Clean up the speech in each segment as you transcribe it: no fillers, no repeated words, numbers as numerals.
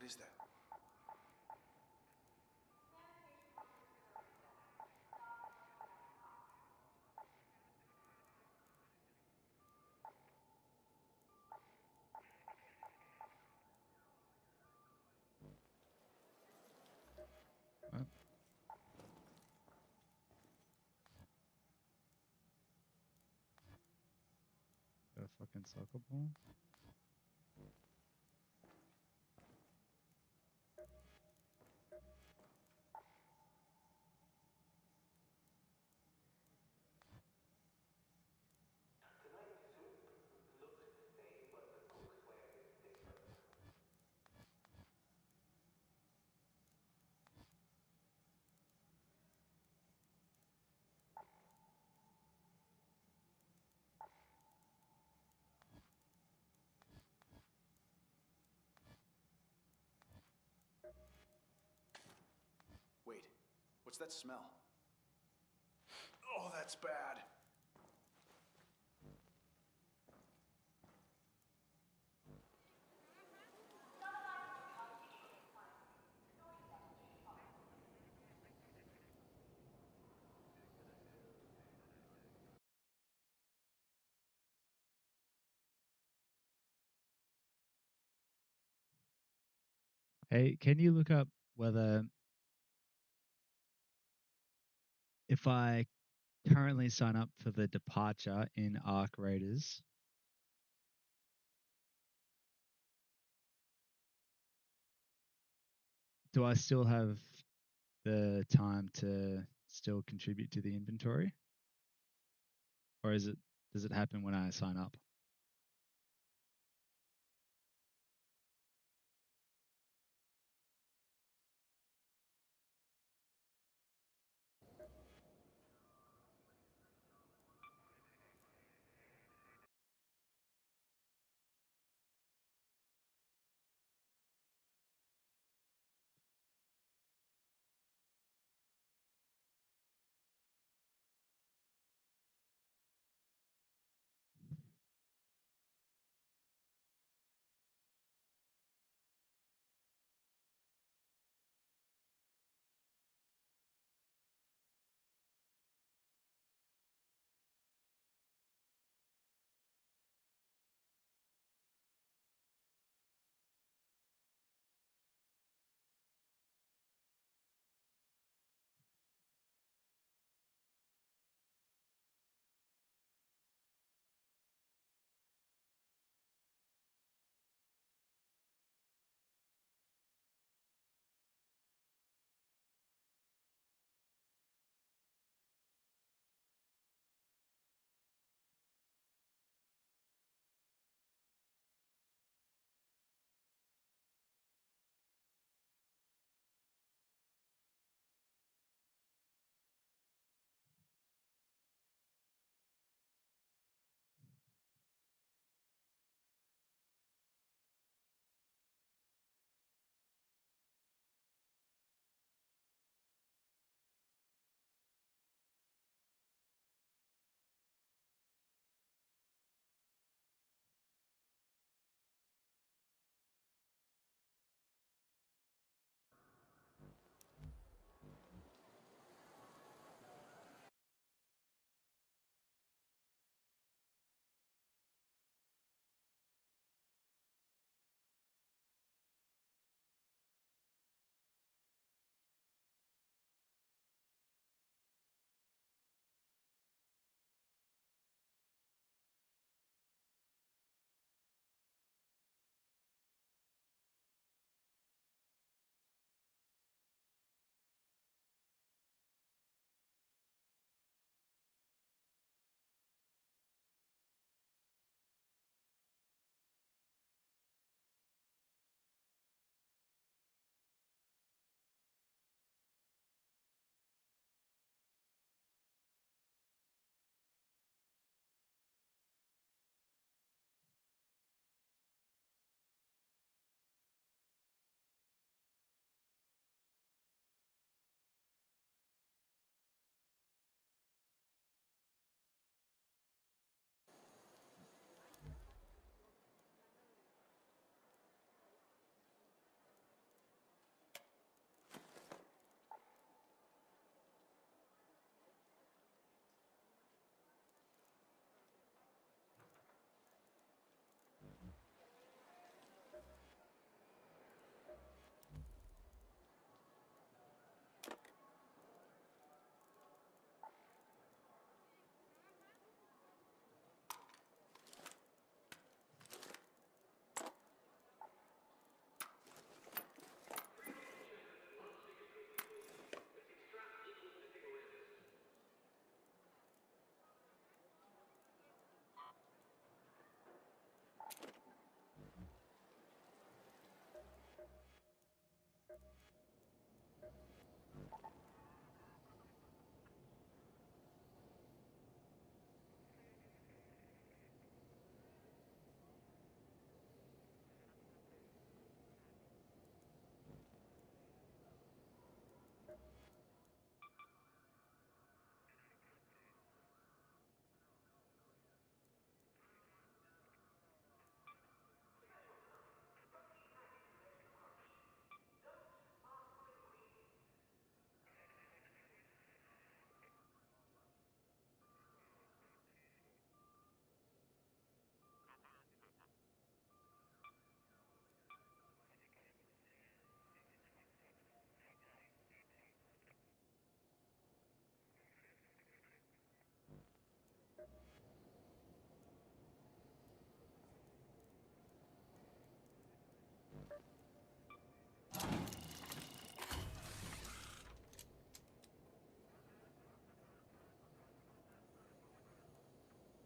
What is that? What? Got a fucking soccer ball? Wait, what's that smell? Oh, that's bad. Hey, can you look up whether if I currently sign up for the departure in Arc Raiders, do I still have the time to still contribute to the inventory? Or does it happen when I sign up?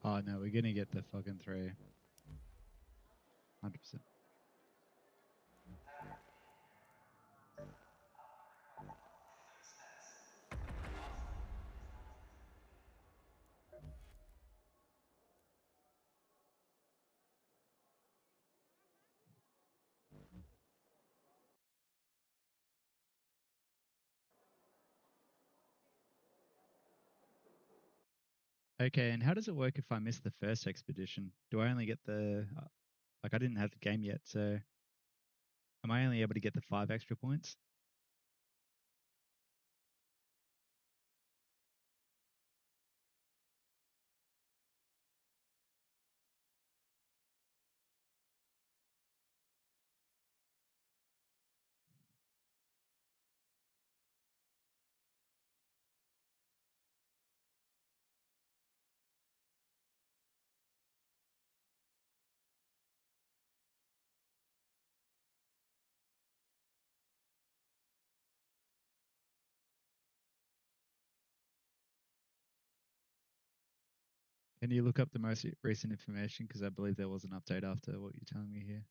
Oh no, we're gonna get the fucking 3. 100%. Okay, and how does it work if I miss the first expedition? Do I only get the like I didn't have the game yet, so am I only able to get the 5 extra points? Can you look up the most recent information? Because I believe there was an update after what you're telling me here.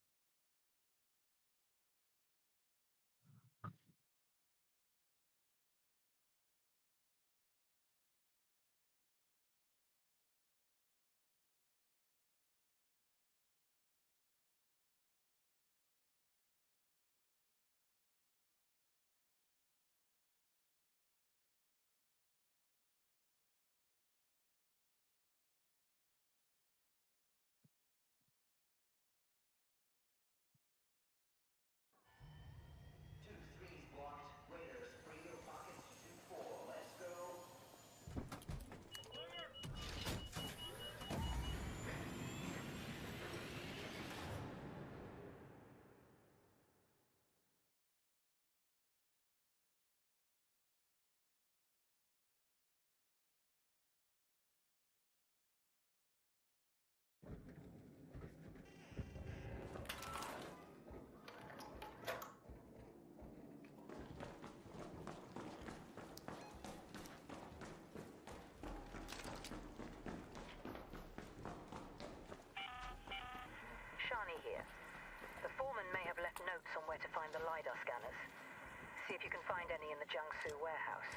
Here. The foreman may have left notes on where to find the LiDAR scanners. See if you can find any in the Jiangsu warehouse.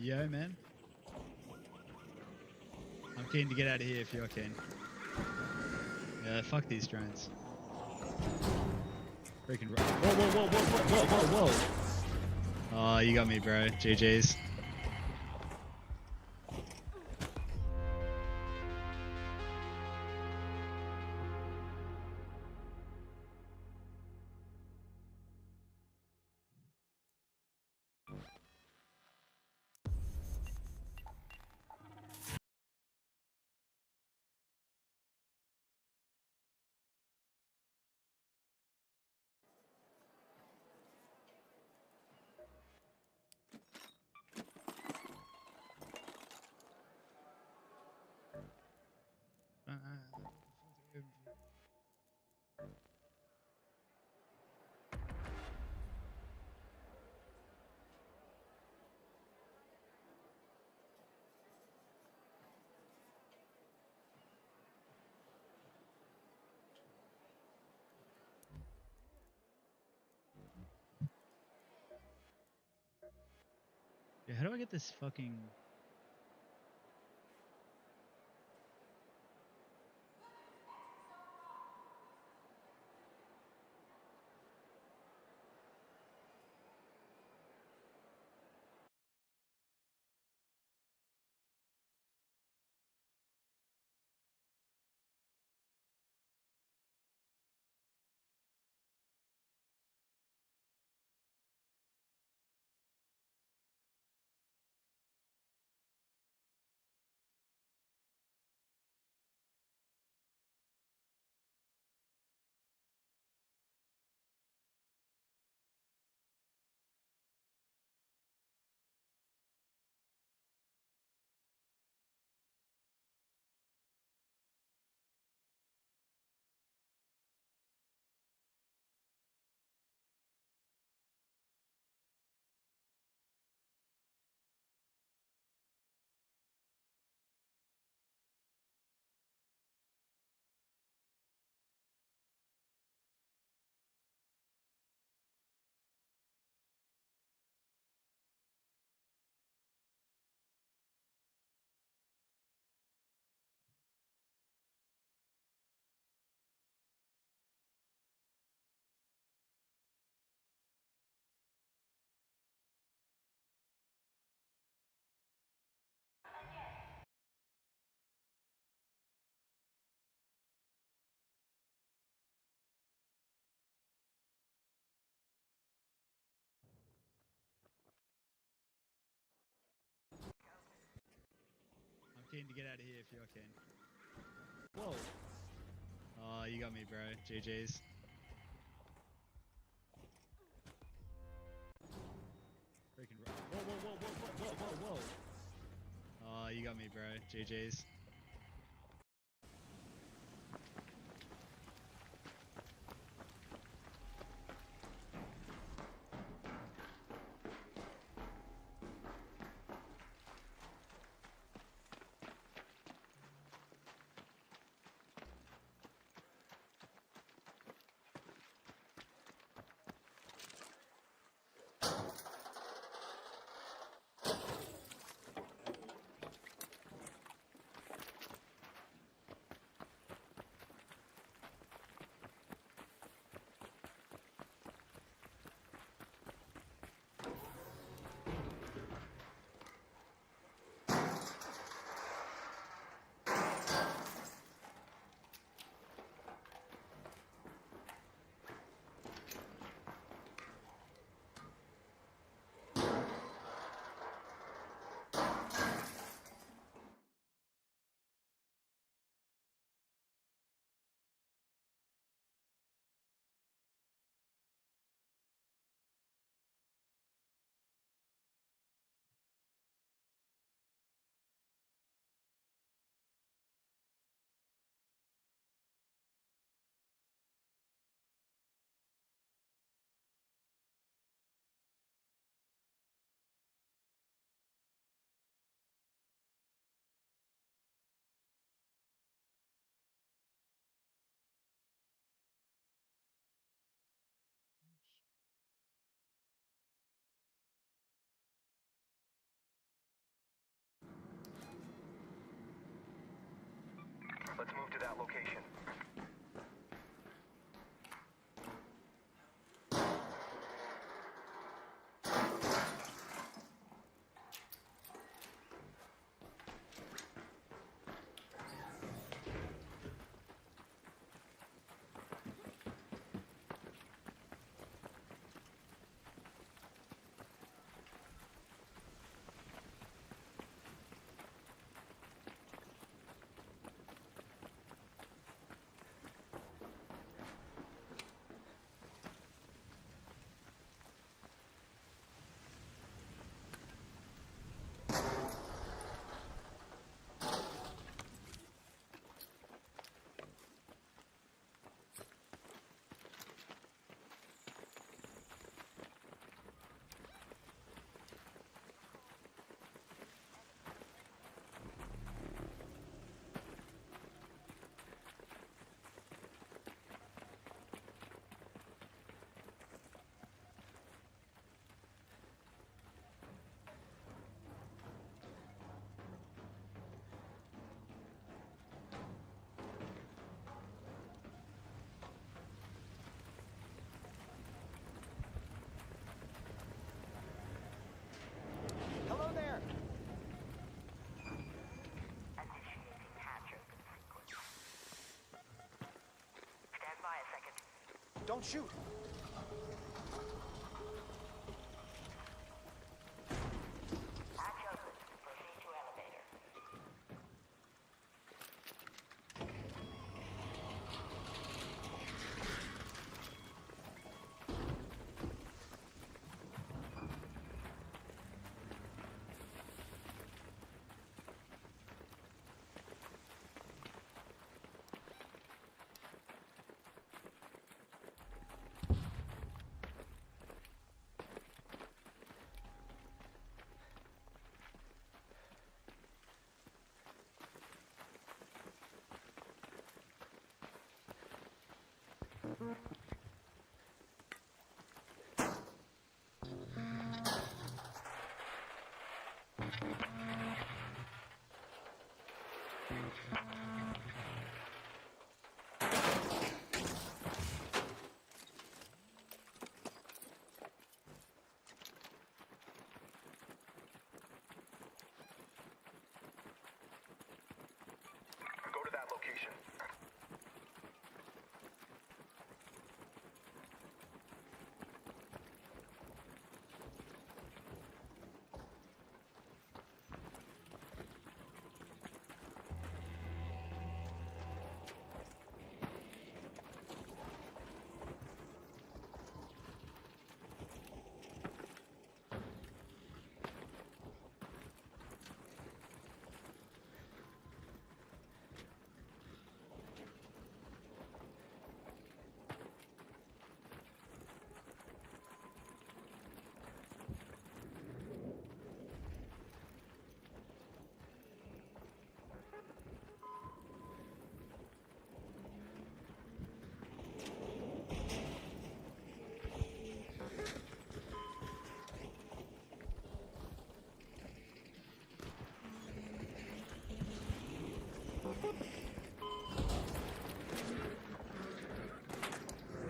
Yo, man. I'm keen to get out of here if you're keen. Yeah, fuck these drones. Freaking whoa. Oh, you got me, bro. GG's. Yeah, how do I get this fucking... I'm keen to get out of here if you're keen. Whoa. Oh, you got me, bro. GG's. Freaking whoa. Oh, you got me, bro. GG's. Don't shoot. Hatch open. Proceed to elevator. Go to that location.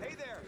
Hey there!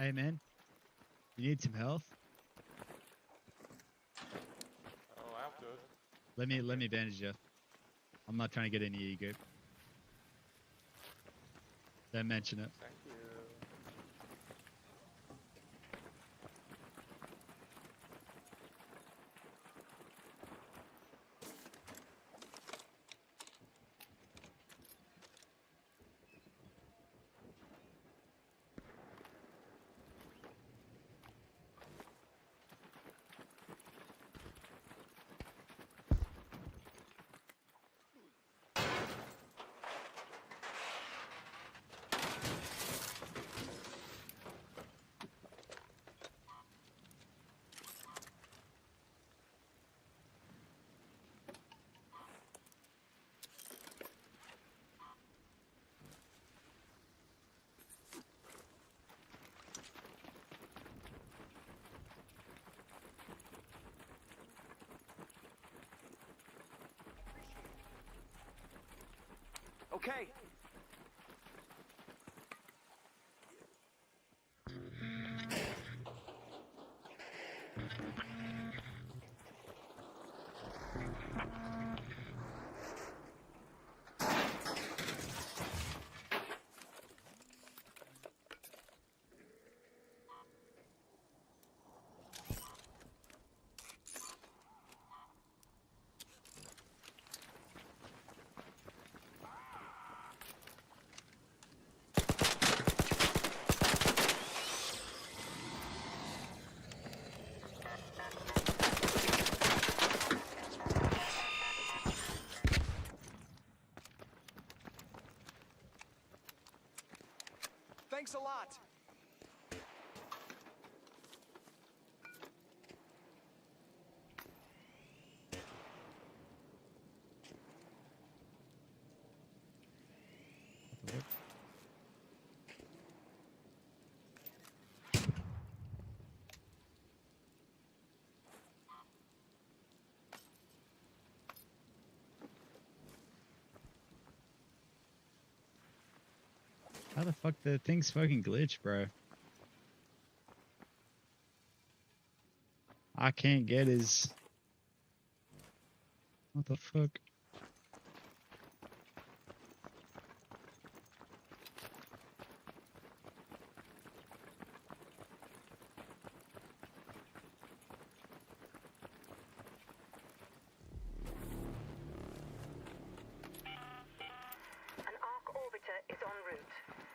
Hey man, you need some health? Oh, I'm good. Let me bandage you. I'm not trying to get any ego. Don't mention it. Thank you. Okay. Thanks a lot. How the fuck the thing's fucking glitch, bro? I can't get his. What the fuck? An arc orbiter is en route.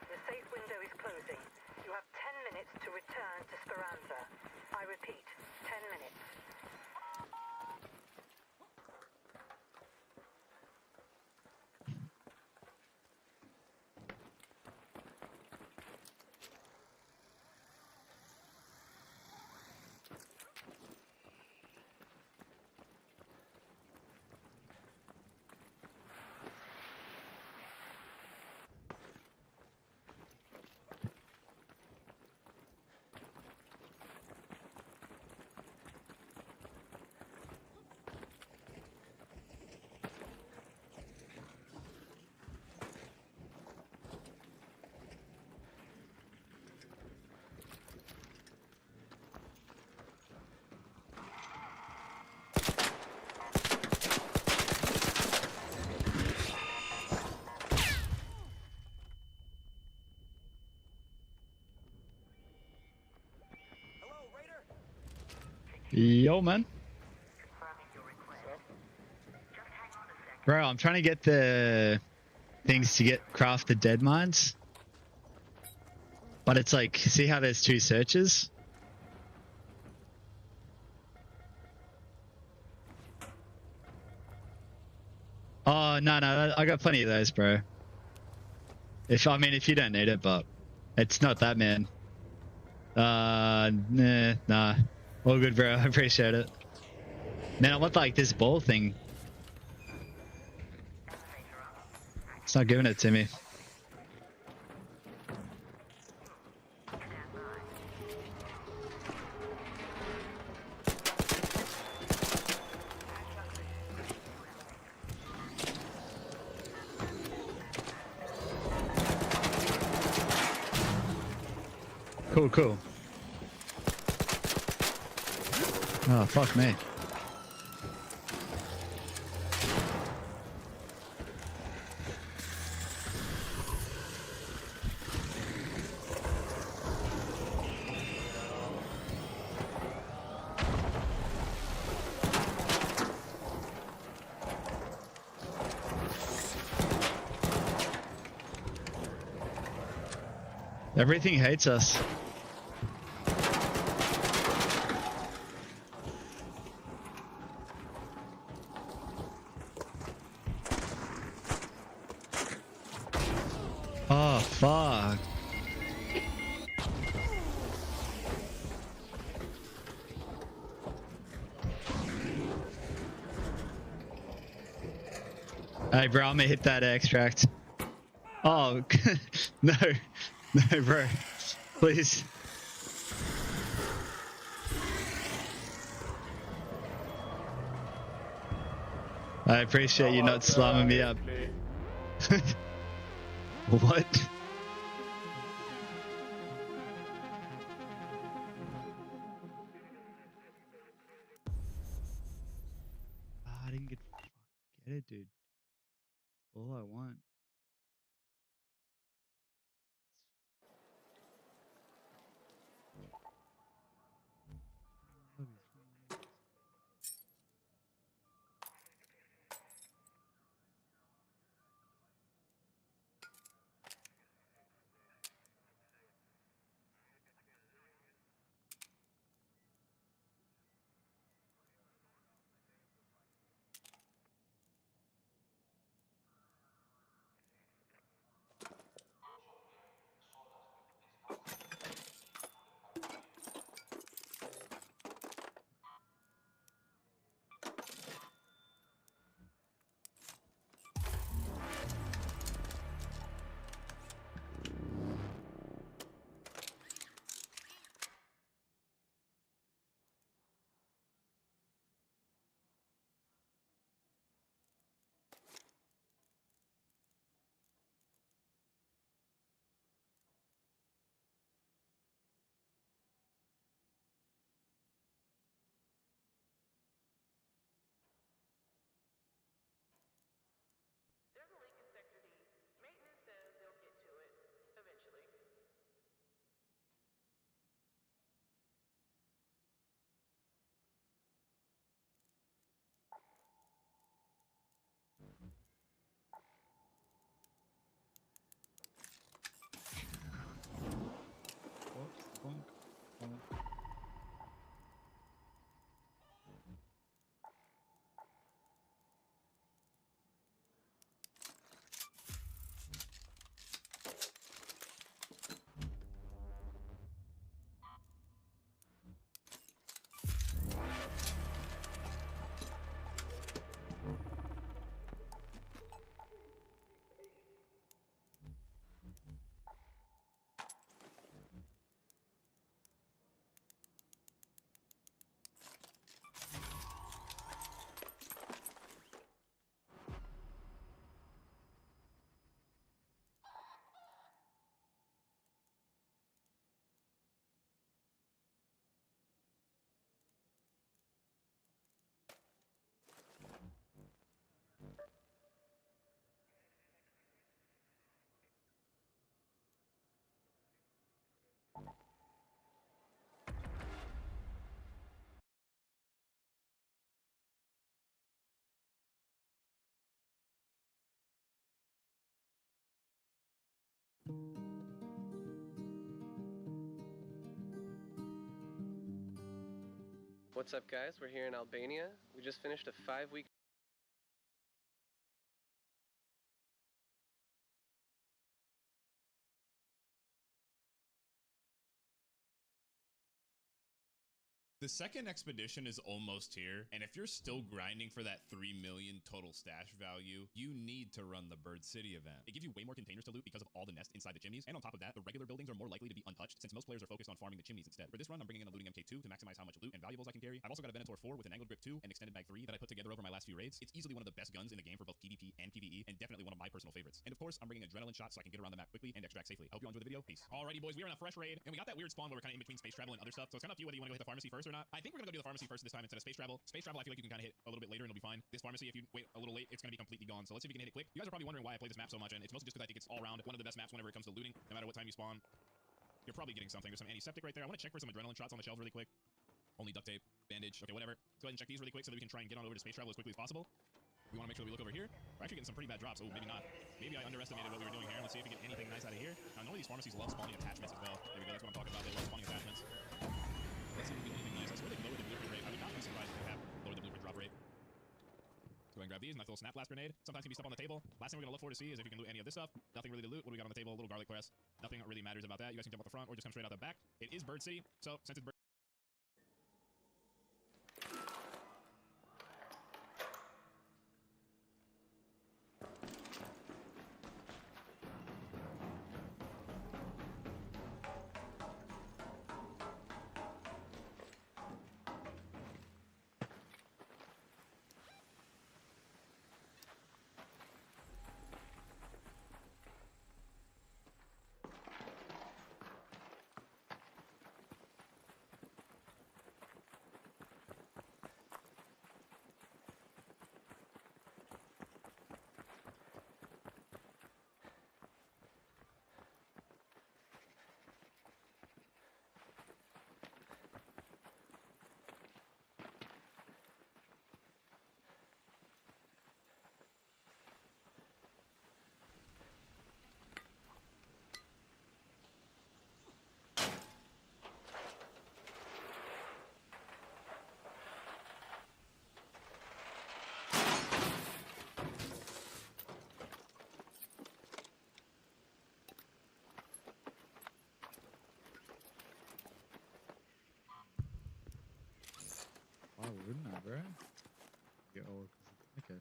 The safe window is closing. You have 10 minutes to return to Speranza. I repeat, 10 minutes. Hello, Raider. Yo, man. Bro, I'm trying to get the things to get craft the dead mines. But it's like, see how there's two searches? Oh, no, I got plenty of those, bro. If you don't need it, but it's not that, man. Nah. All good, bro. I appreciate it. Man, I want like this ball thing. It's not giving it to me. Cool. Oh, fuck me. Everything hates us. Oh, fuck. Hey, bro, I'm gonna hit that extract. Oh, no, bro. Please. I appreciate you not slamming me up. What? I didn't get it, dude. All I want. What's up, guys? We're here in Albania. We just finished a 5-week. The second expedition is almost here, and if you're still grinding for that 3 million total stash value, you need to run the Bird City event. It gives you way more containers to loot because of all the nests inside the chimneys, and on top of that, the regular buildings are more likely to be untouched since most players are focused on farming the chimneys instead. For this run, I'm bringing in a looting MK2 to maximize how much loot and valuables I can carry. I've also got a Venator 4 with an angled grip 2 and extended mag 3 that I put together over my last few raids. It's easily one of the best guns in the game for both PvP and PvE, and definitely one of my personal favorites. And of course, I'm bringing adrenaline shots so I can get around the map quickly and extract safely. I hope you all enjoy the video. Peace. Alrighty, boys, we are in a fresh raid, and we got that weird spawn where we're kind of in between space travel and other stuff, so it's kind of up to you whether you want to go hit the pharmacy first or not. I think we're gonna go do the pharmacy first this time instead of space travel. Space travel, I feel like you can kind of hit a little bit later and it'll be fine. This pharmacy, if you wait a little late, it's gonna be completely gone. So let's see if we can hit it quick. You guys are probably wondering why I play this map so much, and it's mostly just because I think it's all around one of the best maps whenever it comes to looting. No matter what time you spawn, you're probably getting something. There's some antiseptic right there. I want to check for some adrenaline shots on the shelves really quick. Only duct tape, bandage, okay, whatever. Let's go ahead and check these really quick so that we can try and get on over to space travel as quickly as possible. We want to make sure that we look over here. We're actually getting some pretty bad drops. Oh, maybe not. Maybe I underestimated what we were doing here. Let's see if we get anything nice out of here. Now, normally these pharmacies love spawning attachments as well. There we go. That's what I'm talking about. They love spawning attachments. Let's see if we get anything nice. I swear they've lowered the blueprint rate. I would not be surprised if they have lowered the blueprint drop rate. Go ahead and grab these. Nice little snap blast grenade. Sometimes can be stuff on the table. Last thing we're gonna look for to see is if you can loot any of this stuff. Nothing really to loot. What do we got on the table? A little garlic press. Nothing really matters about that. You guys can jump out the front or just come straight out the back. It is Bird City, so since it's Bird Why wouldn't I, bro? Get all okay.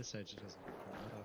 this stage it doesn't matter.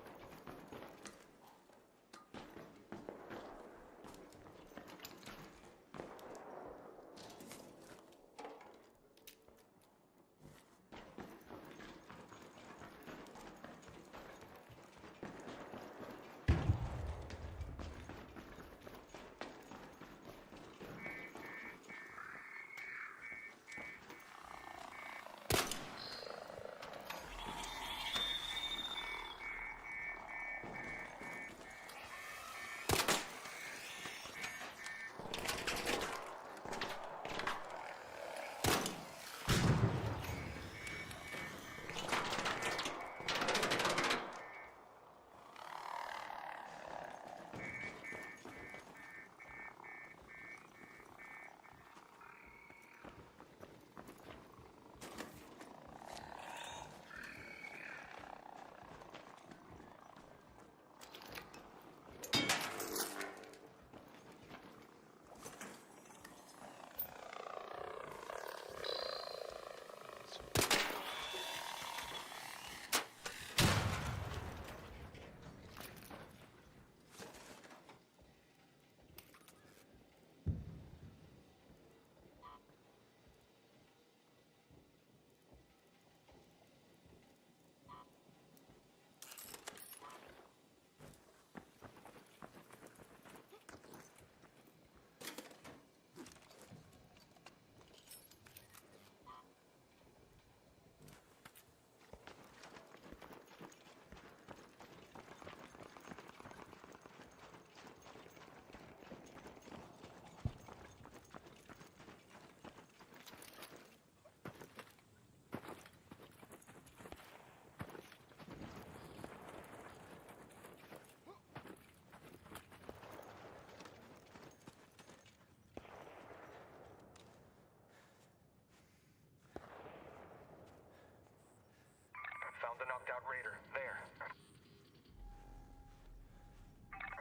Found the knocked out raider. There.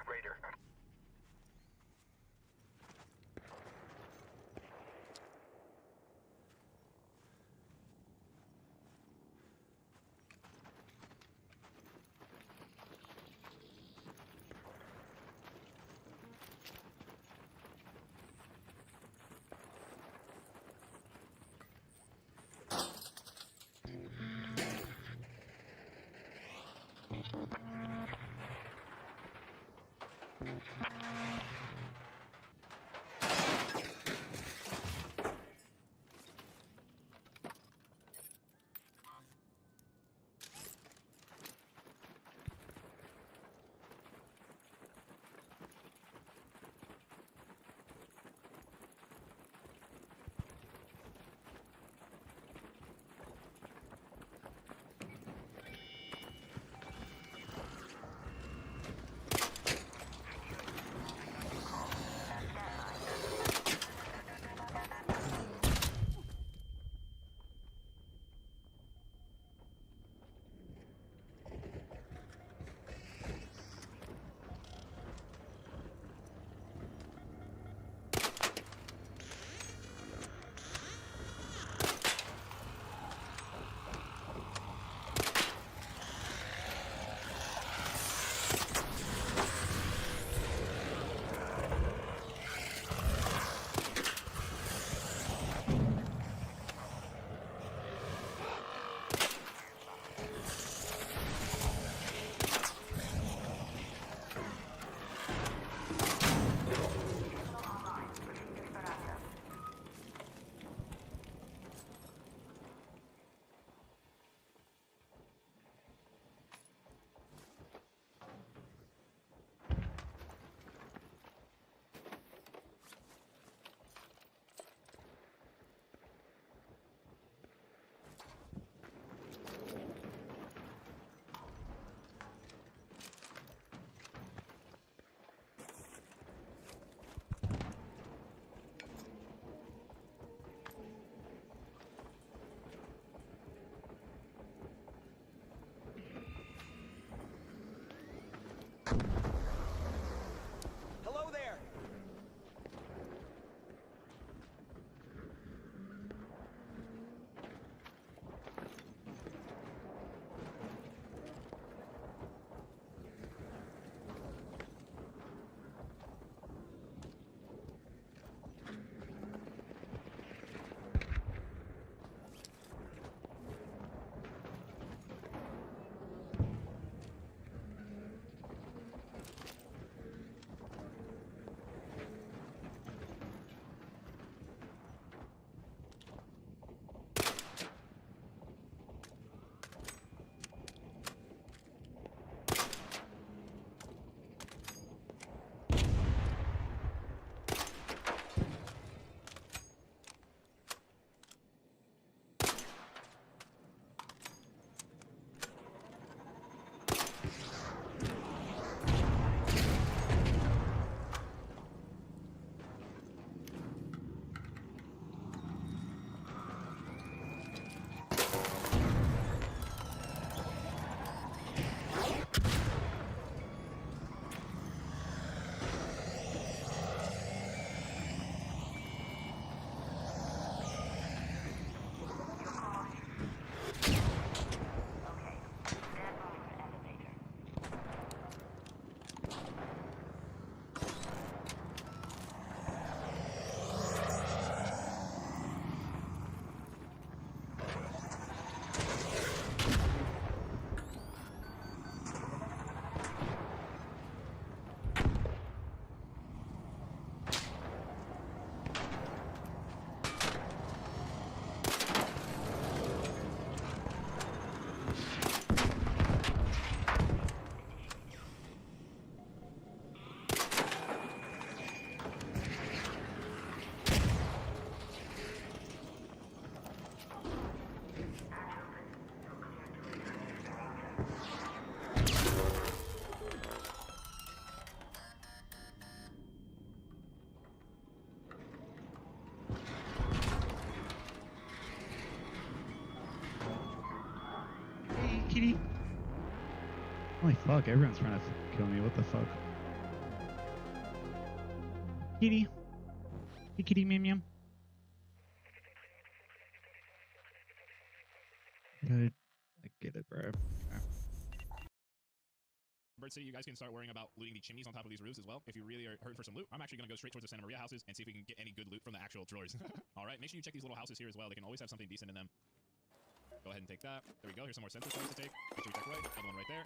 Raider. Holy fuck, everyone's trying to kill me. What the fuck? Kitty. Hey, kitty meow meow. Good. I get it, bro. Okay. Bird City, you guys can start worrying about looting the chimneys on top of these roofs as well. If you really are hurting for some loot, I'm actually going to go straight towards the Santa Maria houses and see if we can get any good loot from the actual drawers. All right, make sure you check these little houses here as well. They can always have something decent in them. Go ahead and take that. There we go. Here's some more sensor sites to take. Make sure you check right. Another one right there.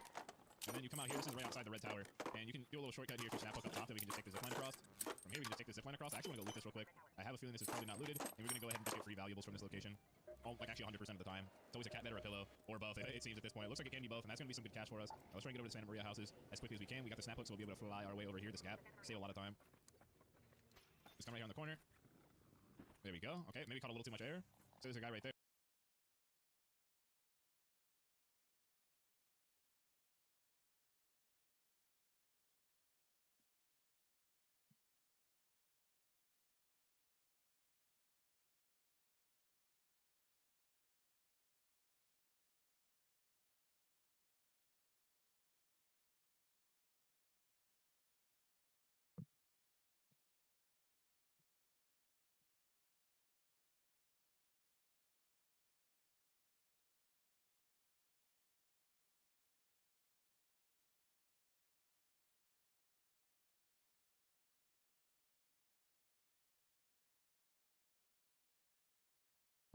And then you come out here. This is right outside the red tower. And you can do a little shortcut here to snap hook up top that we can just take the zipline across. From here, we can just take the zipline across. I actually want to go loot this real quick. I have a feeling this is probably not looted. And we're going to go ahead and just get free valuables from this location. Oh, like actually 100% of the time. It's always a cat bed or a pillow, or both. It seems at this point. It looks like it can be both, and that's going to be some good cash for us. Let's try and get over to the Santa Maria houses as quickly as we can. We got the snap hook, so we'll be able to fly our way over here, this gap. Save a lot of time. Just come right here on the corner. There we go. Okay, maybe caught a little too much air. So there's a guy right there.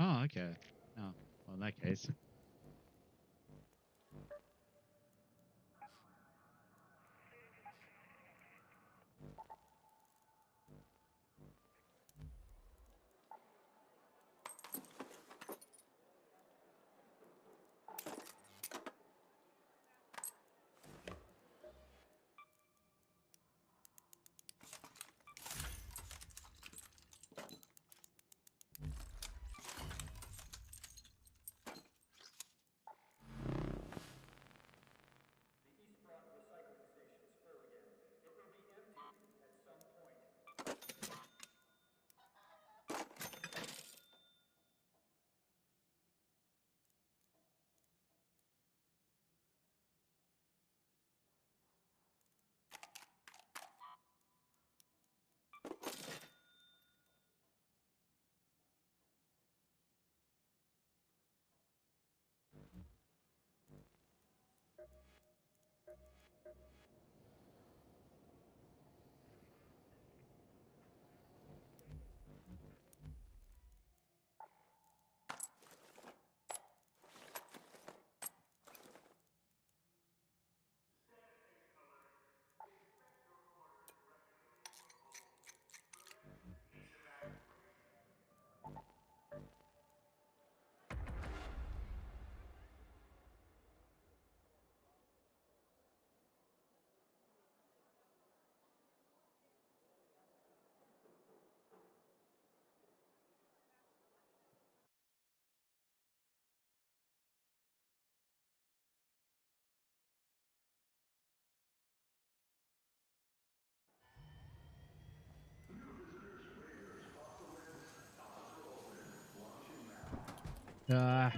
Oh, okay. Oh, well, in that case. Ah.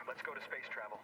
Let's go to space travel.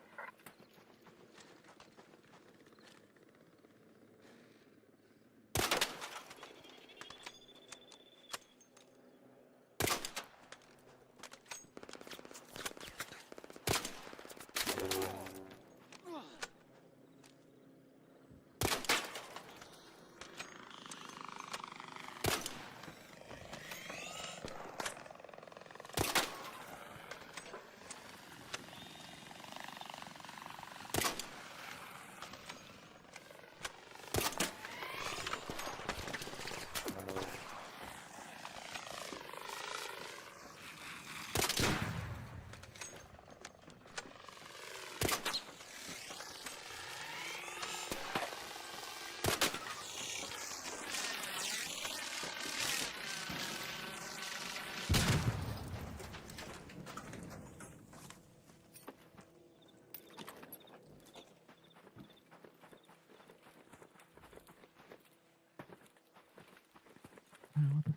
What the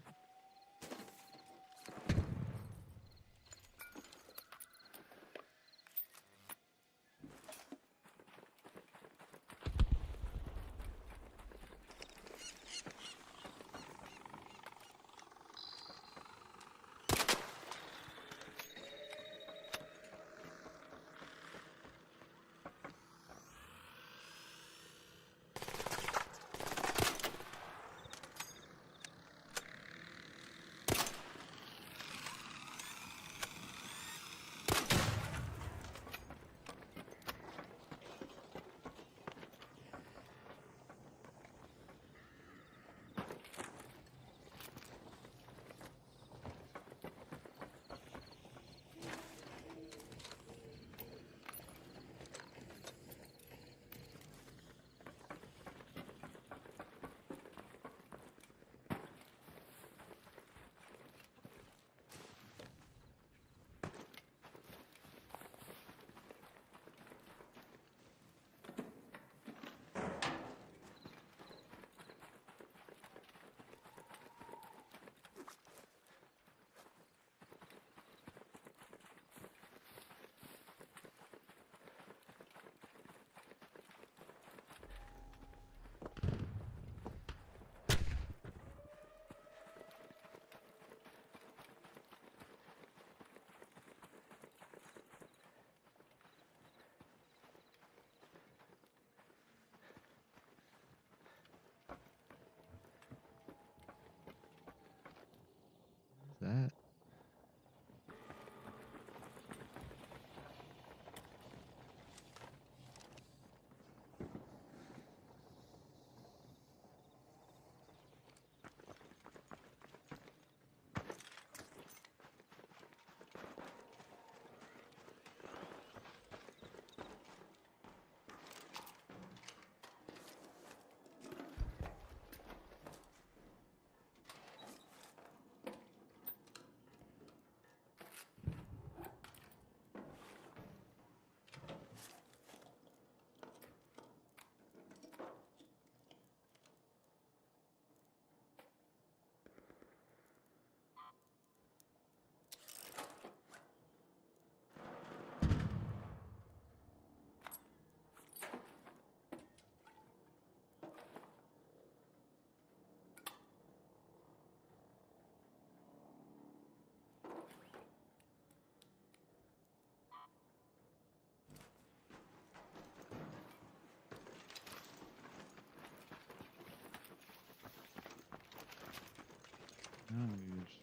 is that? Oh, huge.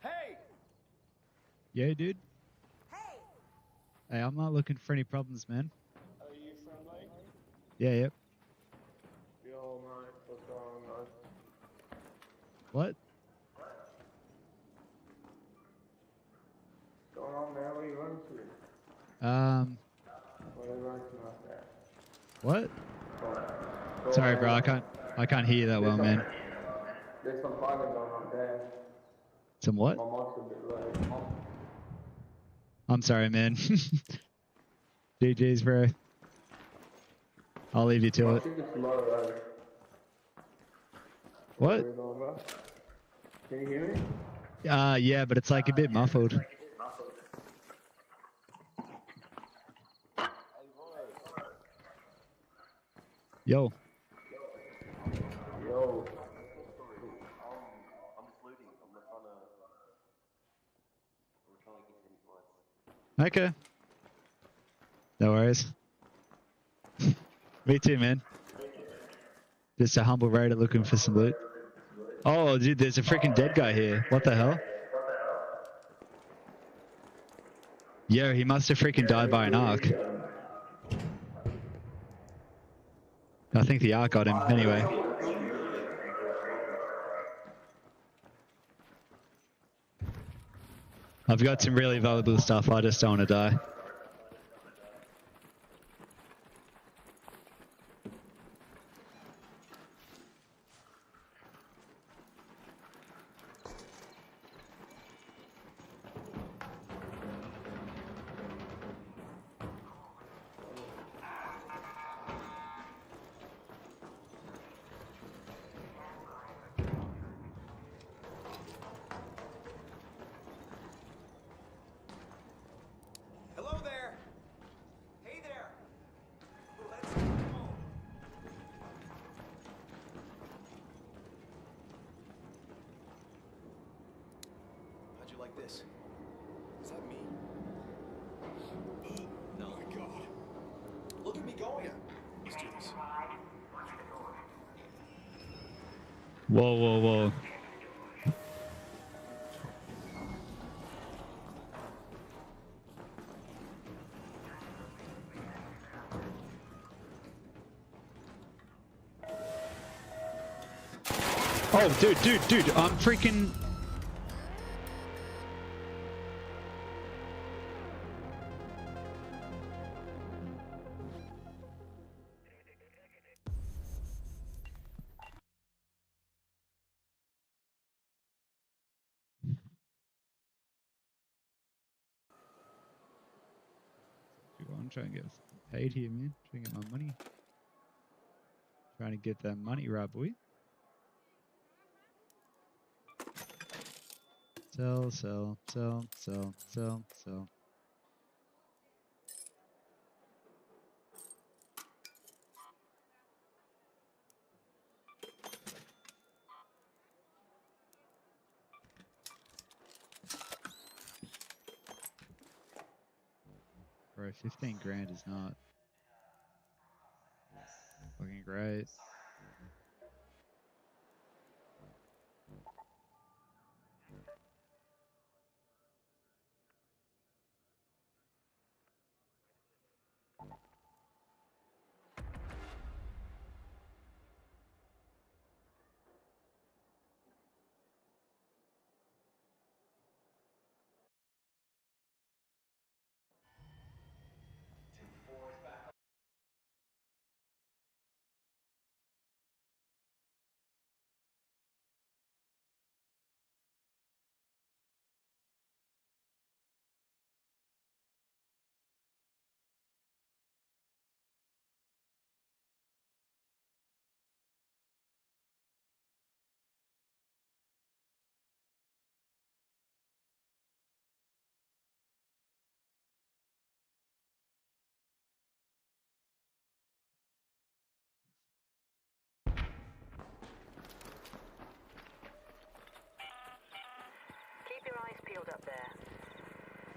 Hey! Yeah, dude. Hey, I'm not looking for any problems, man. Are you friendly? Yeah, yep. Yo, man, what's going on? What? What's going on, man? What are you running to? What are you running to out there? What? Go Sorry, bro. ahead. I can't hear you that well, man. There's some fighting going on there. Some what? My mic's a bit low. I'm sorry, man. GG's, bro. I'll leave you to My it. shit is low, What? are you going about? Can you hear me? Yeah, but it's like a bit muffled. Yo. Yo. I'm just looting. I'm not trying to get any fights. Okay. No worries. Me too, man. Just a humble raider looking for some loot. Oh, dude, there's a freaking dead guy here. What the hell? Yo, he must have freaking died by an arc. I think the arc got him. Anyway. I've got some really valuable stuff. I just don't want to die. like this. Is that me? No. Oh my god. Look at me going. Let's do this. Whoa, whoa, whoa. Oh, dude, I'm freaking... I'm trying to get paid here, man. Trying to get my money. Trying to get that money right, boy. Sell, sell, sell, sell, sell, sell. Bro, 15 grand is not fucking great. Keep your eyes peeled up there.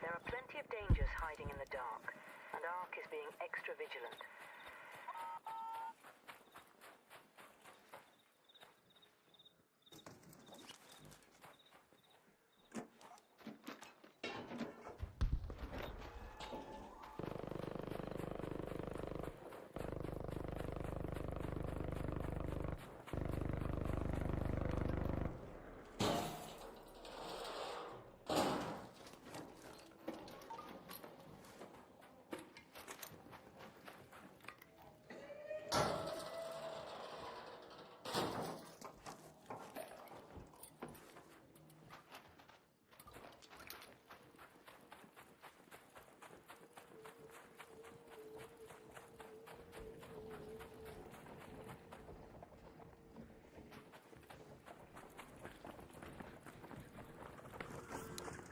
There are plenty of dangers hiding in the dark, and ARC is being extra vigilant.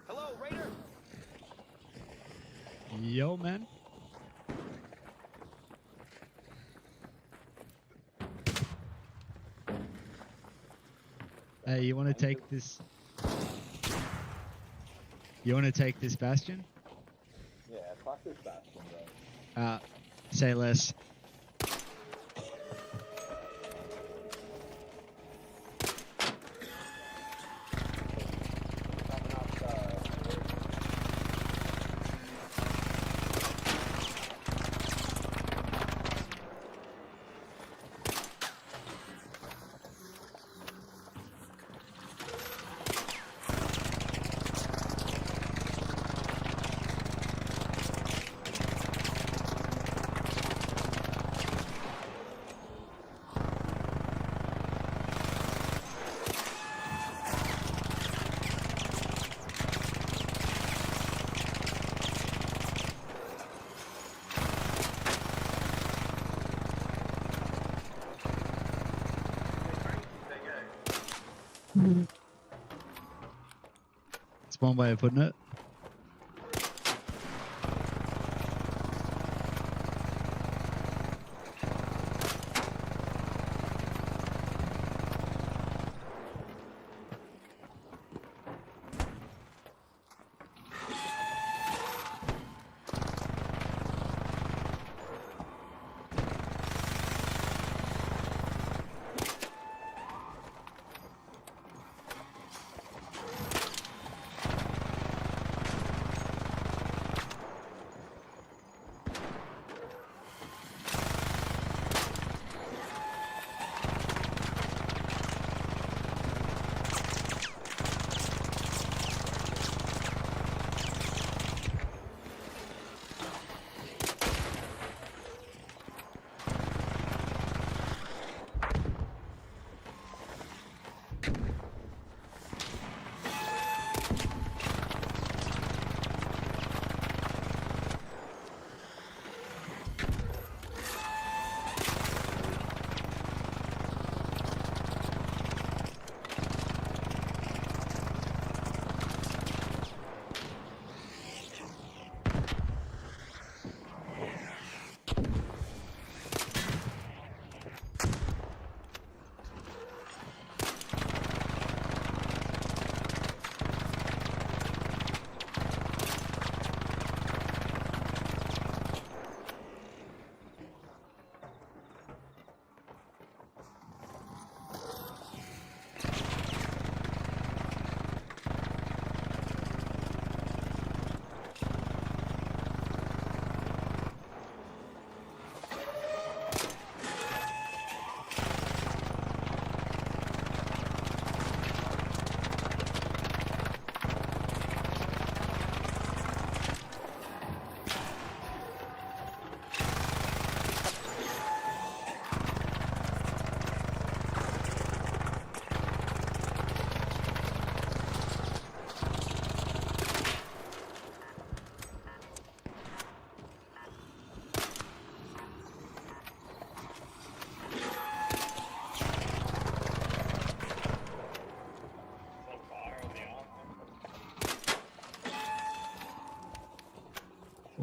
Hello, Raider. Yo, man. Hey, you want to take this? You want to take this bastion? Yeah, fuck this bastion, bro. Say less. It's one way of putting it.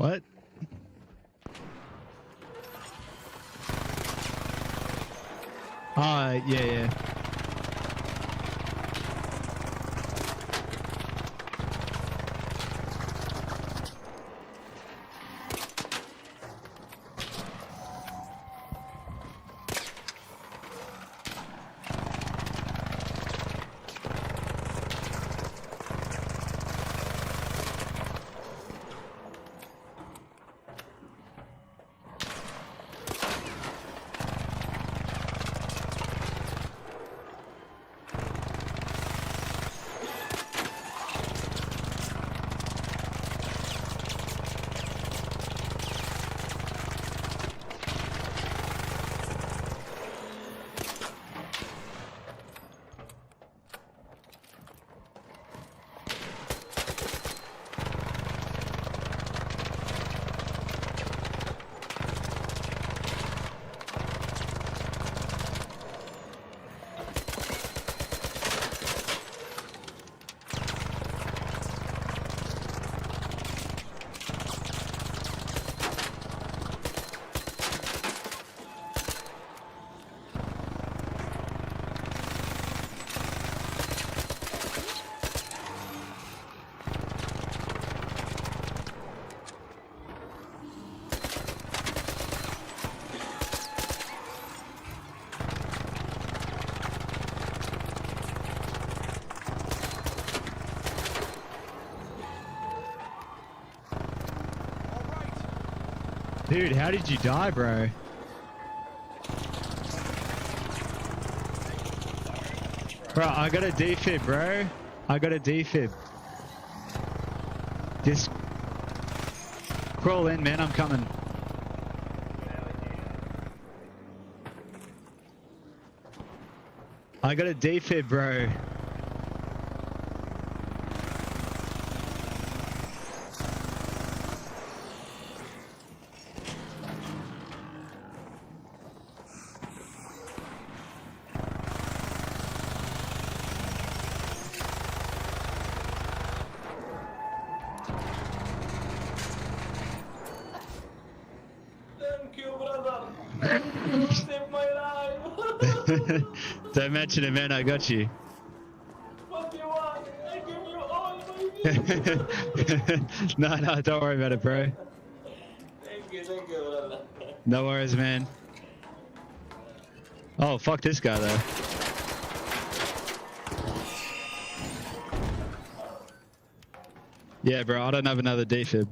What? Yeah, yeah. Dude, how did you die, bro? Bro, I got a defib, bro. I got a defib. Just crawl in, man. I'm coming. I got a defib, bro. Thank you, brother. You saved my life. Don't mention it, man. I got you. What do you want? I give you all my gifts. No, don't worry about it, bro. Thank you, brother. No worries, man. Oh, fuck this guy, though. Yeah, bro, I don't have another defib.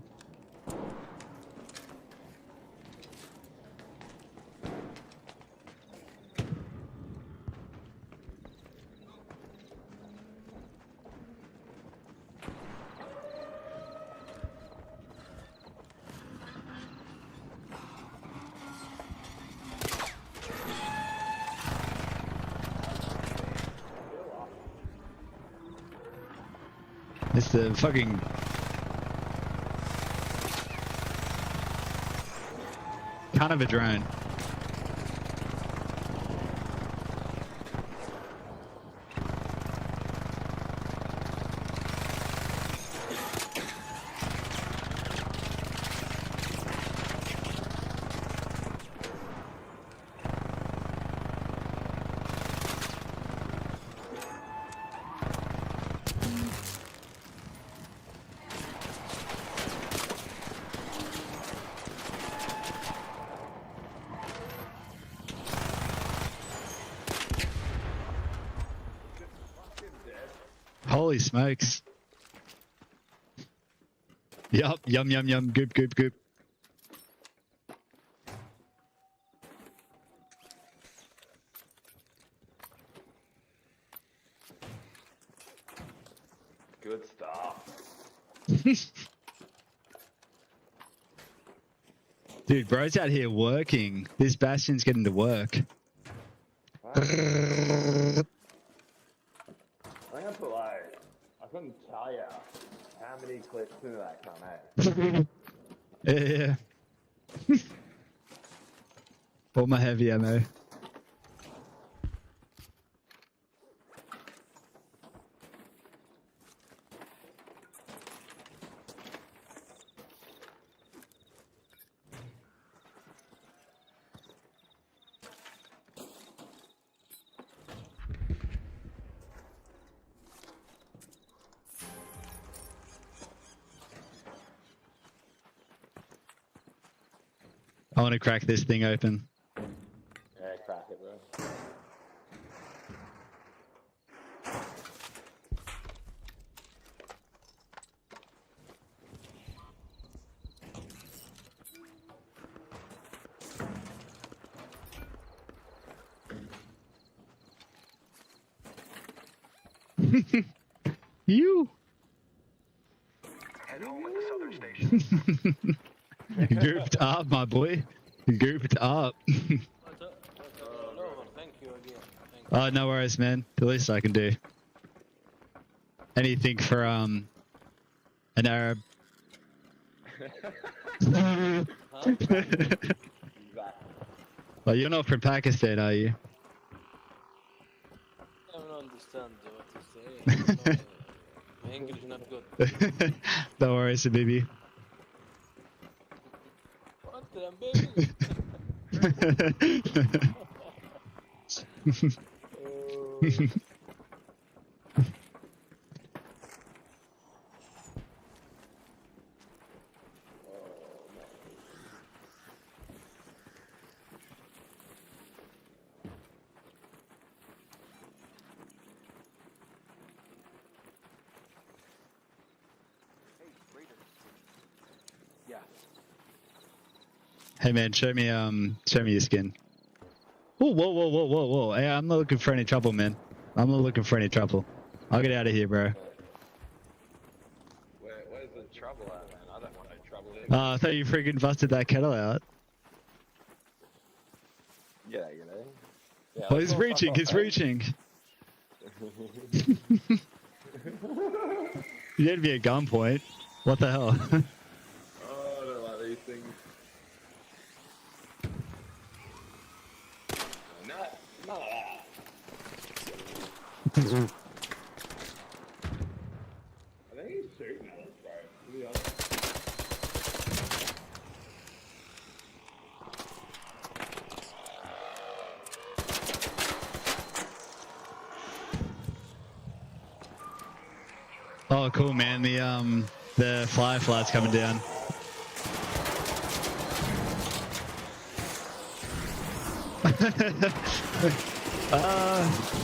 It's the fucking... kind of a drone. Holy smokes. Yup, yum, yum, yum, goop, goop, goop. Good stuff. Dude, bro's out here working. This Bastion's getting to work. I couldn't tell you how many clips into that come out. Yeah. All my heavy ammo. I want to crack this thing open. Yeah, crack it, bro. You. Head home at the southern station. Gooped up, my boy. Gooped up. Thank you again. Thank you. Oh, no worries, man. The least I can do. Anything for an Arab. Huh? Exactly. Well, you're not from Pakistan, are you? I don't understand what you say. My English is not good. No worries, baby. What the baby? Yeah. Hey man, show me your skin. Oh, whoa. Hey, I'm not looking for any trouble, man. I'm not looking for any trouble. I'll get out of here, bro. Where's the trouble at, man? I don't want no trouble here. I thought you freaking busted that kettle out. Yeah, you know. Yeah, Oh, let's he's all fuck reaching, off, he's mate. reaching. You need to be at gunpoint. What the hell? Oh, I don't like these things. None of that. I think he's shooting at us, bro. To be honest. Oh, cool, man. The firefly's coming down. Alright.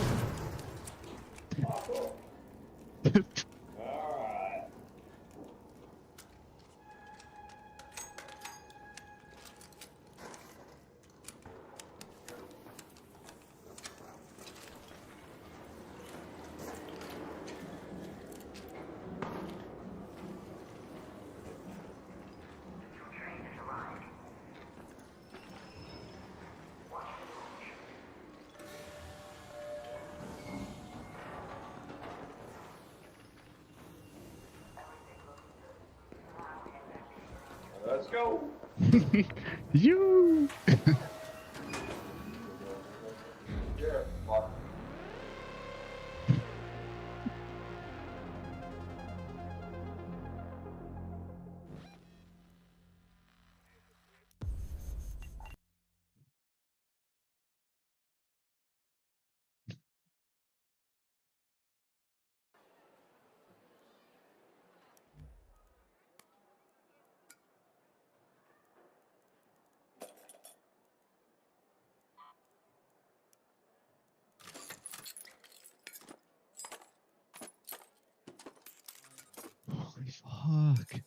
Let's go. You. Yeah. Fuck. Holy fuck.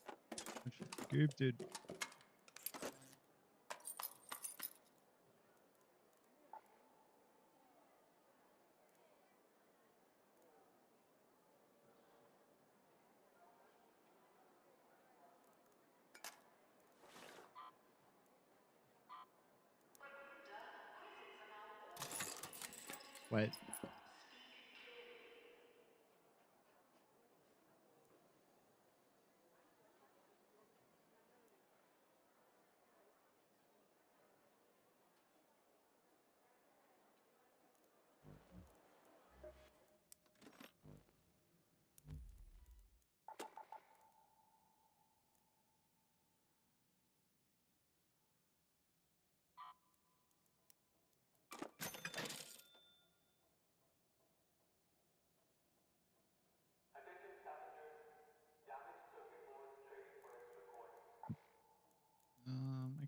Goop, dude. Wait.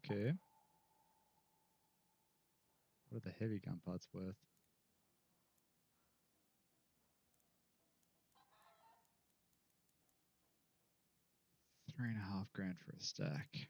Okay. What are the heavy gun parts worth? $3.5 grand for a stack.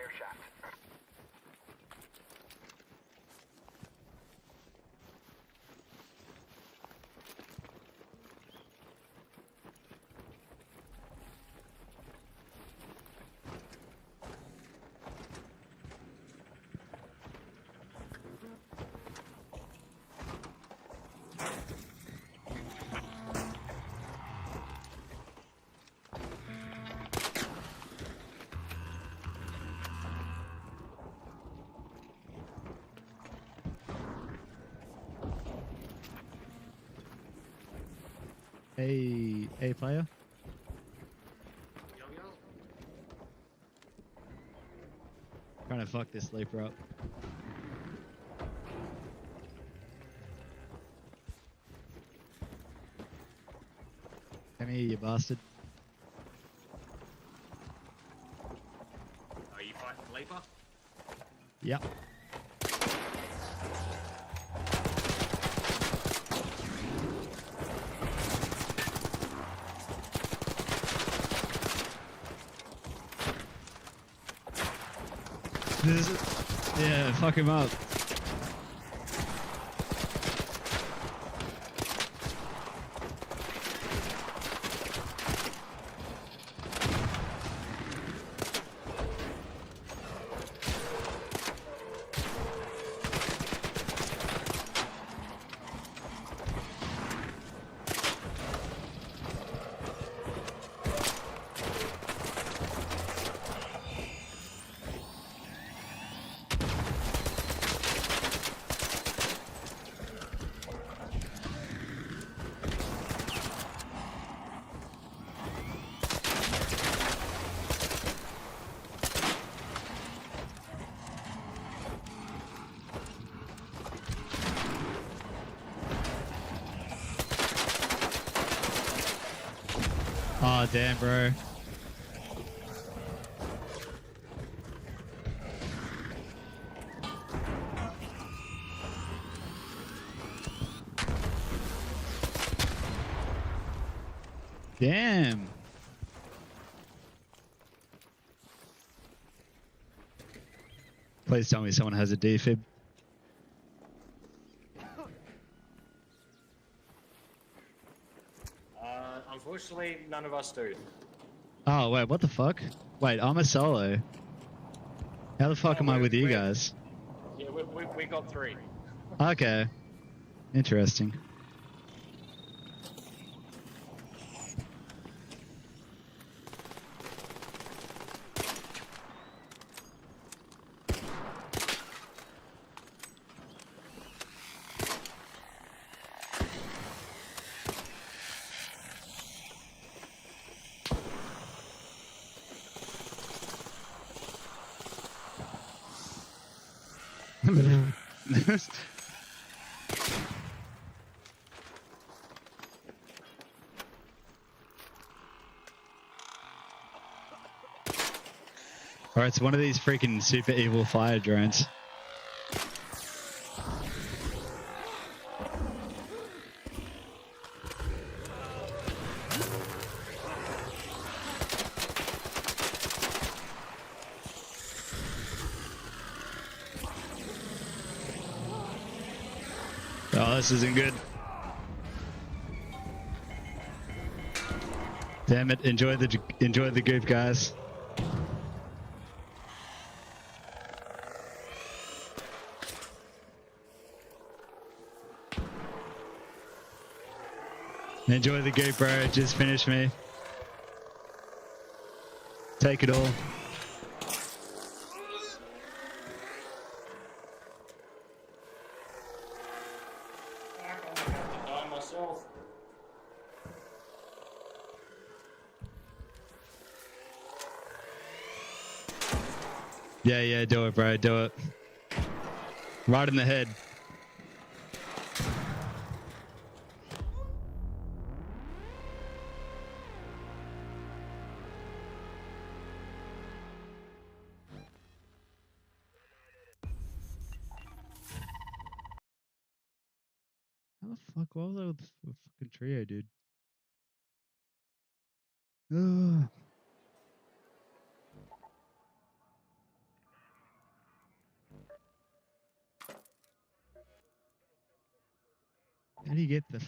air shaft. A player. Yo, yo. Trying to fuck this sleeper up. Come here, you bastard. Are you fighting Leaper? Yep. Yeah, fuck him up. Oh, damn, bro. Damn. Please tell me someone has a defib. Unfortunately, none of us do. Oh, wait, what the fuck? Wait, I'm a solo. How the fuck am I with you we're- guys? Yeah, we got 3. Okay. Interesting. Alright, it's one of these freaking super evil fire drones. Oh, this isn't good. Damn it! Enjoy the goop, guys. Enjoy the goop, bro. Just finish me. Take it all. Die myself. Yeah, do it, bro. Do it. Right in the head. How the fuck? What was I with the fucking trio, dude? Ugh. How do you get the?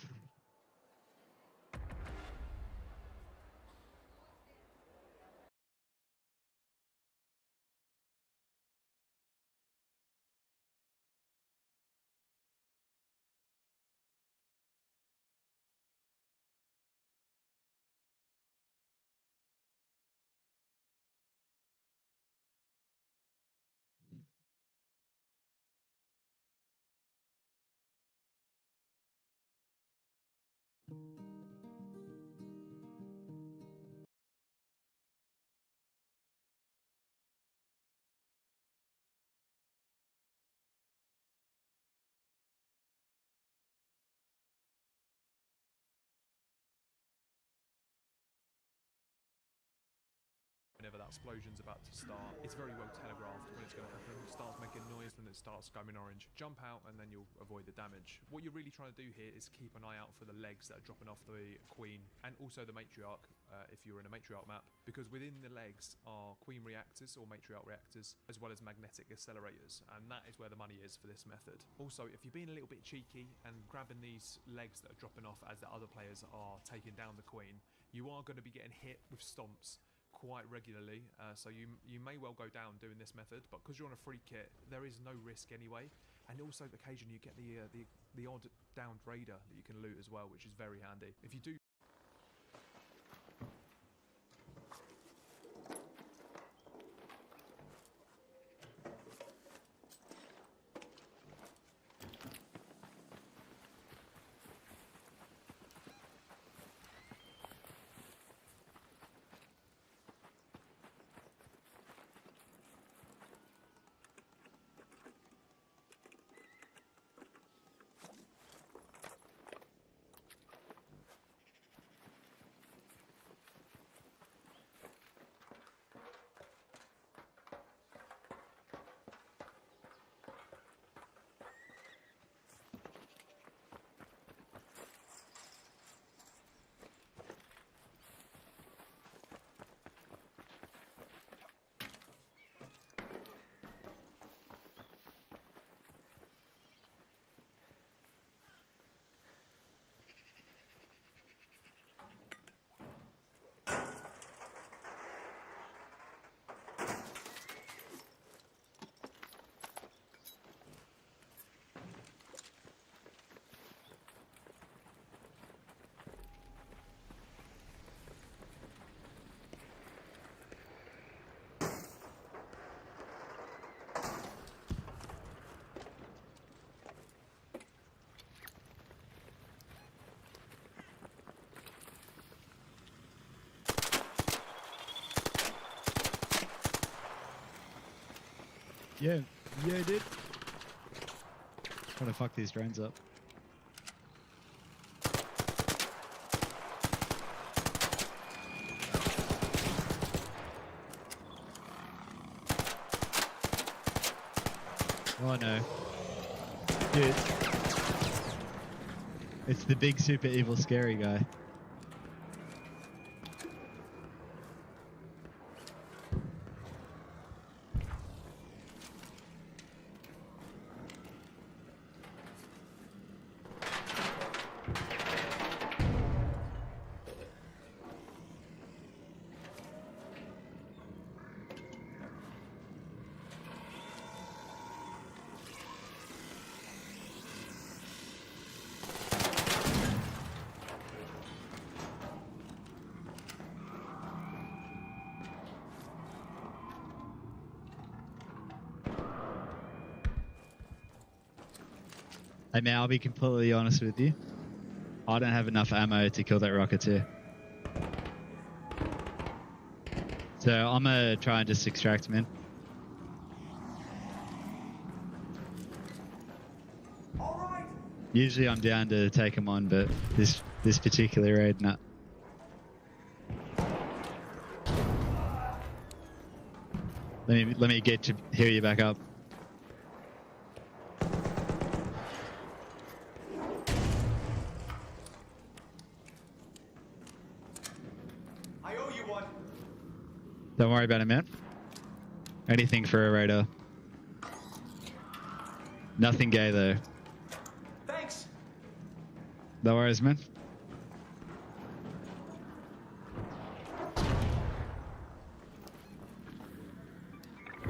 Whenever that explosion's about to start, it's very well telegraphed when it's going to happen. It starts making noise when it starts going orange. Jump out and then you'll avoid the damage. What you're really trying to do here is keep an eye out for the legs that are dropping off the queen and also the matriarch if you're in a matriarch map, because within the legs are queen reactors or matriarch reactors as well as magnetic accelerators, and that is where the money is for this method. Also, if you're being a little bit cheeky and grabbing these legs that are dropping off as the other players are taking down the queen, you are going to be getting hit with stomps quite regularly, so you may well go down doing this method, but because you're on a free kit there is no risk anyway, and also occasionally you get the odd downed raider that you can loot as well, which is very handy. If you do Yeah, dude. Trying to fuck these drones up. Oh no. Dude. It's the big super evil scary guy. I mean, I'll be completely honest with you. I don't have enough ammo to kill that Rocketeer. So I'm gonna try and just extract him in. Usually I'm down to take him on, but this particular raid, nah. Let me get to heal you back up. Don't worry about it, man. Anything for a raider. Nothing gay, though. Thanks. No worries, man.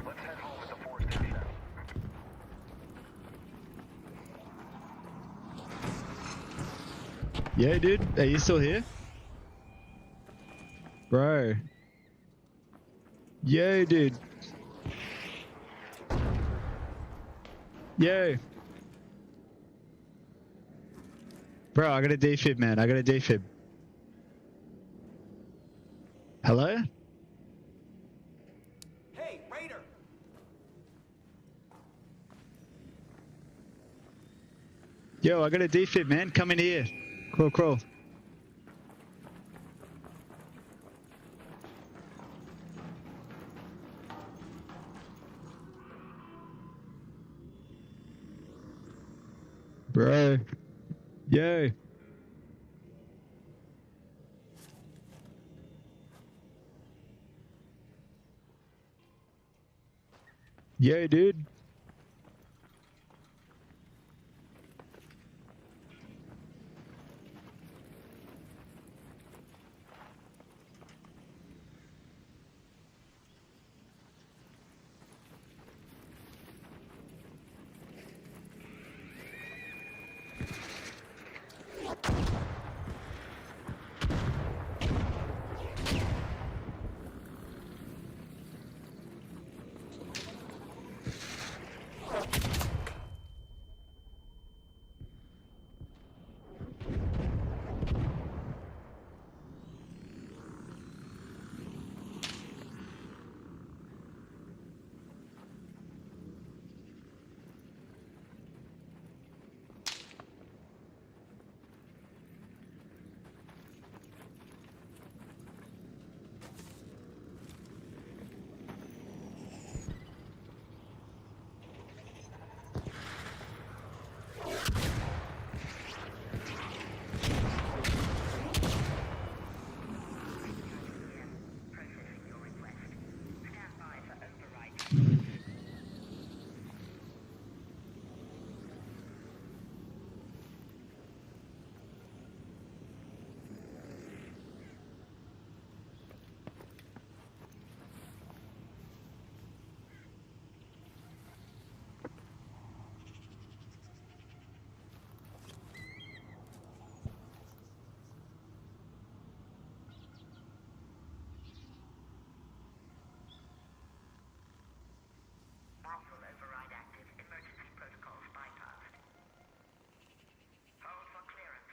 Let's head home with the force station. Yeah, dude. Are you still here? Bro. Yo, dude. Yo. Bro, I got a defib, man. I got a defib. Hello? Hey, Raider! Yo, I got a defib, man. Come in here. Crawl, crawl. Bro. Yo. Yo, dude. Awful override active. Emergency protocols bypassed. Hold for clearance.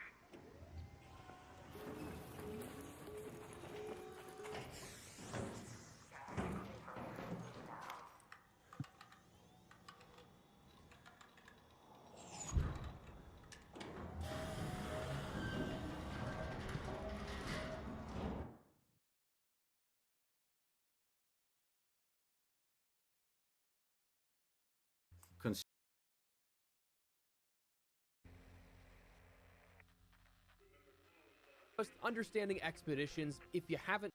Most understanding expeditions, if you haven't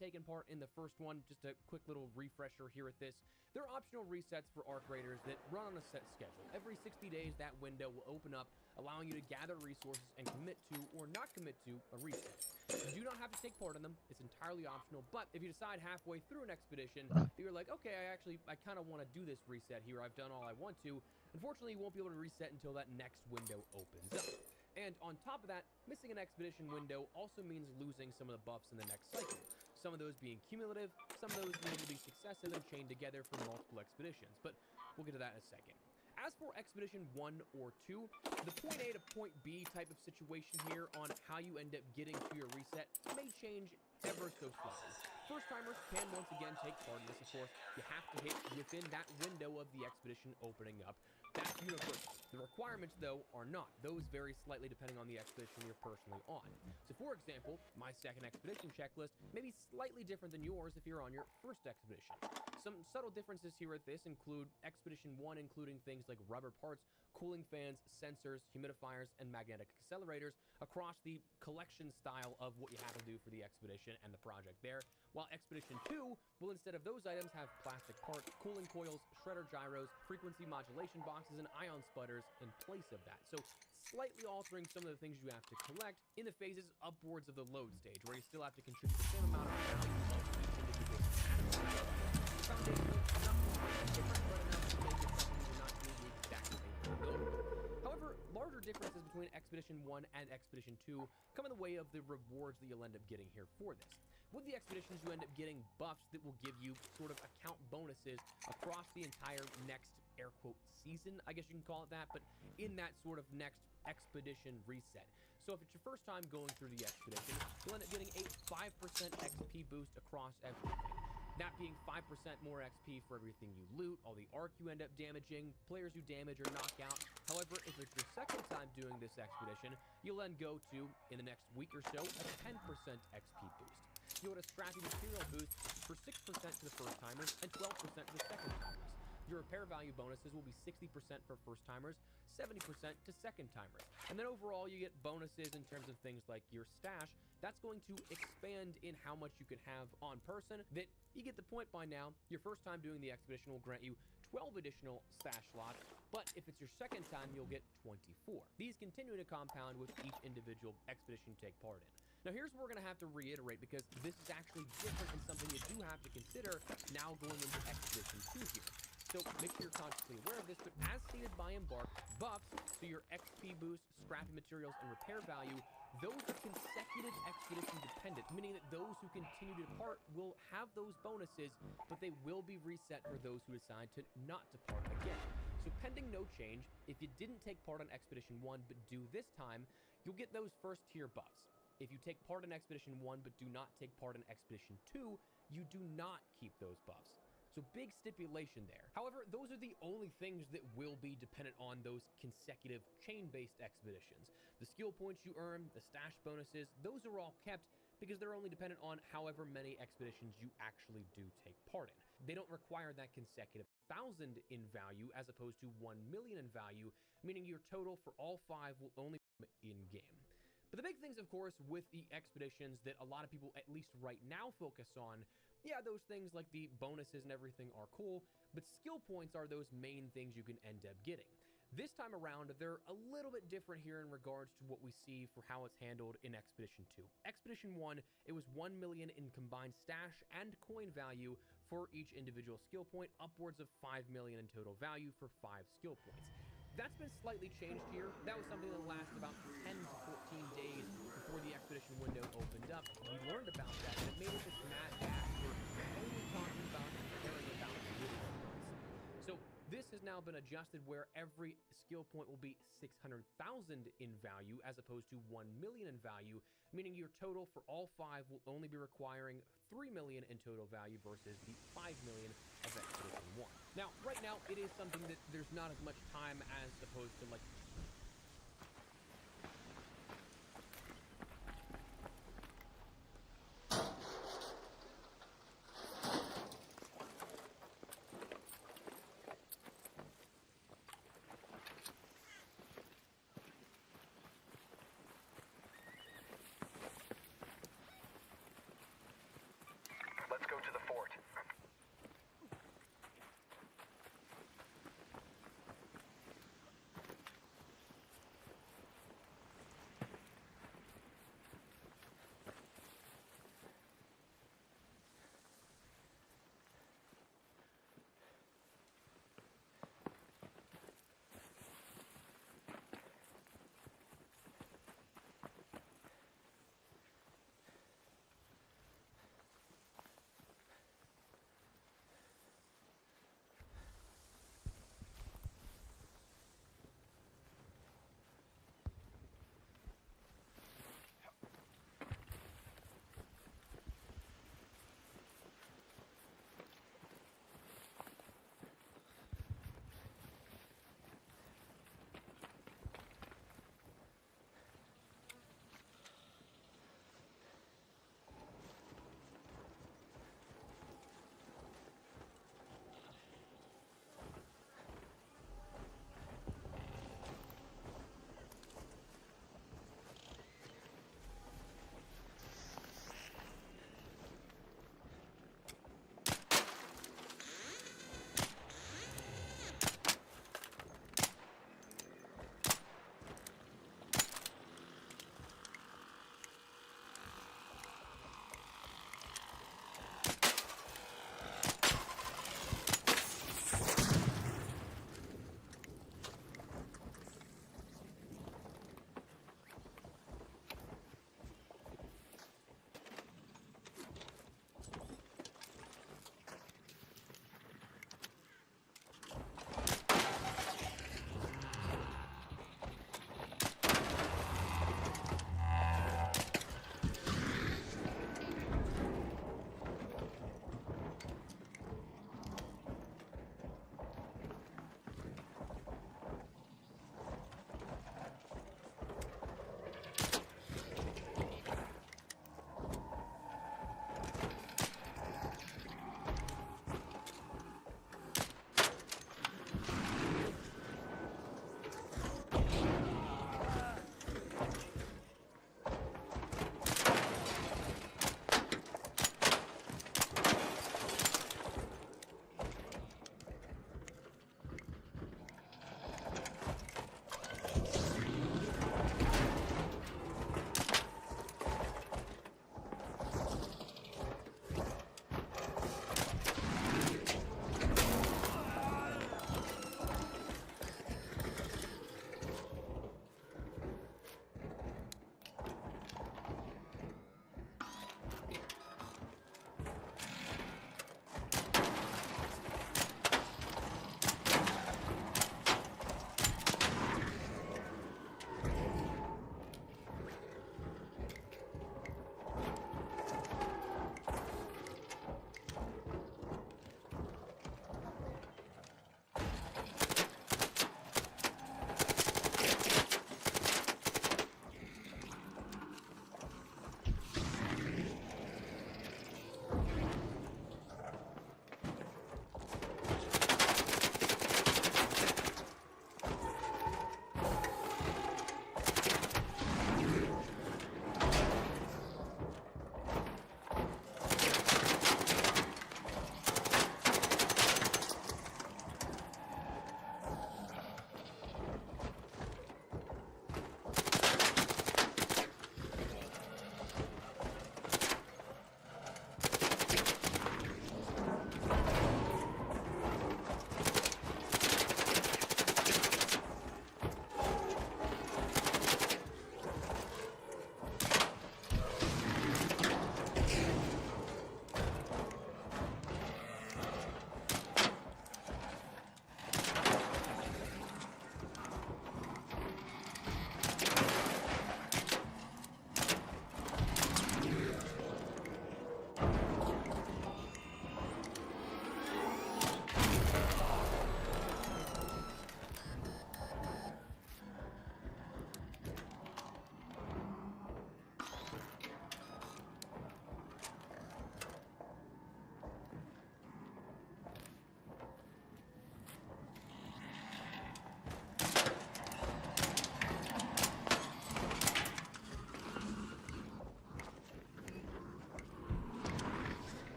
taken part in the first one, just a quick little refresher here at this. They're optional resets for ARC Raiders that run on a set schedule. Every 60 days, that window will open up, allowing you to gather resources and commit to, or not commit to, a reset. You do not have to take part in them. It's entirely optional, but if you decide halfway through an expedition that you're like, okay, I kind of want to do this reset here, I've done all I want to, unfortunately, you won't be able to reset until that next window opens up. And on top of that, missing an expedition window also means losing some of the buffs in the next cycle. Some of those being cumulative, some of those needing to be successive and chained together for multiple expeditions, but we'll get to that in a second. As for Expedition 1 or 2, the point A to point B type of situation here on how you end up getting to your reset may change ever so slightly. First-timers can once again take part in this, of course. You have to hit within that window of the expedition opening up. That's universal. The requirements, though, are not. Those vary slightly depending on the expedition you're personally on. So, for example, my second expedition checklist may be slightly different than yours if you're on your first expedition. Some subtle differences here at this include Expedition 1 including things like rubber parts, cooling fans, sensors, humidifiers, and magnetic accelerators, across the collection style of what you have to do for the expedition and the project there, while Expedition 2 will, instead of those items, have plastic parts, cooling coils, shredder gyros, frequency modulation boxes, and ion sputters in place of that. So slightly altering some of the things you have to collect in the phases upwards of the load stage, where you still have to contribute the same amount of value of each individual foundational, not different, but enough to make it something you're not doing the exact same thing build with. However, larger differences between Expedition 1 and Expedition 2 come in the way of the rewards that you'll end up getting here for this. With the expeditions, you end up getting buffs that will give you sort of account bonuses across the entire next, air quote, season, I guess you can call it that, but in that sort of next expedition reset. So if it's your first time going through the expedition, you'll end up getting a 5% XP boost across everything. That being 5% more XP for everything you loot, all the arc you end up damaging, players you damage or knock out. However, if it's your second time doing this expedition, you'll then go to, in the next week or so, a 10% XP boost. You'll get a scrappy material boost for 6% to the first timers and 12% to the second timers. Your repair value bonuses will be 60% for first timers, 70% to second timers. And then overall, you get bonuses in terms of things like your stash. That's going to expand in how much you can have on person. That you get the point by now. Your first time doing the expedition will grant you 12 additional stash slots, but if it's your second time, you'll get 24. These continue to compound with each individual expedition you take part in. Now here's where we're going to have to reiterate, because this is actually different and something you do have to consider now going into Expedition 2 here. So make sure you're consciously aware of this, but as stated by Embark, buffs, so your XP boost, scrappy materials, and repair value, those are consecutive expedition dependent, meaning that those who continue to depart will have those bonuses, but they will be reset for those who decide to not depart again. So pending no change, if you didn't take part on Expedition 1 but do this time, you'll get those first tier buffs. If you take part in Expedition 1 but do not take part in Expedition 2, you do not keep those buffs. So big stipulation there. However, those are the only things that will be dependent on those consecutive chain-based expeditions. The skill points you earn, the stash bonuses, those are all kept because they're only dependent on however many expeditions you actually do take part in. They don't require that consecutive 1,000 in value as opposed to 1 million in value, meaning your total for all 5 will only come in-game. But the big things, of course, with the expeditions that a lot of people, at least right now, focus on, yeah, those things like the bonuses and everything are cool, but skill points are those main things you can end up getting. This time around, they're a little bit different here in regards to what we see for how it's handled in Expedition 2. Expedition 1, it was 1 million in combined stash and coin value for each individual skill point, upwards of 5 million in total value for 5 skill points. That's been slightly changed here. That was something that lasted about 10 to 14 days before the expedition window opened up. We learned about that, and it made it this mad dash for only talking about and caring about video points. So this has now been adjusted where every skill point will be 600,000 in value as opposed to 1 million in value, meaning your total for all 5 will only be requiring 3 million in total value versus the 5 million of Expedition 1. Now, right now, it is something that there's not as much time as opposed to like Let's go to the fort.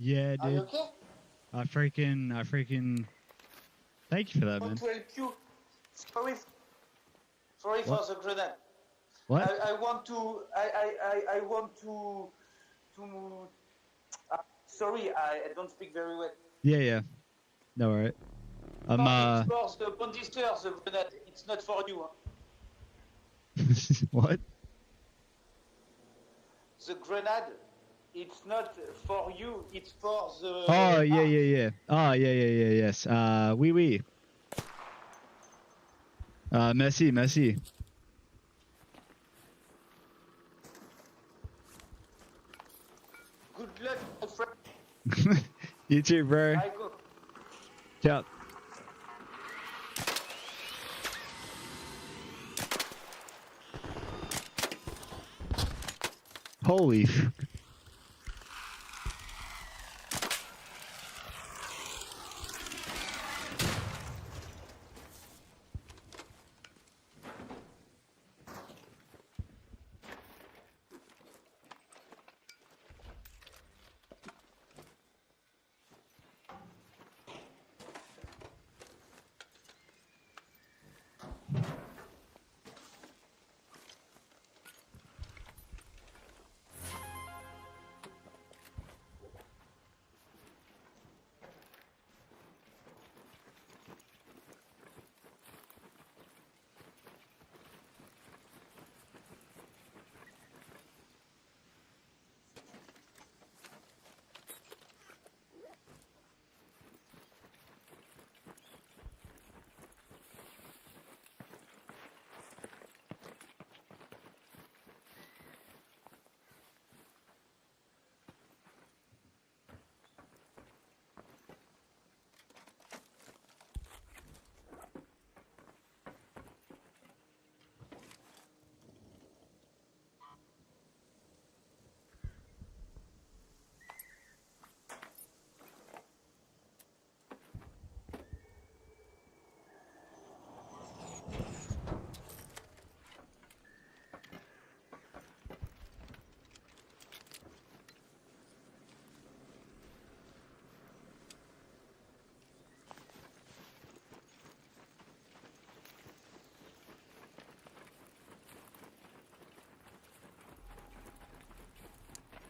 Yeah, Are you dude. okay? I freaking. Thank you for that, I man. want to help you. Sorry What? for the grenade. What? I want to. I want to. Sorry, I don't speak very well. Yeah. No, alright. No, it's for the bandisters, the grenade. It's not for you. What? The grenade, it's not for you. It's for the. Oh yeah. Oh yeah. Yes. Oui. Merci. Good luck, my friend. You too, bro. I go. Ciao. Holy.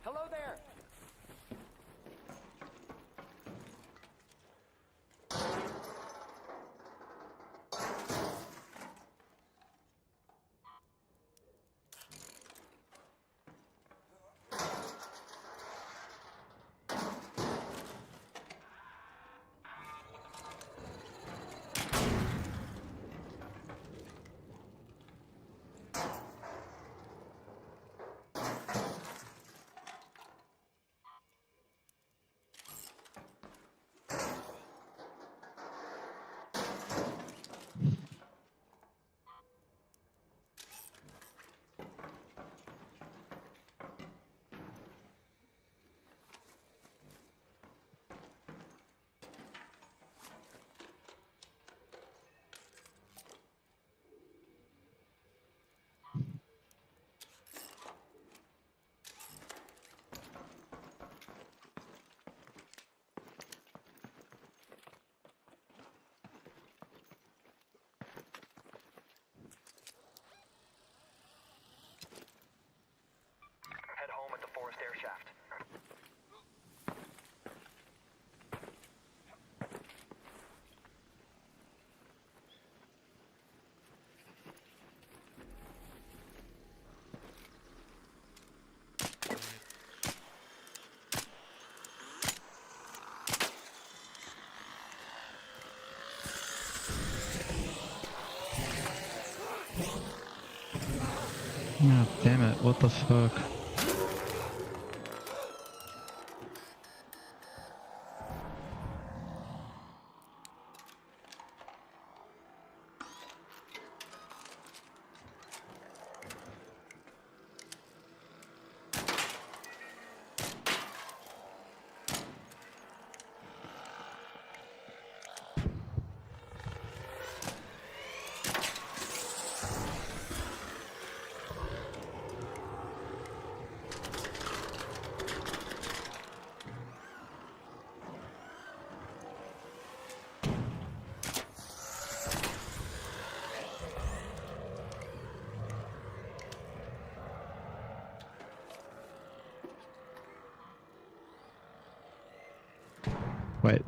Hello there. Head home at the forest air shaft. Oh, damn it. What the fuck? Wait.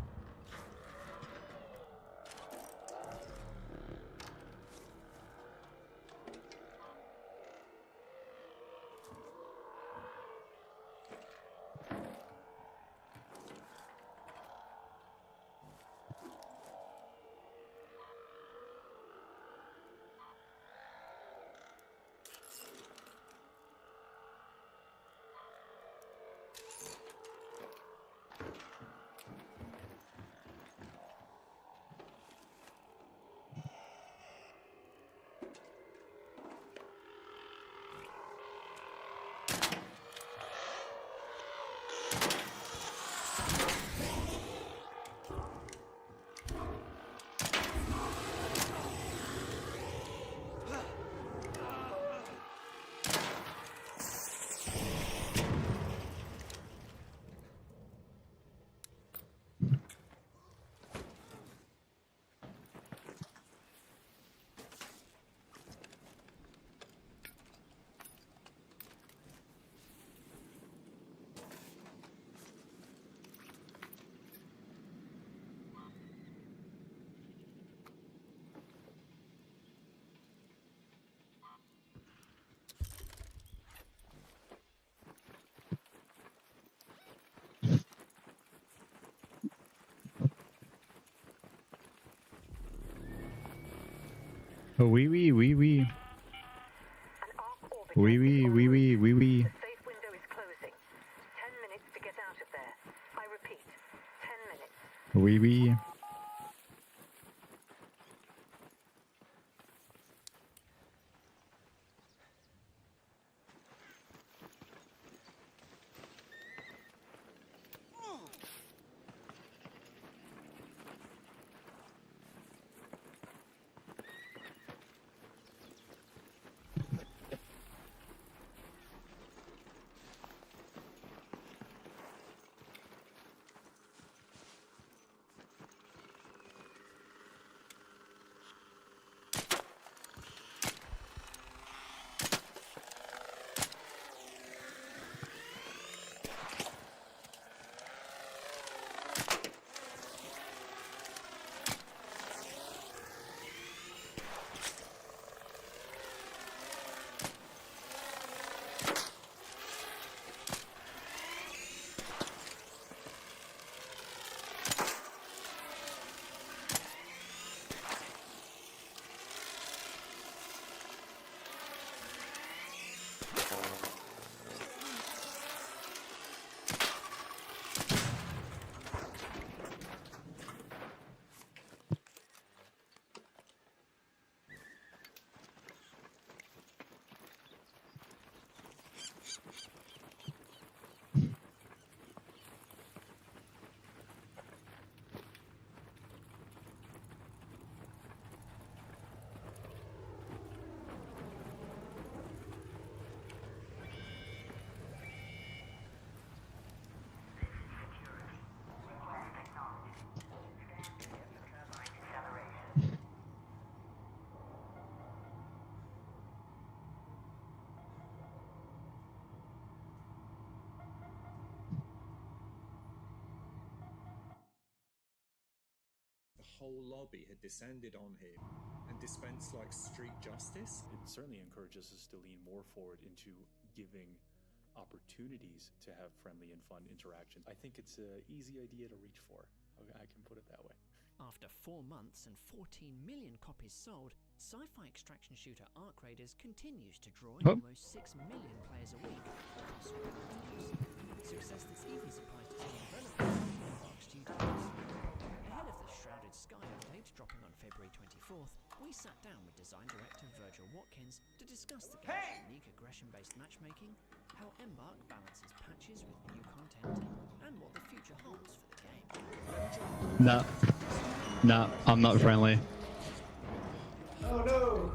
Oh, wee wee wee wee. Wee wee wee wee wee wee. The safe window is closing. 10 minutes to get out of there. I repeat, 10 minutes. Wee wee. The whole lobby had descended on him and dispensed like street justice. It certainly encourages us to lean more forward into giving opportunities to have friendly and fun interactions. I think it's an easy idea to reach for. I can put it that way. After 4 months and 14 million copies sold, sci-fi extraction shooter Arc Raiders continues to draw in almost 6 million players a week across all platforms. Success that's even surprised its own developers, Arc Studios. Ahead of the Shrouded Sky update dropping on February 24th, we sat down with design director Virgil Watkins to discuss the game's unique aggression-based matchmaking, how Embark balances patches with new content, and what the future holds for the game. No. No, I'm not friendly. Oh no!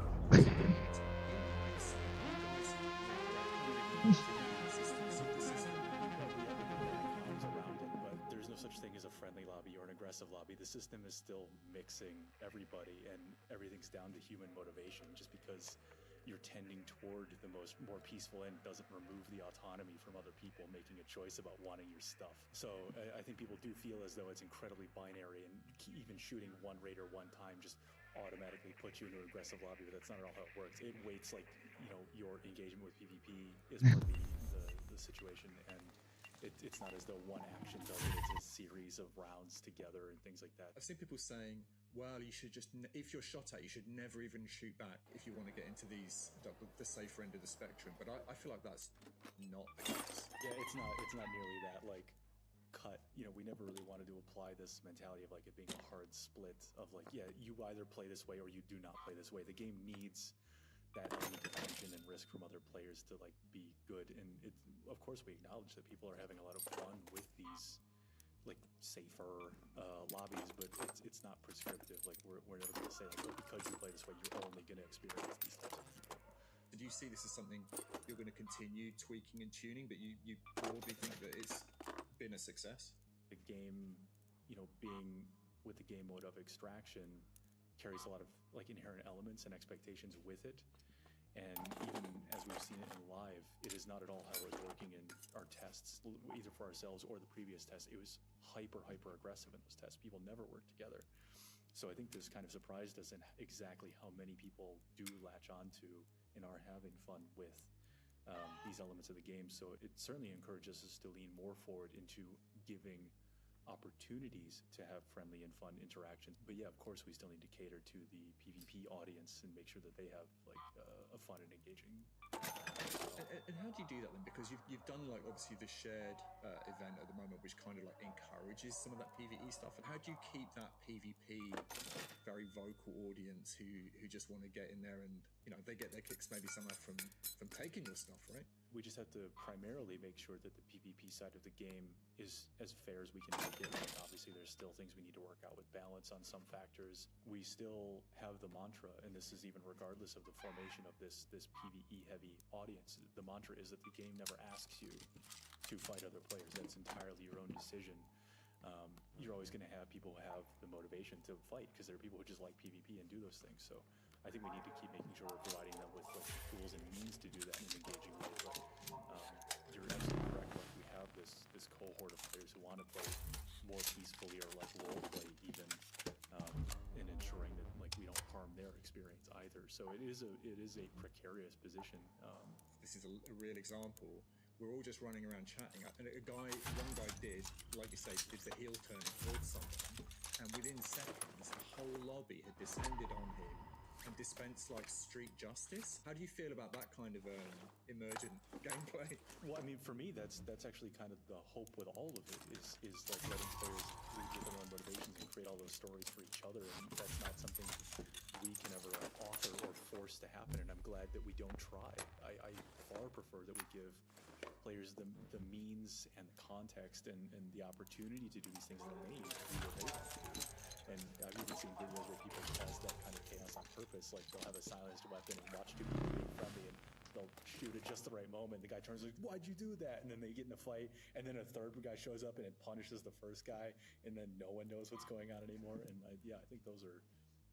There's no such thing as a friendly lobby or an aggressive lobby. The system is still mixing everybody, and everything's down to human motivation. Just because you're tending toward the more peaceful end, doesn't remove the autonomy from other people making a choice about wanting your stuff. So I think people do feel as though it's incredibly binary, and even shooting one raider one time just automatically puts you into an aggressive lobby, but that's not at all how it works. It waits like, you know, your engagement with PvP is part of the situation, and it's not as though one action does it, it's a series of rounds together and things like that. I've seen people saying, well, you should just, if you're shot at, you should never even shoot back if you want to get into the safer end of the spectrum. But I feel like that's not the case. Yeah, it's not nearly that, like, cut. You know, we never really wanted to apply this mentality of like it being a hard split of like, yeah, you either play this way or you do not play this way. The game needs that element of tension and risk from other players to like be good, and of course we acknowledge that people are having a lot of fun with these like safer lobbies, but it's not prescriptive. Like we're never going to say like, oh, because you play this way you're only going to experience these types of people. Do you see this as something you're going to continue tweaking and tuning, but you broadly think that it's been a success? The game, you know, being with the game mode of extraction carries a lot of like inherent elements and expectations with it. And even as we've seen it in live, it is not at all how it was working in our tests, either for ourselves or the previous test. It was hyper aggressive in those tests. People never worked together. So I think this kind of surprised us in exactly how many people do latch onto and are having fun with these elements of the game. So it certainly encourages us to lean more forward into giving opportunities to have friendly and fun interactions. But yeah, of course, we still need to cater to the PvP audience and make sure that they have like a fun and engaging. And how do you do that then? Because you've done like obviously the shared event at the moment, which kind of like encourages some of that PvE stuff. And how do you keep that PvP very vocal audience who just want to get in there and, you know, they get their kicks maybe somewhere from taking your stuff, right? We just have to primarily make sure that the PvP side of the game is as fair as we can make it. Like, obviously, there's still things we need to work out with balance on some factors. We still have the mantra, and this is even regardless of the formation of this PvE-heavy audience. The mantra is that the game never asks you to fight other players. That's entirely your own decision. You're always going to have people who have the motivation to fight because there are people who just like PvP and do those things. So I think we need to keep making sure we're providing them with like, the tools and means to do that in an engaging way. But you're absolutely correct. Like we have this cohort of players who want to play more peacefully or like role play even, in ensuring that like we don't harm their experience either. So it is a precarious position. This is a real example. We're all just running around chatting, and one guy did, like you say, did the heel turn and killed someone, and within seconds, the whole lobby had descended on him and dispensed like street justice. How do you feel about that kind of emergent gameplay? Well, I mean, for me, that's actually kind of the hope with all of it is like letting players with their own motivations and create all those stories for each other, and that's not something we can ever author or force to happen, and I'm glad that we don't try. I far prefer that we give players the means and the context and the opportunity to do these things that they need to do what they want to do. And I've even seen videos where people cause that kind of chaos on purpose. Like they'll have a silenced weapon and watch two people being friendly, and they'll shoot at just the right moment. The guy turns like, "Why'd you do that?" And then they get in a fight, and then a third guy shows up and it punishes the first guy, and then no one knows what's going on anymore. And I think those are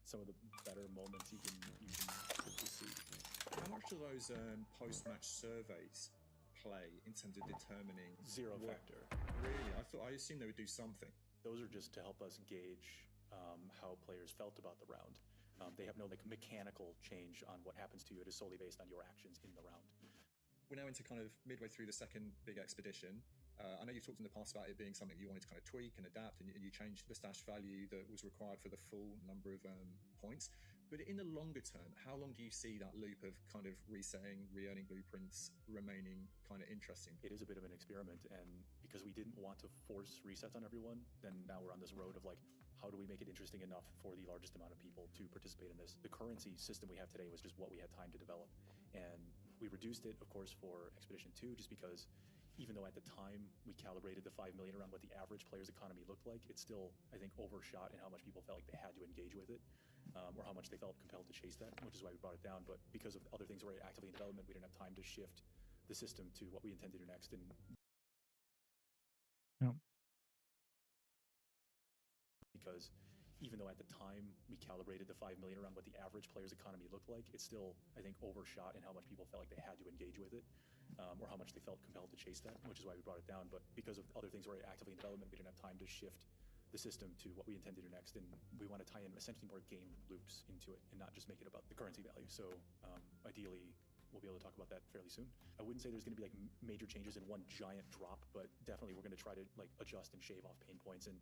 some of the better moments you can see. How much do those post-match surveys play in terms of determining zero factor? Really? I assume they would do something. Those are just to help us gauge how players felt about the round. They have no like mechanical change on what happens to you. It is solely based on your actions in the round. We're now into kind of midway through the second big expedition. I know you've talked in the past about it being something you wanted to kind of tweak and adapt, and you changed the stash value that was required for the full number of points. But in the longer term, how long do you see that loop of kind of resetting, re-earning blueprints remaining kind of interesting? It is a bit of an experiment, and because we didn't want to force resets on everyone, then now we're on this road of like, how do we make it interesting enough for the largest amount of people to participate in this? The currency system we have today was just what we had time to develop, and we reduced it, of course, for Expedition 2, just because even though at the time we calibrated the 5 million around what the average player's economy looked like, it still, I think, overshot in how much people felt like they had to engage with it, or how much they felt compelled to chase that, which is why we brought it down. But because of other things that were actively in development, we didn't have time to shift the system to what we intend to do next. And because even though at the time we calibrated the 5 million around what the average player's economy looked like, it's still, I think, overshot in how much people felt like they had to engage with it, or how much they felt compelled to chase that, which is why we brought it down. But because of other things were actively in development, we didn't have time to shift the system to what we intend to do next, and we want to tie in essentially more game loops into it and not just make it about the currency value. So ideally, we'll be able to talk about that fairly soon. I wouldn't say there's going to be like major changes in one giant drop, but definitely we're going to try to like adjust and shave off pain points and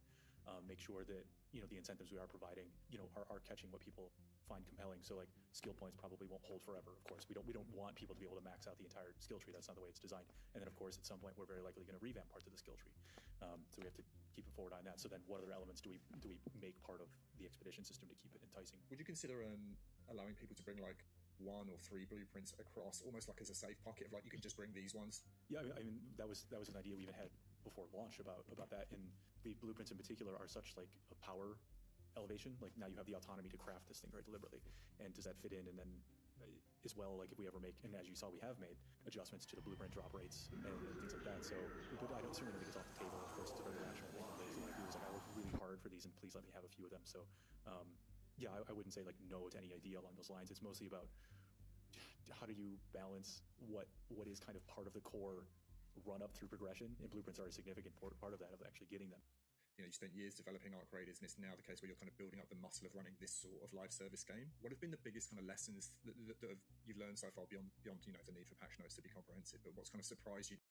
make sure that, you know, the incentives we are providing, you know, are catching what people find compelling. So like skill points probably won't hold forever. Of course, we don't want people to be able to max out the entire skill tree. That's not the way it's designed. And then of course, at some point, we're very likely going to revamp parts of the skill tree. So we have to keep it forward on that. So then, what other elements do we make part of the expedition system to keep it enticing? Would you consider allowing people to bring like 1 or 3 blueprints across, almost like as a safe pocket of like you can just bring these ones? Yeah, I mean that was an idea we even had before launch about that. And the blueprints in particular are such like a power elevation. Like now you have the autonomy to craft this thing very deliberately. And does that fit in? And then as well, like if we ever make, and as you saw, we have made adjustments to the blueprint drop rates and things like that. So, but I don't certainly think it's off the table. Of course, it's a very rational thing. What I do is like I work really hard for these, and please let me have a few of them. So, yeah, I wouldn't say like no to any idea along those lines. It's mostly about how do you balance what is kind of part of the core run up through progression, and blueprints are a significant part of that, of actually getting them. You know, you spent years developing Arc Raiders, and it's now the case where you're kind of building up the muscle of running this sort of live service game. What have been the biggest kind of lessons that you've learned so far beyond you know the need for patch notes to be comprehensive? But what's kind of surprised you?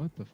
What the?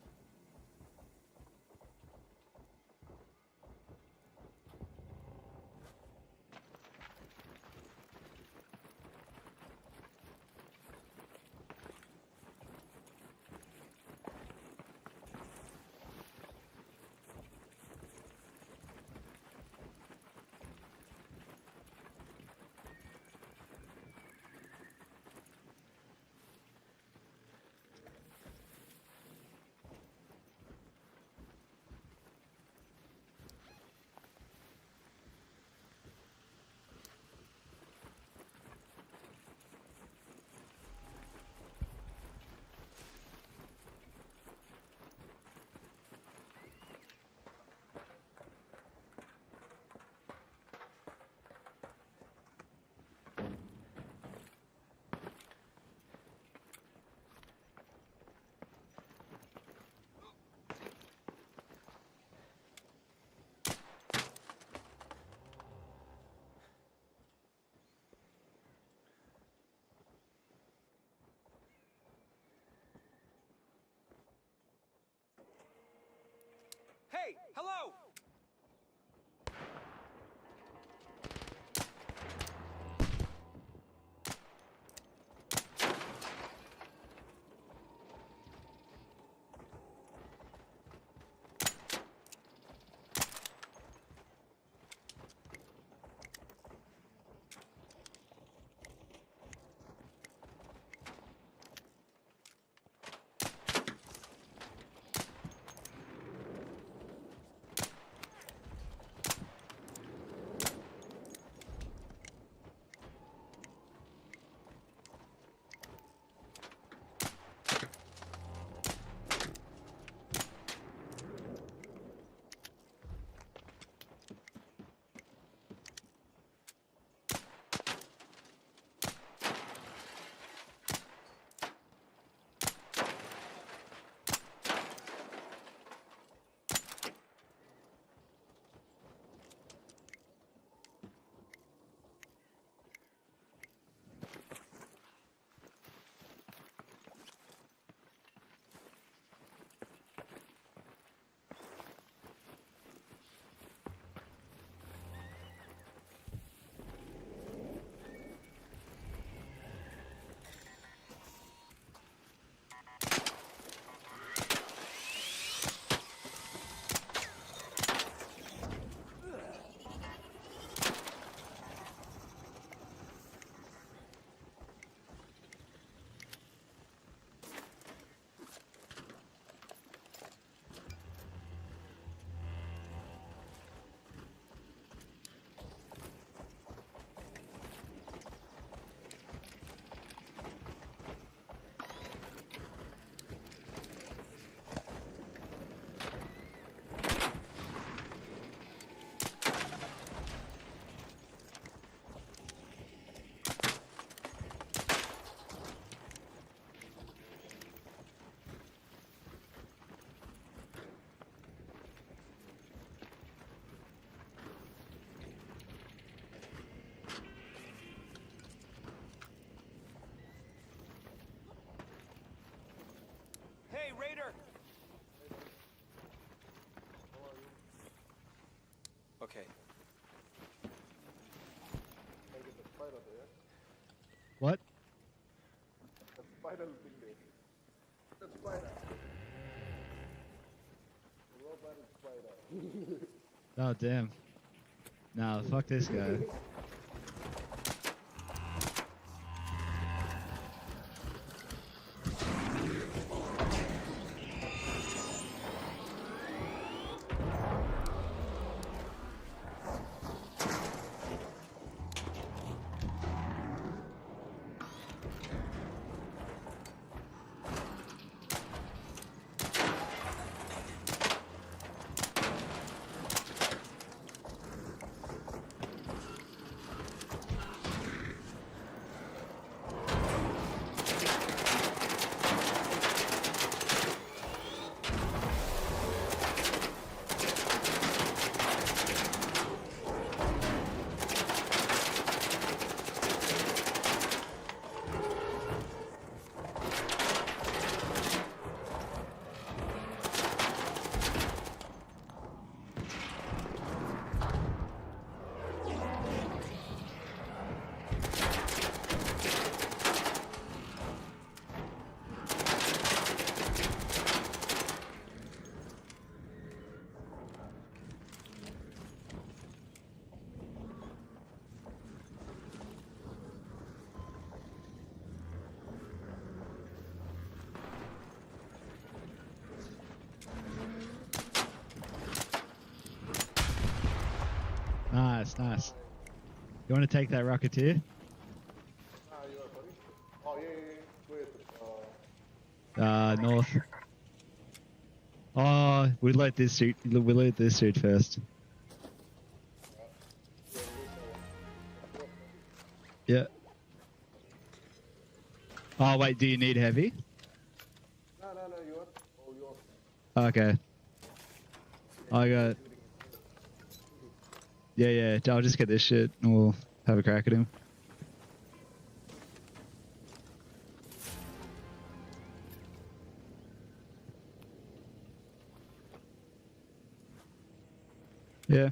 Hey, hello! Hey, Raider! Okay. What? The spider thing there. The spider. The robot spider. Oh damn. Nah, fuck this guy. Nice. You want to take that Rocketeer? Nah, you are, buddy. Oh, yeah. Wait, North. Oh, we load this suit. We load this suit first. Yeah. Oh wait, do you need heavy? No, you want? Oh, you want? Okay. I got. Yeah. I'll just get this shit and we'll have a crack at him. Yeah.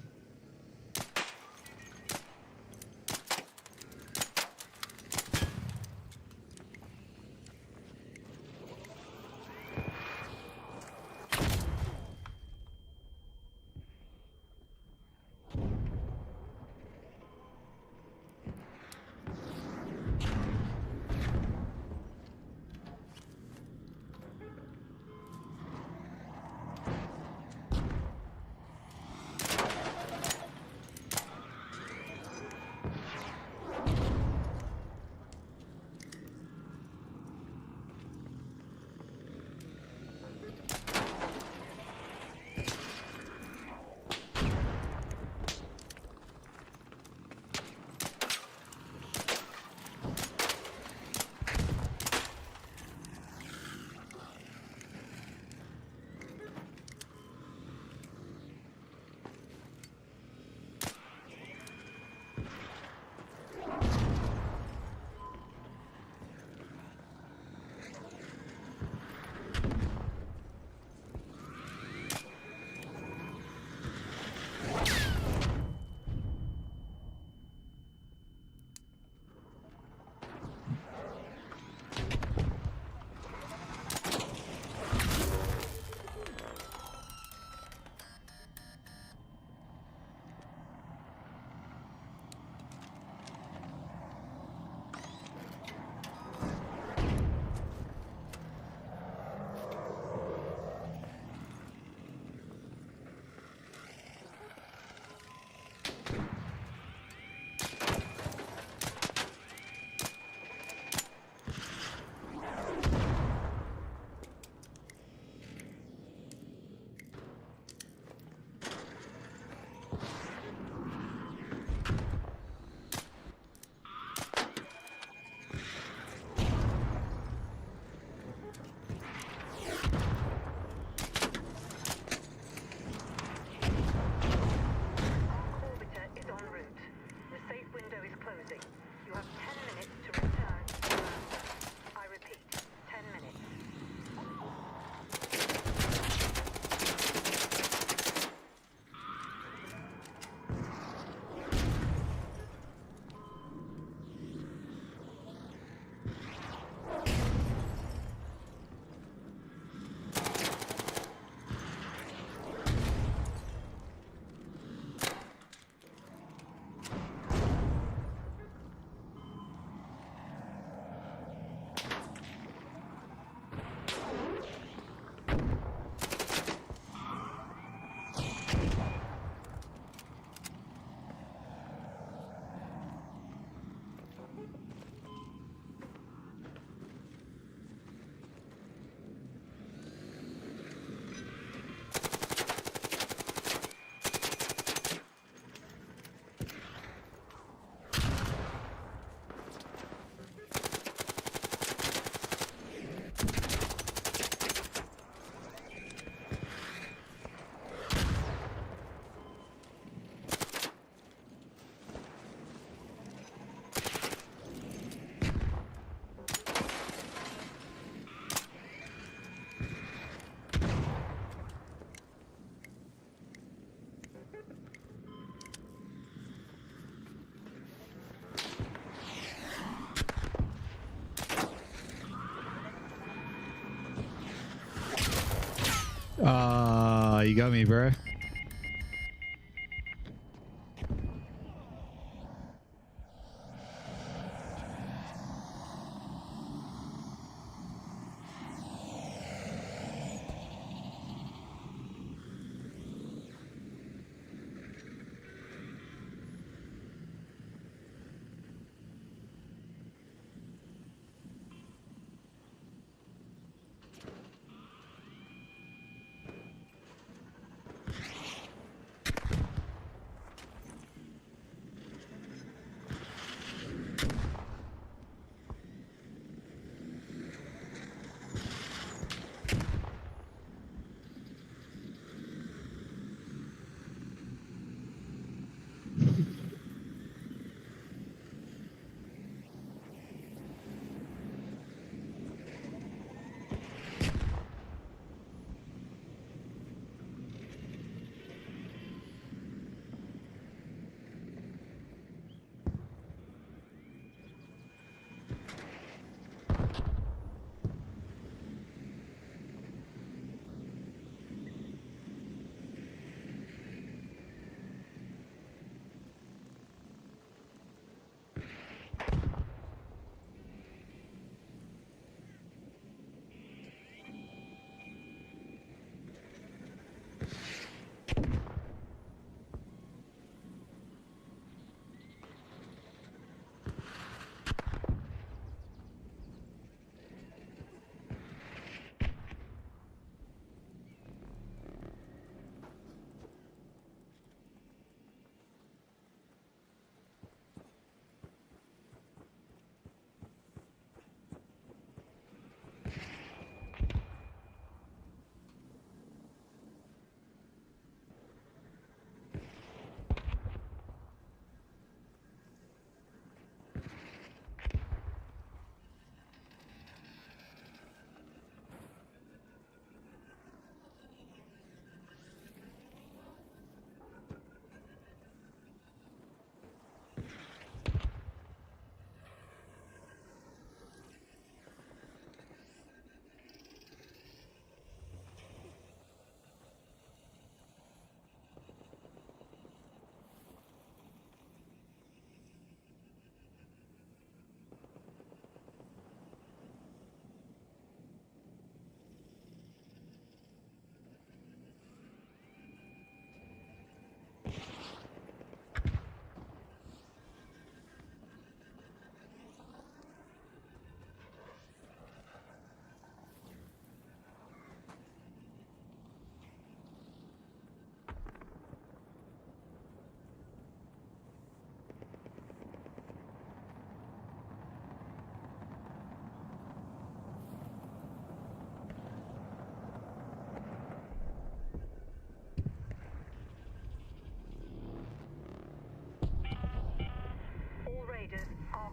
You got me, bro.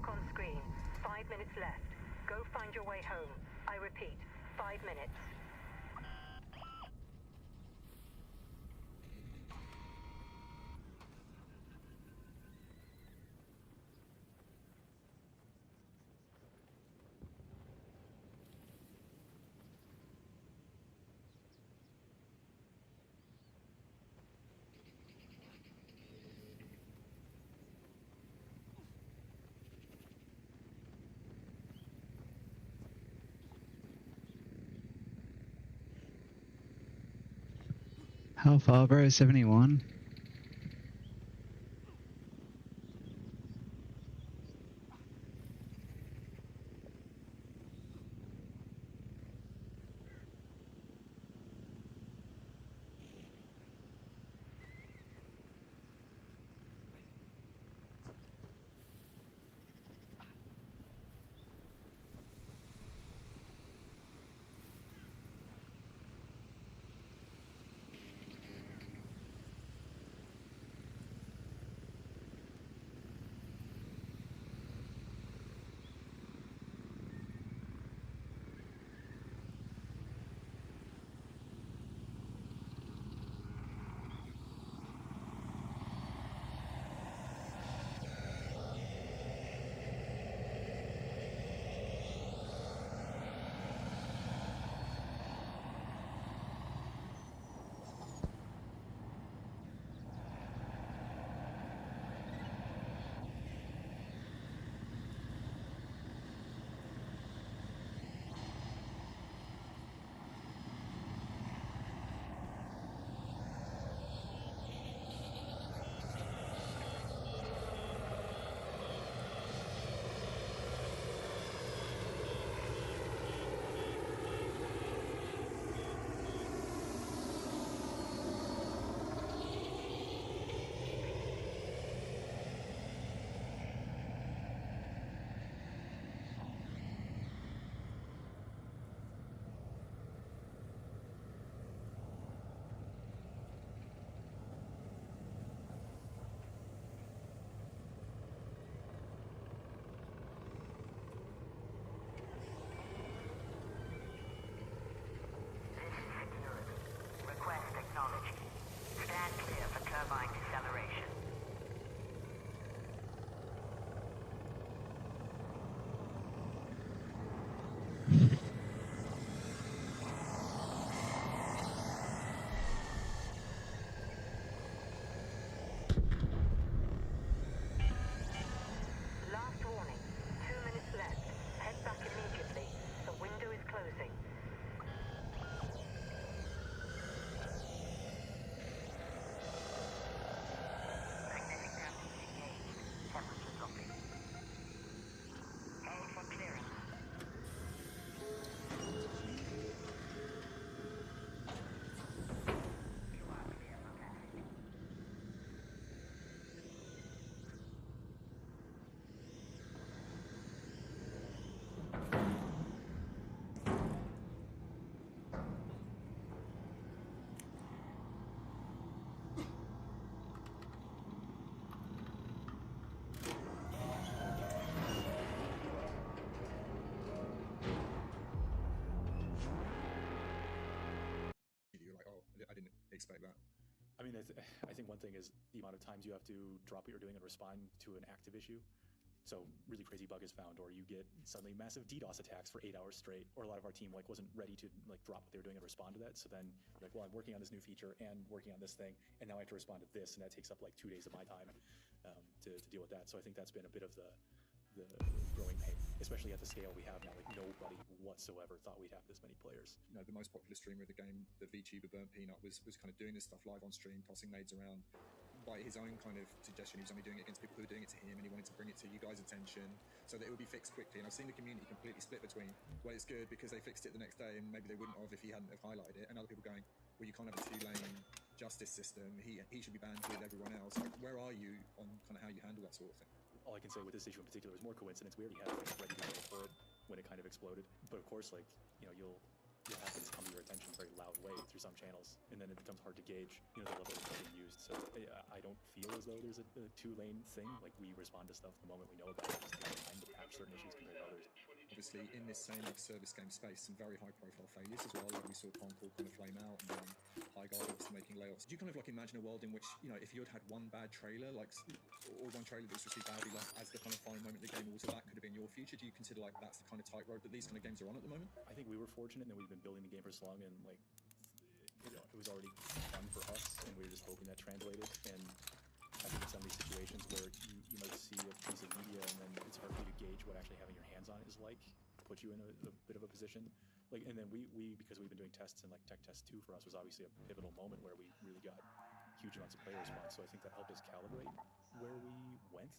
clock on screen. 5 minutes left. Go find your way home. I repeat, 5 minutes. How far, bro? 71? Request acknowledged. Stand clear for turbine deceleration. Last warning. 2 minutes left. Head back immediately. The window is closing. Magnetic damping engaged. Temperature dropping. Hold for clearance. You are clear for passage. You're like, oh, I didn't expect that. I mean, I think one thing is the amount of times you have to drop what you're doing and respond to an active issue. So really crazy bug is found, or you get suddenly massive DDoS attacks for 8 hours straight, or a lot of our team wasn't ready to drop what they were doing and respond to that. So then you're like, well, I'm working on this new feature and working on this thing, and now I have to respond to this, and that takes up 2 days of my time to deal with that. So I think that's been a bit of the growing pain, especially at the scale we have now. Nobody whatsoever thought we'd have this many players. You know, the most popular streamer of the game, the VTuber Burnt Peanut, was kind of doing this stuff live on stream, tossing nades around. By his own kind of suggestion, he was only doing it against people who were doing it to him, and he wanted to bring it to you guys' attention so that it would be fixed quickly. And I've seen the community completely split between, well, it's good because they fixed it the next day, and maybe they wouldn't have if he hadn't have highlighted it, and other people going, well, you can't have a two-lane justice system. He should be banned with everyone else. Like, where are you on kind of how you handle that sort of thing? All I can say with this issue in particular is more coincidence. We already had things ready to go for it when it kind of exploded. But of course, you'll you'll have things come to your attention in a very loud way through some channels, and then it becomes hard to gauge, the level that's being used. So I don't feel as though there's a two-lane thing. Like, we respond to stuff the moment we know about it. It just takes time to patch certain issues compared to others. Obviously, in this same service game space, some very high-profile failures as well. Like we saw Concord kind of flame out, and then Highguard obviously making layoffs. Do you kind of like imagine a world in which, if you had one bad trailer, like, or one trailer that was received badly, like, as the kind of final moment of the game, also that could have been your future? Do you consider like that's the kind of tightrope that these kind of games are on at the moment? I think we were fortunate that we've been building the game for so long, and like, it was already fun for us, and we were just hoping that translated. And I think in some of these situations where you might see a piece of media and then it's hard for you to gauge what actually having your hands on it is like, put you in a bit of a position. Like, and then we because we've been doing tests, and like Tech Test 2 for us was obviously a pivotal moment where we really got huge amounts of player response. So I think that helped us calibrate where we went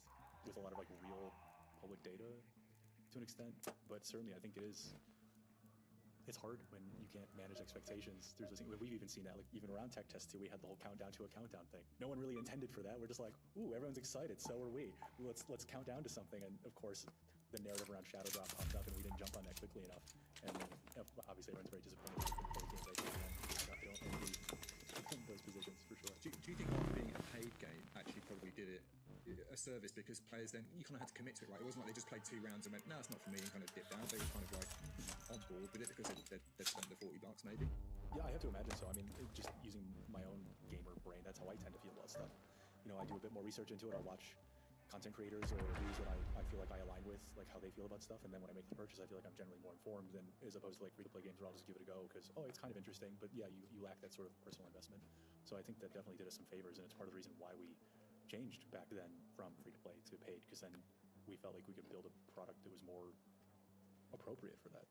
with a lot of like real public data to an extent. But certainly I think it's hard when you can't manage expectations. We've even seen that, like, even around Tech Test 2, we had the whole countdown to a countdown thing. No one really intended for that. We're just like, ooh, everyone's excited, so are we. Let's count down to something. And of course, the narrative around Shadow Drop popped up, and we didn't jump on that quickly enough. And obviously, everyone's very disappointed. I don't envy those positions for sure. Do you think after being a paid game actually probably did it a service, because players then, you kind of had to commit to it, right? It wasn't like they just played 2 rounds and went, no, it's not for me, and kind of dipped out. They were kind of like on board with it because they'd spent the $40 maybe. Yeah, I have to imagine so. I mean, just using my own gamer brain, that's how I tend to feel about stuff. I do a bit more research into it. I'll watch content creators or reviews that I feel like I align with, like how they feel about stuff, and then when I make the purchase, I feel like I'm generally more informed than as opposed to like free-to-play games where I'll just give it a go because, oh, it's kind of interesting, but yeah, you lack that sort of personal investment. So I think that definitely did us some favors, and it's part of the reason why we changed back then from free-to-play to paid, because then we felt like we could build a product that was more appropriate for that.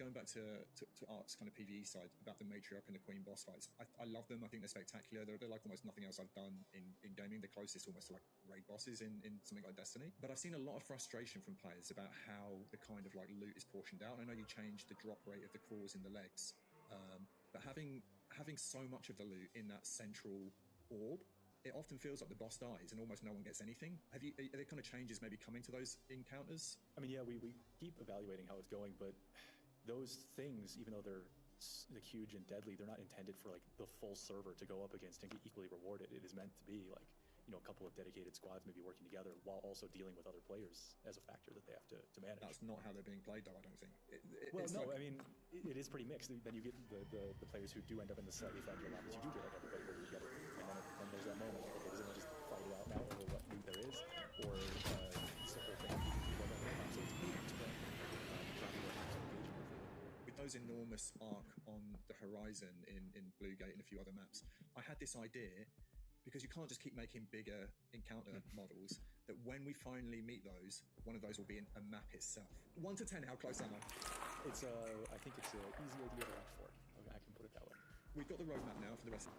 Going back to Art's kind of PvE side, about the Matriarch and the Queen boss fights, I love them. I think they're spectacular. They're like almost nothing else I've done in gaming. The closest almost to like raid bosses in something like Destiny. But I've seen a lot of frustration from players about how the kind of like loot is portioned out. I know you changed the drop rate of the cores in the legs, but having so much of the loot in that central orb, it often feels like the boss dies and almost no one gets anything. Are there kind of changes maybe coming to those encounters? I mean, yeah, we keep evaluating how it's going, but those things, even though they're like huge and deadly, they're not intended for like the full server to go up against and be equally rewarded. It is meant to be like, a couple of dedicated squads maybe working together while also dealing with other players as a factor that they have to manage. That's not how they're being played, though, I don't think. I mean, it is pretty mixed. Then you get the players who do end up in the slightly fragile levels. You do get like everybody working together, and then there's that moment like, okay, does anyone just fight it out now over what loot there is, or it's the whole thing. With those enormous arc on the horizon in Bluegate and a few other maps, I had this idea, because you can't just keep making bigger encounter models, that when we finally meet those, one of those will be a map itself. 1 to 10, how close am I? I think it's an easy idea to watch for. I can put it that way. We've got the roadmap now for the rest.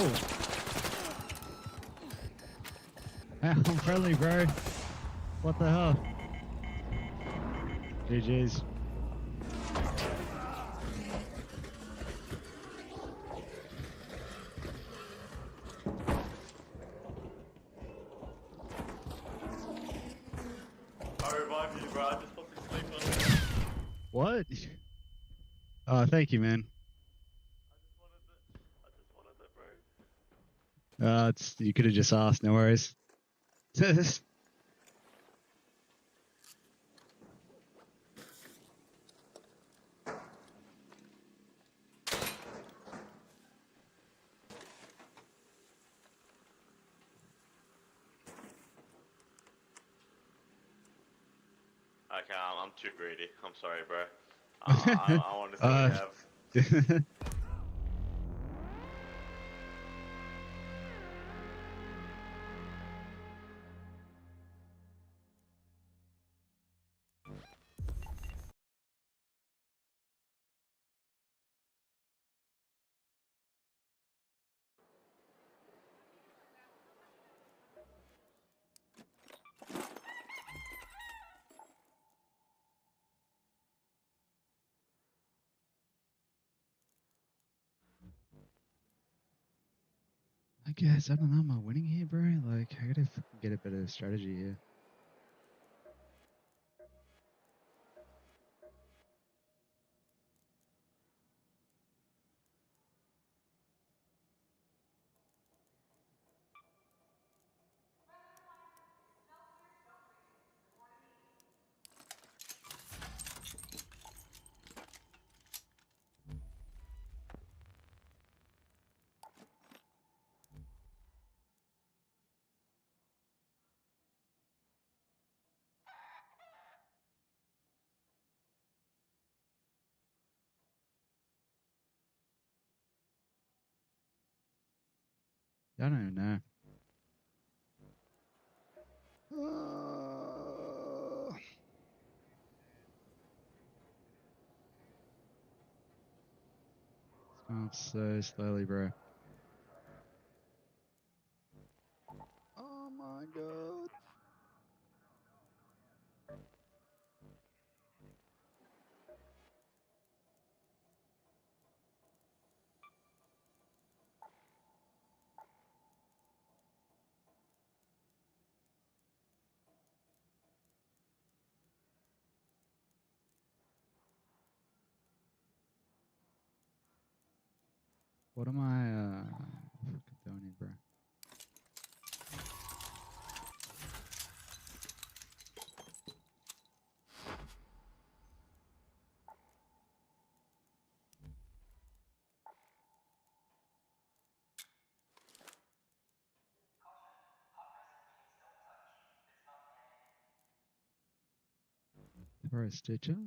Oh. I'm friendly, bro. What the hell? GG's. I revive you, bro. I just put this sleep on. What? Oh, thank you, man. I just wanted it, bro. It's you could have just asked. No worries. Okay, I'm too greedy. I'm sorry, bro. I want to see what you have. I guess I don't know. Am I winning here, bro? Like, I gotta fucking get a better strategy here. I don't even know. It's going up so slowly, bro. Oh my god. What am I fucking doing here, bro? For a Stitcher?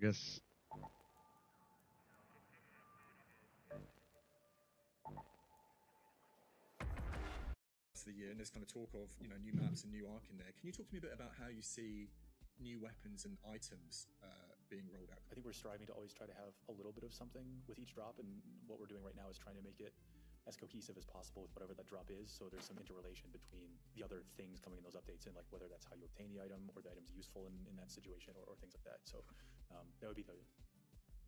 guess. Of the year, and there's kind of talk of new maps and new arc in there. Can you talk to me a bit about how you see new weapons and items being rolled out? I think we're striving to always try to have a little bit of something with each drop, and what we're doing right now is trying to make it as cohesive as possible with whatever that drop is, so there's some interrelation between the other things coming in those updates, and like whether that's how you obtain the item or the item's useful in that situation or things like that. So that would be the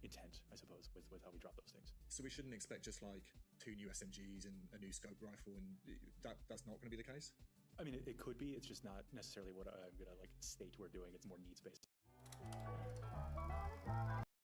intent, I suppose, with how we drop those things. So we shouldn't expect just like 2 new SMGs and a new scope rifle, and that's not going to be the case? I mean, it could be. It's just not necessarily what I'm gonna like state we're doing. It's more needs based.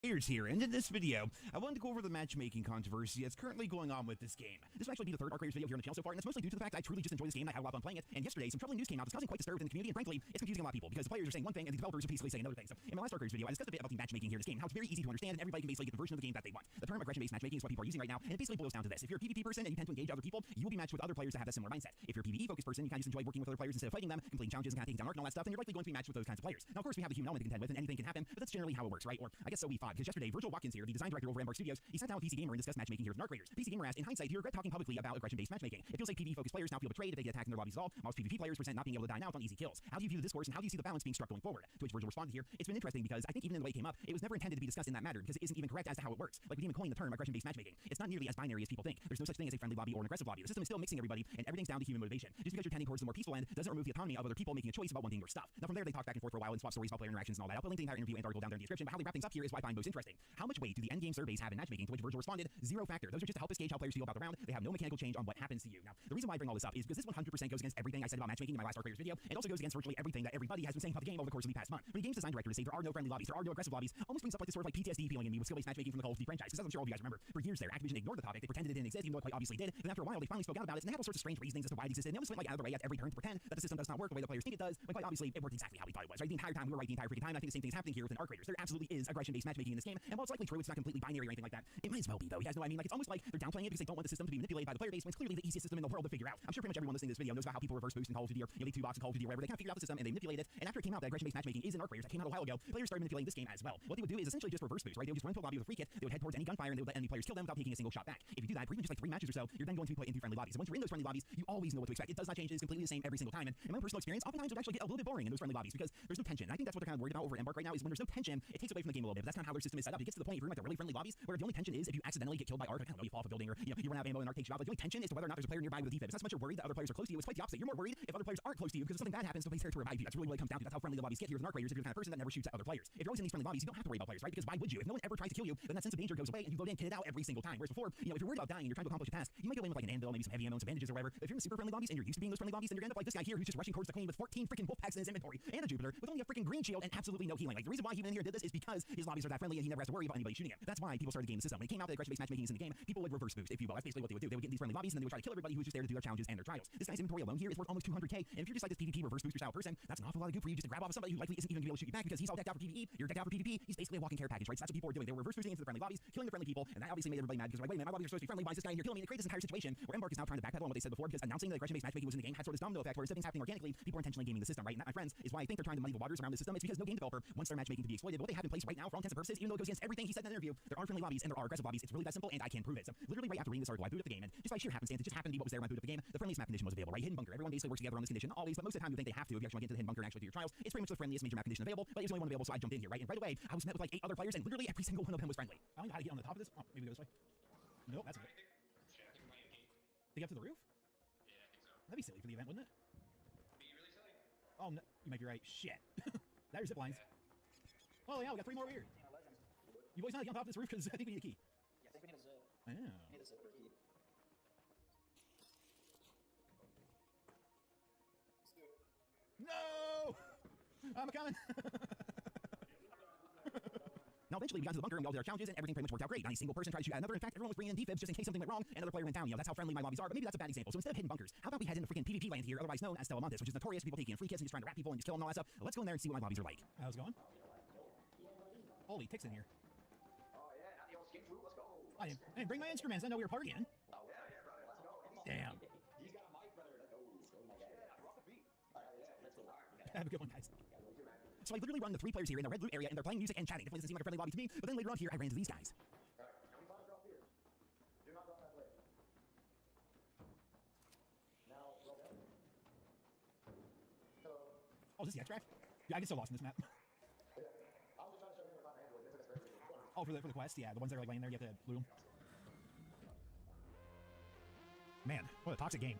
Here's here, and in this video, I wanted to go over the matchmaking controversy that's currently going on with this game. This will actually be the third Arc Raiders video here on the channel so far, and that's mostly due to the fact I truly just enjoy this game and I had a lot of fun playing it. And yesterday, some troubling news came out that's causing quite disturbance in the community, and frankly, it's confusing a lot of people because the players are saying one thing and the developers are basically saying another thing. So in my last Arc Raiders video, I discussed a bit about the matchmaking here in this game, how it's very easy to understand and everybody can basically get the version of the game that they want. The term aggression-based matchmaking is what people are using right now, and it basically boils down to this. If you're a PvP person and you tend to engage other people, you will be matched with other players that have that similar mindset. If you're a PvE-focused person, you kind of just enjoy working with other players instead of fighting them, completing challenges and kind of taking down Arc and all that stuff, then you're likely going to be matched with those kinds of players. Now, of course, we have the human element to contend with, and anything can happen, but that's generally how it works, right? Or I guess so we thought, because yesterday, Virgil Watkins here, the design director over at Embark Studios, he sat down with PC Gamer and discussed matchmaking here with Arc Raiders. PC Gamer asked, in hindsight, do you regret talking publicly about aggression-based matchmaking? It feels like PvE-focused players now feel betrayed if they get attacked in their lobbies at all, whilst PvP players present not being able to dine out on easy kills. How do you view the discourse, and how do you see the balance being struck going forward? To which Virgil responded here, it's been interesting because I think even in the way it came up, it was never intended to be discussed in that matter because it isn't even correct as to how it works. Like we didn't even coin the term aggression-based matchmaking. It's not nearly as binary as people think. There's no such thing as a friendly lobby or an aggressive lobby. The system is still mixing everybody, and everything's down to human motivation. Just because you're tending towards the more peaceful end doesn't remove the autonomy of other people making a choice about wanting your stuff. Now from there, they talked back and forth for a while and swapped stories about player interactions and all that. I'll put a link to the entire interview and article down there in the description, but how they wrap things up here is what I find most interesting. How much weight do the endgame surveys have in matchmaking? To which Virgil responded, 0 factor. Those are just to help us gauge how players feel about the round. They have no mechanical change on what happens to you. Now, the reason why I bring all this up is because this 100% goes against everything I said about matchmaking in my last Arc Raiders video, and also goes against virtually everything that everybody has been saying about the game over the course of the past month. When the game's design director to say there are no friendly lobbies, there are no aggressive lobbies, almost brings up like this sort of like PTSD feeling in me with skill-based matchmaking from the Call of Duty franchise. Because as I'm sure all of you guys remember, for years there, Activision ignored the topic. They pretended it didn't exist, even though it quite obviously did. Then after a while, they finally spoke out about it, and they had all sorts of strange reasonings as to why it existed. And they almost went like out of their way at every turn to pretend that the system does not work the way the players think it does. When quite obviously, it worked exactly how we thought it was. Right? The entire time we were right the entire freaking time. And I think the same thing is happening here with Arc Raiders. There absolutely is aggression-based matchmaking in this game, and while it's likely true, it's not completely binary or anything like that. It might as well be though. You guys know what I mean? Like it's almost like they're downplaying it because they don't want the system to be manipulated by the player base when it's clearly the easiest system in the world to figure out. I'm sure pretty much everyone listening to this video knows about how people reverse boost in Call of Duty or they 2-box in Call of Duty or whatever. They kind of figured out the system and they manipulated it. And after it came out that aggression-based matchmaking is in Arc Raiders, that came out a while ago, players started manipulating this game as well. What they would do is essentially just reverse boost, right? They would just run into a lobby with a free kit, they would head towards any gunfire, and they would let enemy players kill them without taking a single shot back. If you do that for even just like 3 matches or so, you're then going to be put into friendly lobbies. And once you're in those friendly lobbies, you always know what to expect. It does not change. It is completely the same every single time. And in my own personal experience, oftentimes it would actually get a little bit boring in those friendly lobbies because there's no tension. And I think that's what they're kind of worried about over at Embark right now is when there's no tension, it takes away from the game a little bit. But that's kind of how their system is set up. It gets to the point if you're in like the really friendly lobbies where the only tension is if you accidentally get killed by Arc, like, I don't know, you fall off a building or you run out of ammo and Arc takes you out. Like, the only tension is to whether or not there's a player nearby with a defib. It's not so much you're worried that other players are close to you. It's quite the opposite. You're more worried if other players aren't close to you because if something bad happens, nobody's there to revive you. That's really what it comes down to. That's how friendly the lobbies get here with Arc Raiders if you're the kind of person that never shoots at other players. If you're always in these friendly lobbies, you don't have to worry about players, right? Because why would you? If no one ever tries to kill you, then that sense of danger goes away and you load in, kit it out every single time. Whereas before, if you're worried about dying and you're trying to accomplish a task, you might go in with like an anvil, maybe some heavy ammo, some bandages or whatever. But if you're in the super friendly lobbies and you're used to being in those friendly lobbies, then you're gonna end up like this guy here who's just rushing towards the claim with 14 freaking wolf packs in his inventory and a Jupiter with only a freaking green shield and absolutely no healing. Like the reason why he went in here did this is because his lobbies are that friendly and he never has to worry about anybody shooting him. That's why people started the game system. When it came out that aggression-based matchmaking is in the game, people would reverse boost, if you will. That's basically what they would do. They would get in these friendly lobbies and then they would try to kill everybody who's just there to do their challenges and their trials. This guy's inventory alone here is worth almost 200k. And if you're just like this PvP reverse booster style person, that's an awful lot of goop for you just to grab off of somebody who likely isn't even gonna be able to shoot you back because he's all decked out for PvE. You're decked out for PvP. He's basically a walking care package, right? So that's what people were doing. They were reverse boosting into the friendly lobbies, killing the friendly people, and that obviously made everybody mad because like, wait a minute, my lobbies are supposed to be friendly. Why is this guy in here killing me? And it created this entire situation where Embark is now trying to backpedal on what they said before because announcing that aggression-based matchmaking was in the game had sort of this domino effect where instead of things happening organically, people are intentionally gaming the system, right? And that, my friends, is why I think they're trying to muddy the waters around the system. It's because no game developer wants their matchmaking to be exploited. But what they have in place right now, for all intents and purposes, even though it goes against everything he said in that interview, there are friendly lobbies and there are aggressive lobbies. It's really that simple, and I can prove it. So literally right after reading this article, I booted up the game, and just by sheer happenstance, it just happened to be what was there when I booted up the game. The friendliest map condition was available, right? Hidden bunker. Everyone basically works together on this condition, not always, but most of the time you think they have to if you actually want to get into the hidden bunker and actually do your trials. It's pretty much the friendliest major map condition available, but it was only one available, so I jumped in here, right? And right away, I was met with like 8 other players, and literally every single one of them was friendly. I don't know how to get on the top of this. Oh, maybe go this way. Nope, that's it. To get up to the roof? Yeah, I think so. That'd be silly for the event, wouldn't it? Be really silly. Oh, no, you might be right. Shit. That are zip lines. Yeah. Oh, yeah, we got 3 more over here. You boys know how to get on top of this roof because I think we need a key. Yeah, I think we need a zip. I know. We need a zip key. No! I'm coming. Now, eventually, we got to the bunker and we all did our challenges, and everything pretty much worked out great. Not a single person tried to shoot at another. In fact, everyone was bringing in defibs just in case something went wrong, and another player went down. You know, that's how friendly my lobbies are, but maybe that's a bad example. So instead of hidden bunkers, how about we head into freaking PvP land here, otherwise known as Stellamontis, which is notorious for people taking free kits and just trying to rat people and just kill them and all that stuff. Let's go in there and see what my lobbies are like. How's it going? Holy ticks in here. Oh, yeah, the old skate group, let's go. I didn't bring my instruments. I know we were partying. Oh, yeah, brother, let's go. Damn. He's got a mic, brother. Let's go. Let's go, my guy. Yeah, drop the beat. All right, yeah, let's go. Have a good one, guys. So I literally run the 3 players here in the red loot area, and they're playing music and chatting. Definitely doesn't seem like a friendly lobby to me. But then later on here, I ran into these guys. Alright, now we find drop here. Do not drop that way. Now, roll down. Hello. Oh, is this the extract? Yeah, I get so lost in this map. Yeah. I was just trying to show you about Androids. It took us forever to get Oh, for the quest? Yeah, the ones that are like laying there, you have to loot them. Man, what a toxic game.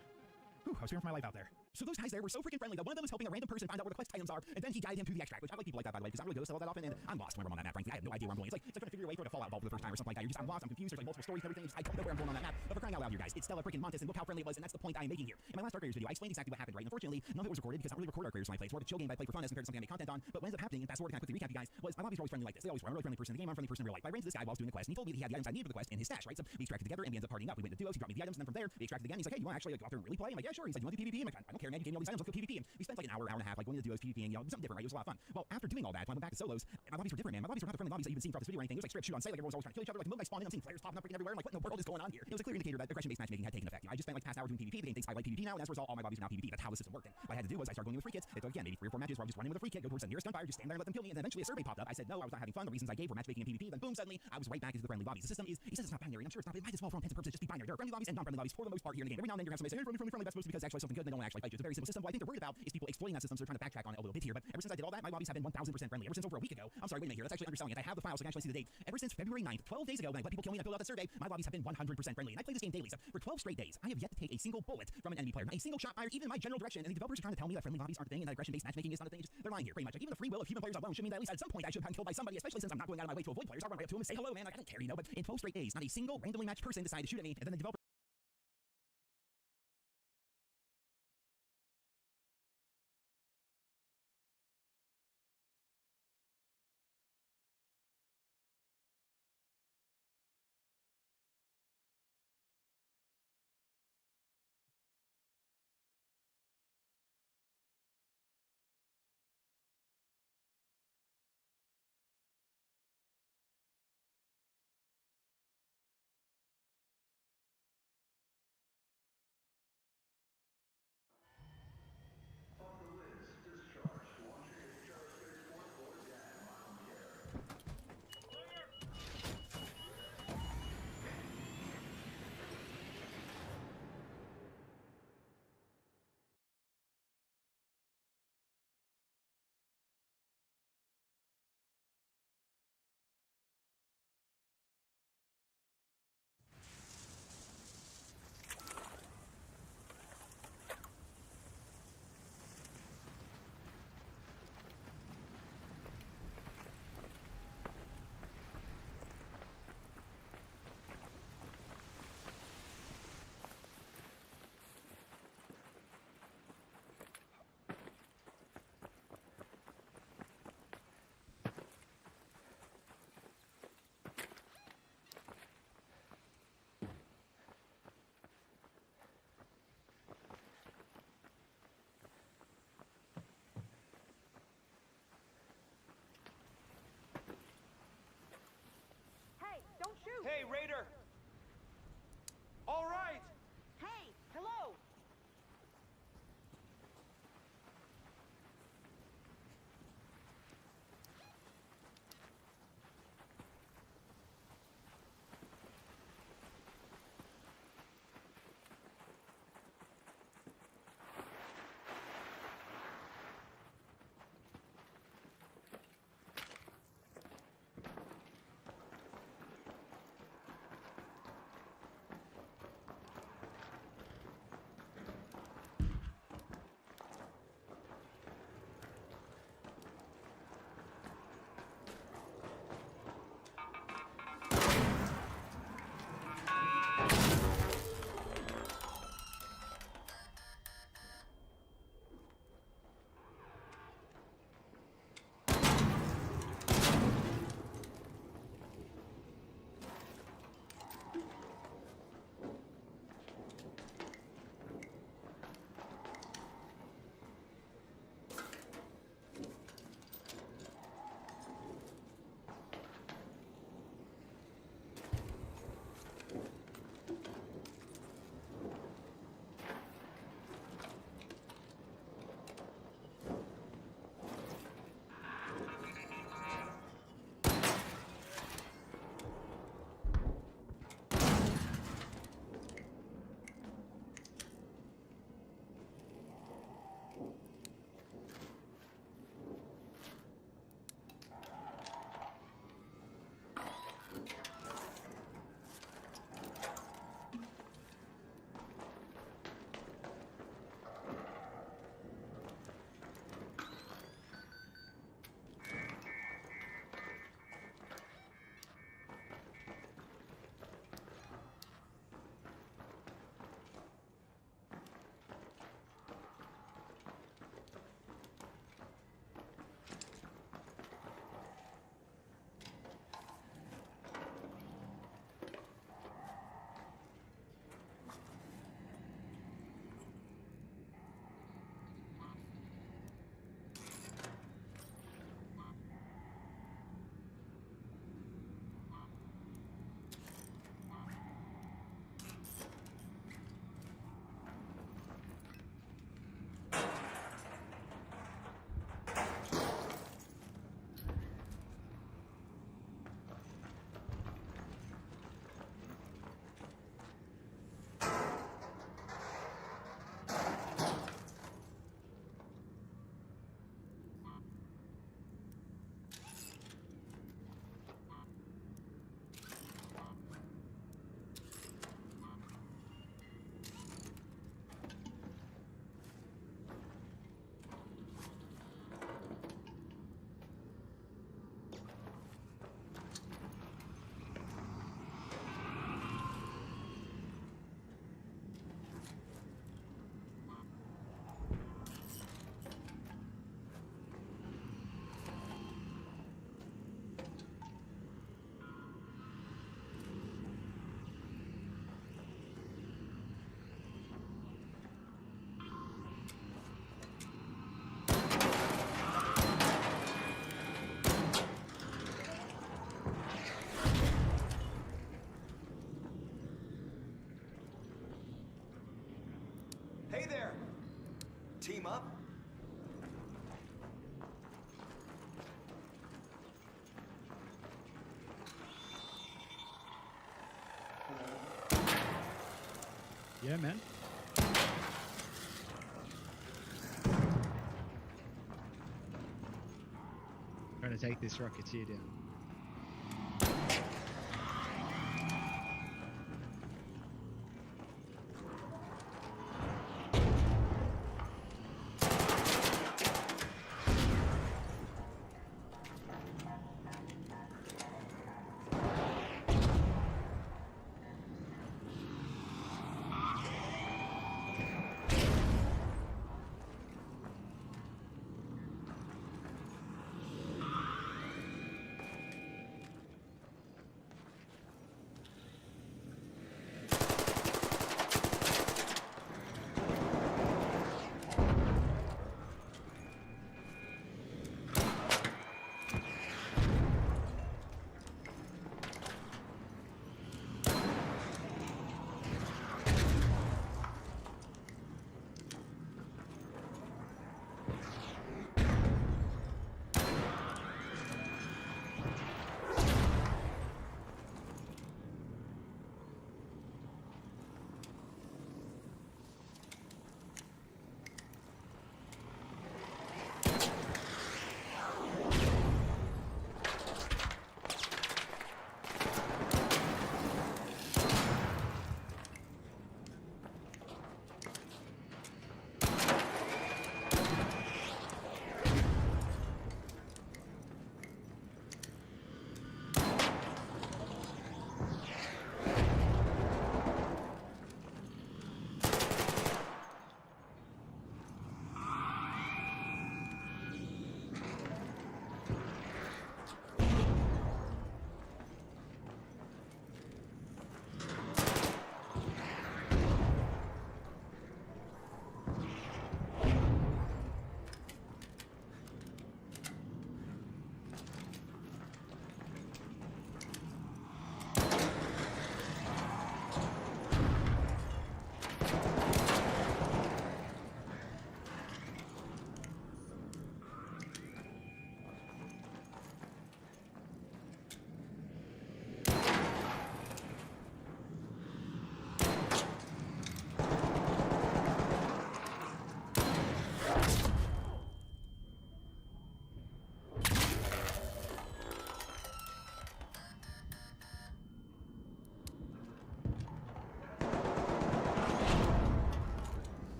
Whew, I was fearing for my life out there. So those guys there were so freaking friendly that one of them was helping a random person find out where the quest items are, and then he guided him to the extract, which I like people like that, by the way, because I don't really go to sell that often, and I'm lost whenever I'm on that map, frankly. I have no idea where I'm going. It's like trying to figure your way through a Fallout vault for the first time or something like that. I'm lost, I'm confused, there's like multiple stories and everything, I don't know where I'm going on that map. But for crying out loud, you guys, it's Stella freaking Montes, and look how friendly it was, and that's the point I am making here. In my last Dark Raiders video, I explained exactly what happened, right? And unfortunately, none of it was recorded because I don't really record Dark Raiders when I play. It's more of a chill game that I play for fun as compared to something I make content on. But what ends up happening, and fast forward, kind of quickly recap you guys, was my lobbies were always friendly like this. They always were. I'm a really friendly person in the game, I'm a friendly person in real life. I ran into this guy while I was doing the quest, and he told me that he had the items I needed for the quest in his stash, right? So we extracted together, and we ended up partying up. We went to duos, he dropped me the items, and then from there, we extracted again. He's like, hey, you want to actually like, go out there and really play? I'm like, yeah, sure. He's like, you want to do PvP? I'm like, I don't care, man. You gave me all these items, let's go PvP. And we spent like an hour and a half, like going to the duos, PvPing, something different, right? It was a lot of fun. Well, after doing all that, when I went back to solos, my lobbies were different, man. My lobbies were not the friendly lobbies that you've been seeing throughout this video or anything. It was like straight shoot on sight, like everyone was always trying to kill each other. Like the moment I spawned in, I'm seeing flares popping up freaking everywhere. I'm like, what in the world is going on here? It was a clear indicator that aggression-based matchmaking had taken effect. I just spent like past hour doing PvP. The game thinks I like PvP now, and as a result, all my lobbies are now PvP. That's how the system worked. And what I had to do was I started going in with free kits. It took again maybe 3 or 4 matches where I was just running with a free kit, go towards the nearest gunfire, just stand there and let them kill me. And then eventually a survey popped up. I said no, I was not having fun. The reasons I gave were matchmaking and PvP. Then boom, suddenly I was right back into the friendly lobbies. The system is, he says it's not binary, and I'm sure it's not. But it might as well, for all intents and purposes, just be binary. There are friendly lobbies and non-friendly lobbies for the most part here in the game. Every now and then you're gonna have somebody say, hey, friendly, that's supposed to be because actually something good. They don't actually fight you. It's a very simple system. What I think they're worried about is people exploiting that system, so they're trying to backtrack on it a little bit here. But ever since I did all that, my lobbies have been 1000% friendly. Ever since over a week ago, I'm sorry, wait a minute here, that's actually underselling it. I have the file, so I can actually see the date. Ever since February 9th, 12 days ago, when I let people kill me and I filled out the survey, my lobbies have been 100% friendly. And I play this game daily, so for 12 straight days, I have yet to take a single bullet from an enemy player, not a single shot fired, even in my general direction. And the developers are trying to tell me that friendly lobbies aren't a thing and that aggression-based matchmaking is not a thing. They're lying here, pretty much. Like even the free will of human players alone should mean that at least at some point I should have been killed by somebody, especially since I'm not going out of my way to avoid players. I'll run right up to them and say hello, man. Like, I don't care, you know. But in 12 straight days, not a single randomly matched person decided to shoot at me, and then the developer Yeah, man. Trying to take this Rocketeer down.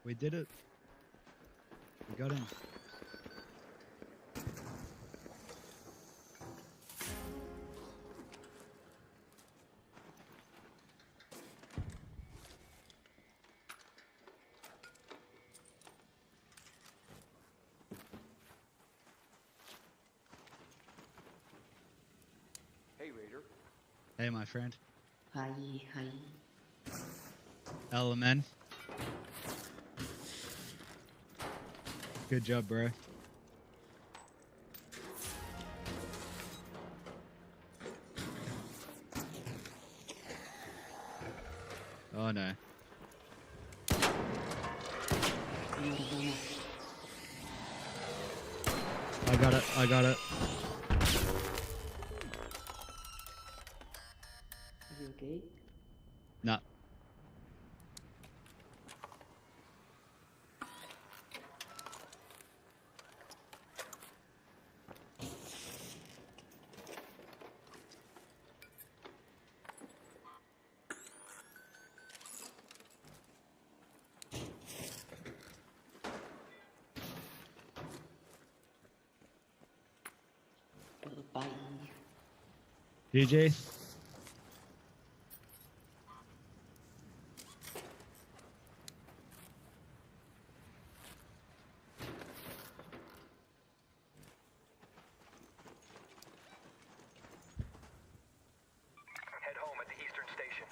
We did it. We got him. Hey, Raider. Hey, my friend. Hi, hi. Element. Good job, bro. Oh no. I got it. I got it. Are you okay? No. Bye. GG. Head home at the Eastern Station.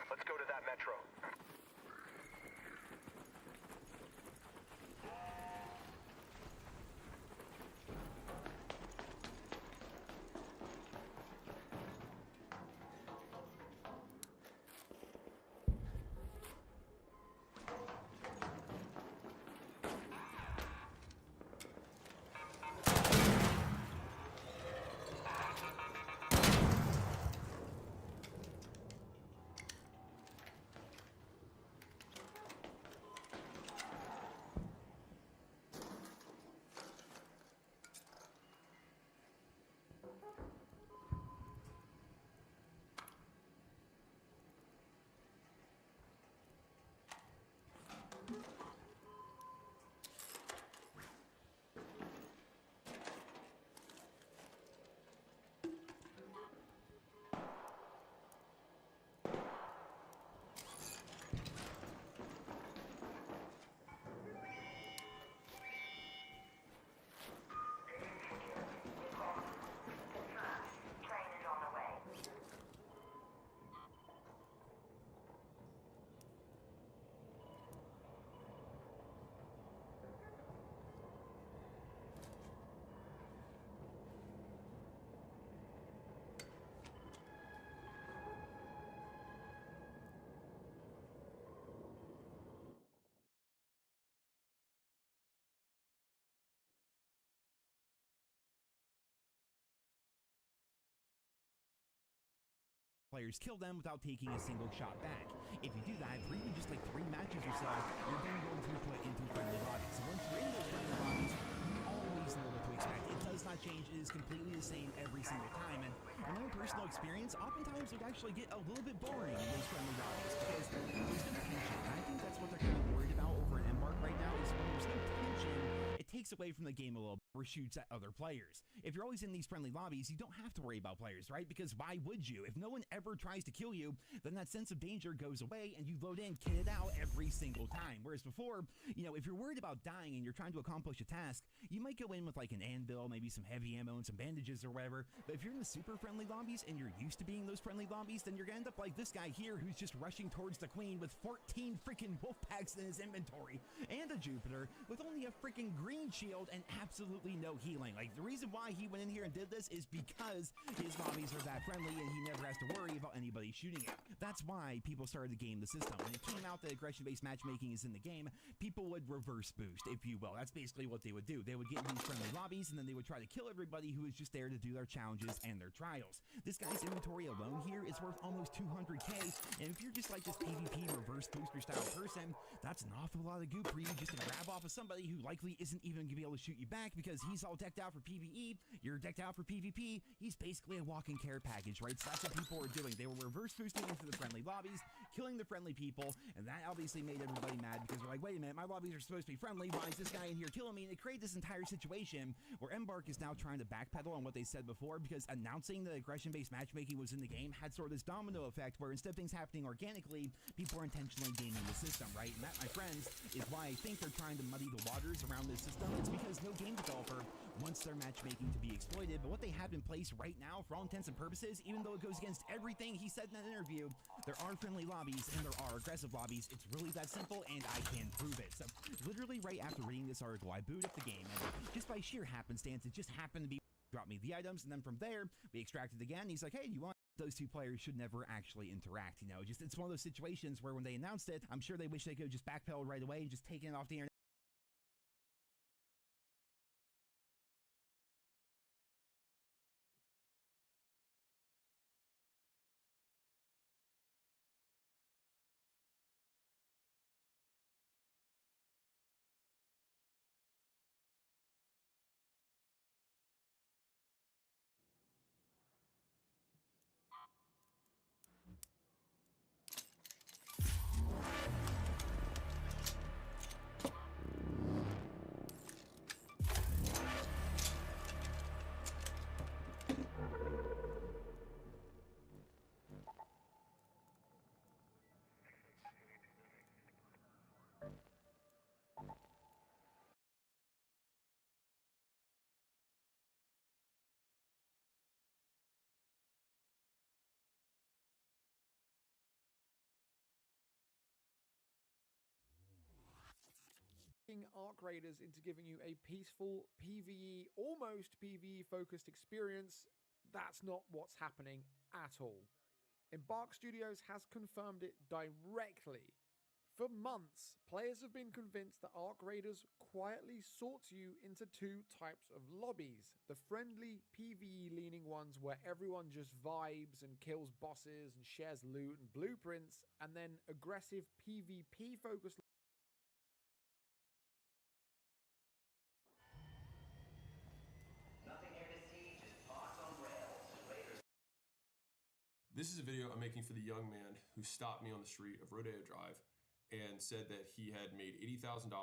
Let's go to that metro. Players kill them without taking a single shot back. If you do that for even just like 3 matches or so, you're then going to be put into friendly lobbies. So once you're in those friendly lobbies, you always know what to expect. It does not change. It is completely the same every single time. And in my own personal experience, oftentimes it would actually get a little bit boring in those friendly lobbies because there's no tension. And I think that's what they're kind of worried about over at Embark right now is when there's no tension, it takes away from the game a little bit or shoots at other players. If you're always in these friendly lobbies, you don't have to worry about players, right? Because why would you? If no one ever tries to kill you, then that sense of danger goes away and you load in, kit it out every single time. Whereas before, you know, if you're worried about dying and you're trying to accomplish a task, you might go in with like an anvil, maybe some heavy ammo and some bandages or whatever. But if you're in the super friendly lobbies and you're used to being in those friendly lobbies, then you're gonna end up like this guy here who's just rushing towards the queen with 14 freaking wolf packs in his inventory and a Jupiter with only a freaking green shield and absolute absolutely no healing. Like, the reason why he went in here and did this is because his lobbies are that friendly and he never has to worry about anybody shooting him. That's why people started to game the system. When it came out that aggression-based matchmaking is in the game, people would reverse boost, if you will. That's basically what they would do. They would get in these friendly lobbies, and then they would try to kill everybody who was just there to do their challenges and their trials. This guy's inventory alone here is worth almost 200k, and if you're just like this PvP reverse booster style person, that's an awful lot of goop for you just to grab off of somebody who likely isn't even going to be able to shoot you back because he's all decked out for PvE, you're decked out for PvP, he's basically a walking care package, right? So that's what people were doing. They were reverse boosting into the friendly lobbies, killing the friendly people, and that obviously made everybody mad because they're like, wait a minute, my lobbies are supposed to be friendly, why is this guy in here killing me? And it created this entire situation where Embark is now trying to backpedal on what they said before because announcing that aggression-based matchmaking was in the game had sort of this domino effect where instead of things happening organically, people are intentionally gaming the system, right? And that, my friends, is why I think they're trying to muddy the waters around this system. It's because no game developer wants their matchmaking to be exploited, but what they have in place right now, for all intents and purposes, even though it goes against everything he said in that interview, there are friendly lobbies and there are aggressive lobbies. It's really that simple, and I can prove it. So, literally right after reading this article, I booted up the game, and just by sheer happenstance, it just happened to be dropped me the items, and then from there, we extracted again. He's like, hey, do you want... Those two players should never actually interact, you know? Just, it's one of those situations where when they announced it, I'm sure they wish they could have just backpedaled right away and just taken it off the internet. Arc Raiders into giving you a peaceful PvE, almost PvE focused experience. That's not what's happening at all. Embark Studios has confirmed it directly. For months, players have been convinced that Arc Raiders quietly sorts you into two types of lobbies. The friendly PvE leaning ones where everyone just vibes and kills bosses and shares loot and blueprints, and then aggressive PvP focused. This is a video I'm making for the young man who stopped me on the street of Rodeo Drive and said that he had made $80,000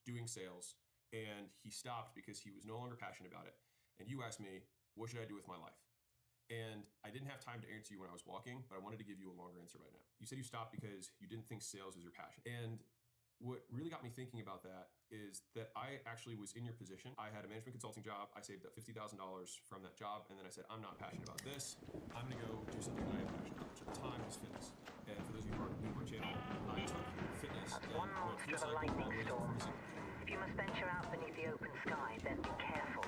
doing sales, and he stopped because he was no longer passionate about it. And you asked me, what should I do with my life? And I didn't have time to answer you when I was walking, but I wanted to give you a longer answer right now. You said you stopped because you didn't think sales was your passion. And what really got me thinking about that is that I actually was in your position. I had a management consulting job. I saved up $50,000 from that job, and then I said, I'm not passionate about this. I'm gonna go do something that I am passionate about, which at the time was fitness. And for those of you who are new to my channel, I took fitness and One monster of a lightning storm. If you must venture out beneath the open sky, then be careful.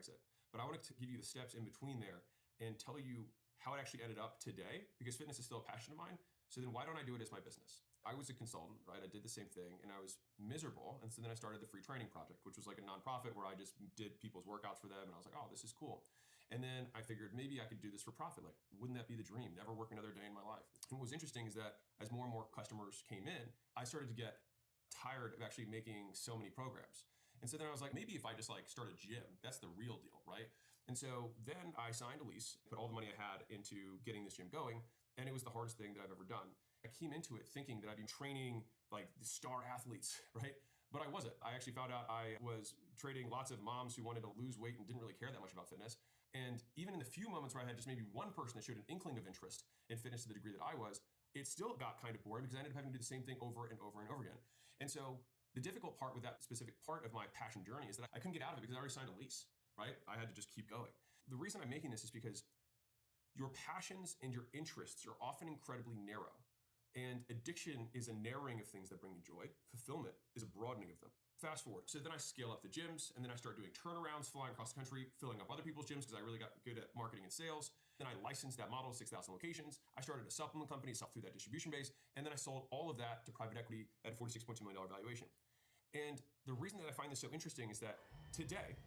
price it. But I want to give you the steps in between there and tell you how it actually ended up today, because fitness is still a passion of mine. So then why don't I do it as my business? I was a consultant, right? I did the same thing and I was miserable. And so then I started the Free Training Project, which was like a nonprofit where I just did people's workouts for them. And I was like, oh, this is cool. And then I figured maybe I could do this for profit. Like, wouldn't that be the dream? Never work another day in my life. And what was interesting is that as more and more customers came in, I started to get tired of actually making so many programs. And so then I was like, maybe if I just like start a gym, that's the real deal, right? And so then I signed a lease, put all the money I had into getting this gym going, and it was the hardest thing that I've ever done. I came into it thinking that I'd be training like the star athletes, right? But I wasn't. I actually found out I was training lots of moms who wanted to lose weight and didn't really care that much about fitness. And even in the few moments where I had just maybe one person that showed an inkling of interest in fitness to the degree that I was, it still got kind of boring because I ended up having to do the same thing over and over and over again. And so the difficult part with that specific part of my passion journey is that I couldn't get out of it because I already signed a lease, right? I had to just keep going. The reason I'm making this is because your passions and your interests are often incredibly narrow. And addiction is a narrowing of things that bring you joy. Fulfillment is a broadening of them. Fast forward. So then I scale up the gyms, and then I start doing turnarounds, flying across the country, filling up other people's gyms because I really got good at marketing and sales. Then I licensed that model to 6,000 locations. I started a supplement company, sell through that distribution base, and then I sold all of that to private equity at a $46.2 million valuation. And the reason that I find this so interesting is that today,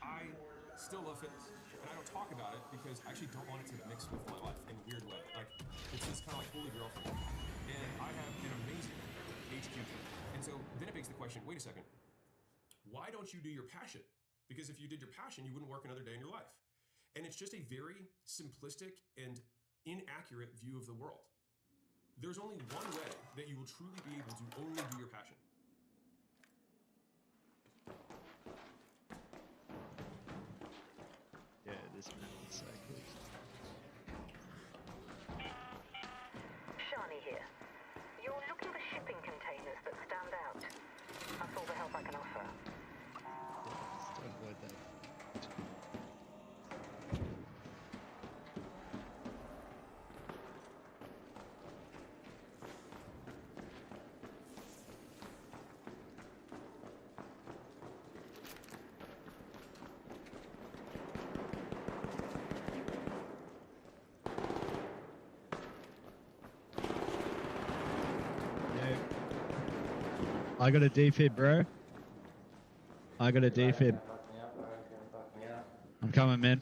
I still love fitness. And I don't talk about it because I actually don't want it to mix with my life in a weird way. Like, it's this kind of like holy grail thing. And I have an amazing HQ team. And so then it begs the question, wait a second, why don't you do your passion? Because if you did your passion, you wouldn't work another day in your life. And it's just a very simplistic and inaccurate view of the world. There's only one way that you will truly be able to only do your passion. Yeah, this man is so cool. Shani here. You're looking for shipping containers that stand out. That's all the help I can offer. Let's avoid that. I got a defib, bro. I got a defib. I'm coming, man.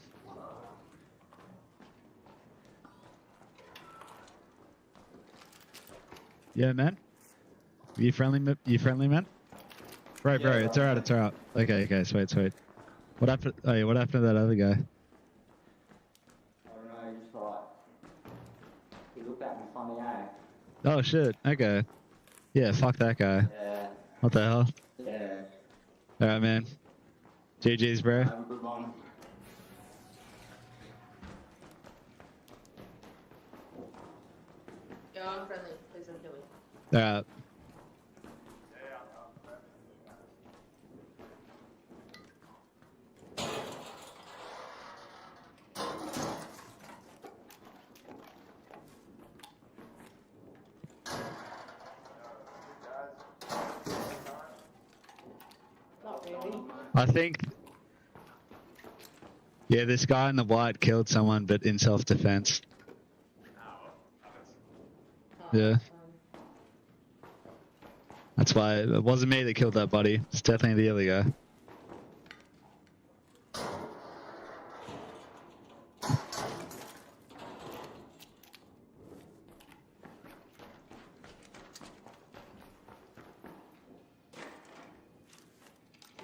Yeah, man. You friendly? You friendly, man? Bro, it's alright. It's alright. Okay. Sweet. What happened? Oh yeah, what happened to that other guy? I don't know, just like, he looked at me funny, eh? Oh shit. Okay. Yeah, fuck that guy. Yeah. What the hell? Yeah. Alright, man. GG's, bro. Have a good one. Yo, I'm friendly. Please don't kill me. Alright. Not really. I think... Yeah, this guy in the white killed someone, but in self-defense. Yeah. That's why it wasn't me that killed that buddy. It's definitely the other guy.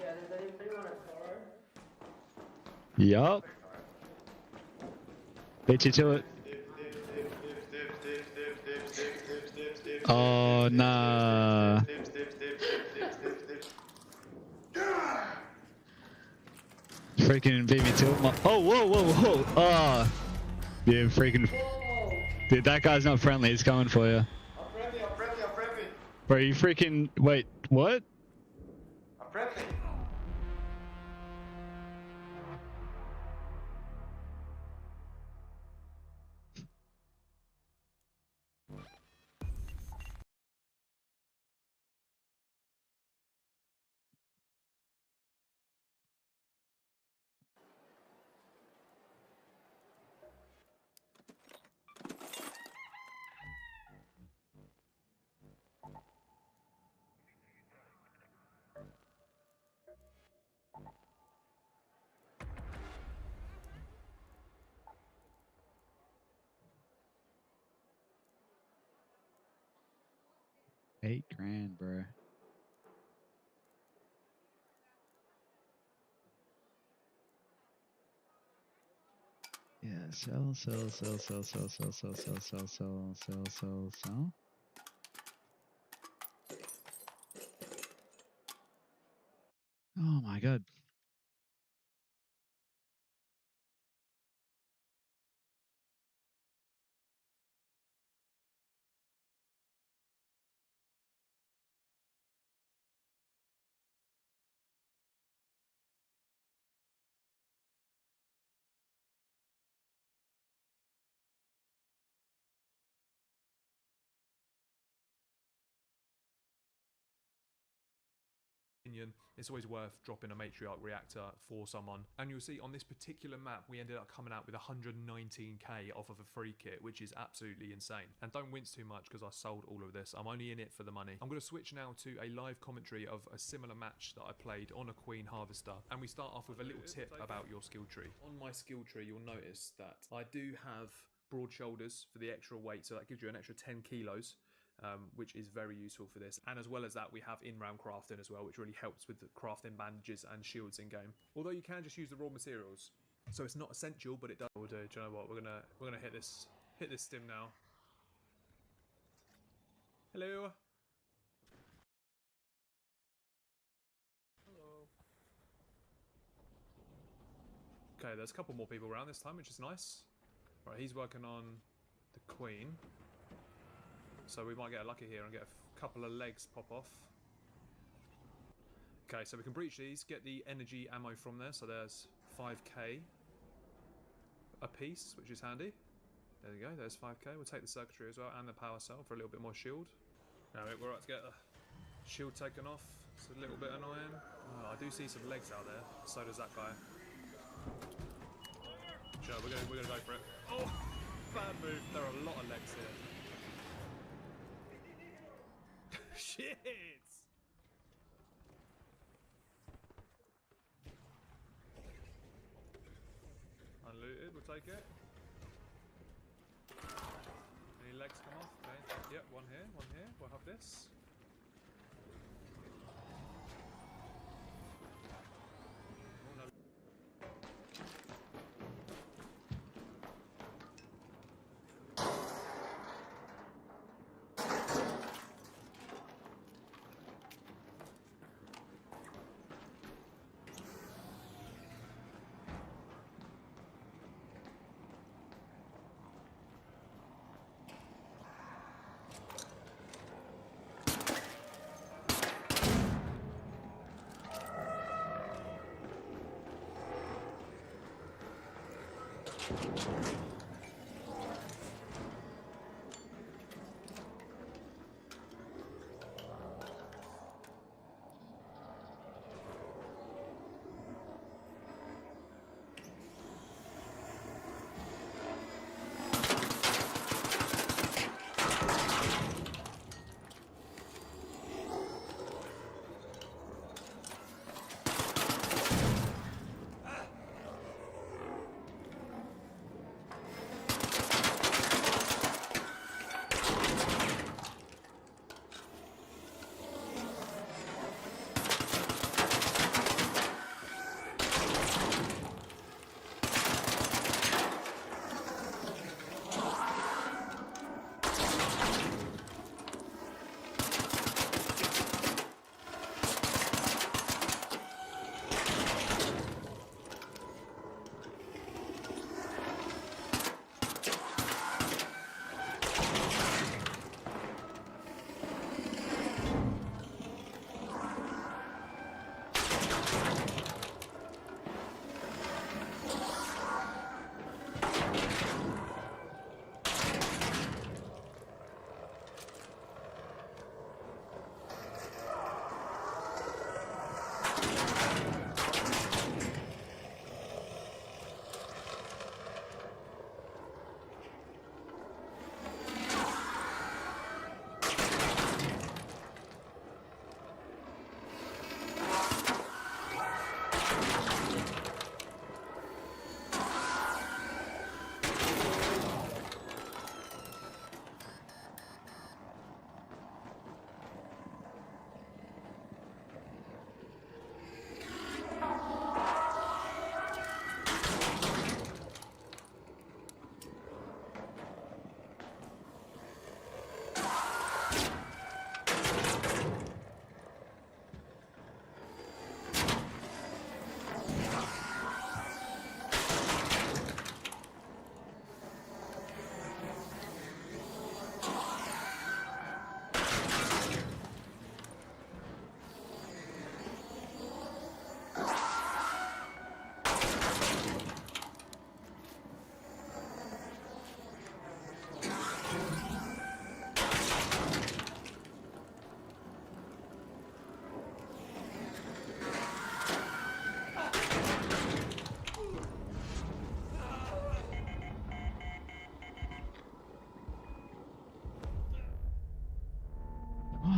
Yeah, does anybody want a car? Yup. Beat you to it. Oh, nah. Freaking beat me to it. Oh, whoa. Oh. Yeah, freaking. Dude, that guy's not friendly. He's coming for you. I'm friendly. Bro, you freaking. Wait, what? I'm friendly. 8 grand, bro. Yeah, sell. Oh my god. It's always worth dropping a matriarch reactor for someone. And you'll see on this particular map, we ended up coming out with 119k off of a free kit, which is absolutely insane. And don't wince too much because I sold all of this. I'm only in it for the money. I'm going to switch now to a live commentary of a similar match that I played on a Queen Harvester. And we start off with a little tip about your skill tree. On my skill tree, you'll notice that I do have broad shoulders for the extra weight. So that gives you an extra 10 kilos. Which is very useful for this. And as well as that, we have in-round crafting as well, which really helps with the crafting bandages and shields in game. Although you can just use the raw materials, so it's not essential, but it does. We'll do. Do you know what? We're gonna hit this stim now. Hello. Hello. Okay, there's a couple more people around this time, which is nice. Right, he's working on the Queen. So we might get lucky here and get a couple of legs pop off. Okay, so we can breach these, get the energy ammo from there. So there's 5k a piece, which is handy. There we go, there's 5k. We'll take the circuitry as well and the power cell for a little bit more shield. Now we're right to get the shield taken off. It's a little bit annoying. Oh, I do see some legs out there. So does that guy. Sure, we're gonna go for it. Oh, bad move. There are a lot of legs here. Shit! Unlooted, we'll take it. Any legs come off? Okay. Yep, one here, we'll have this. Oh, no.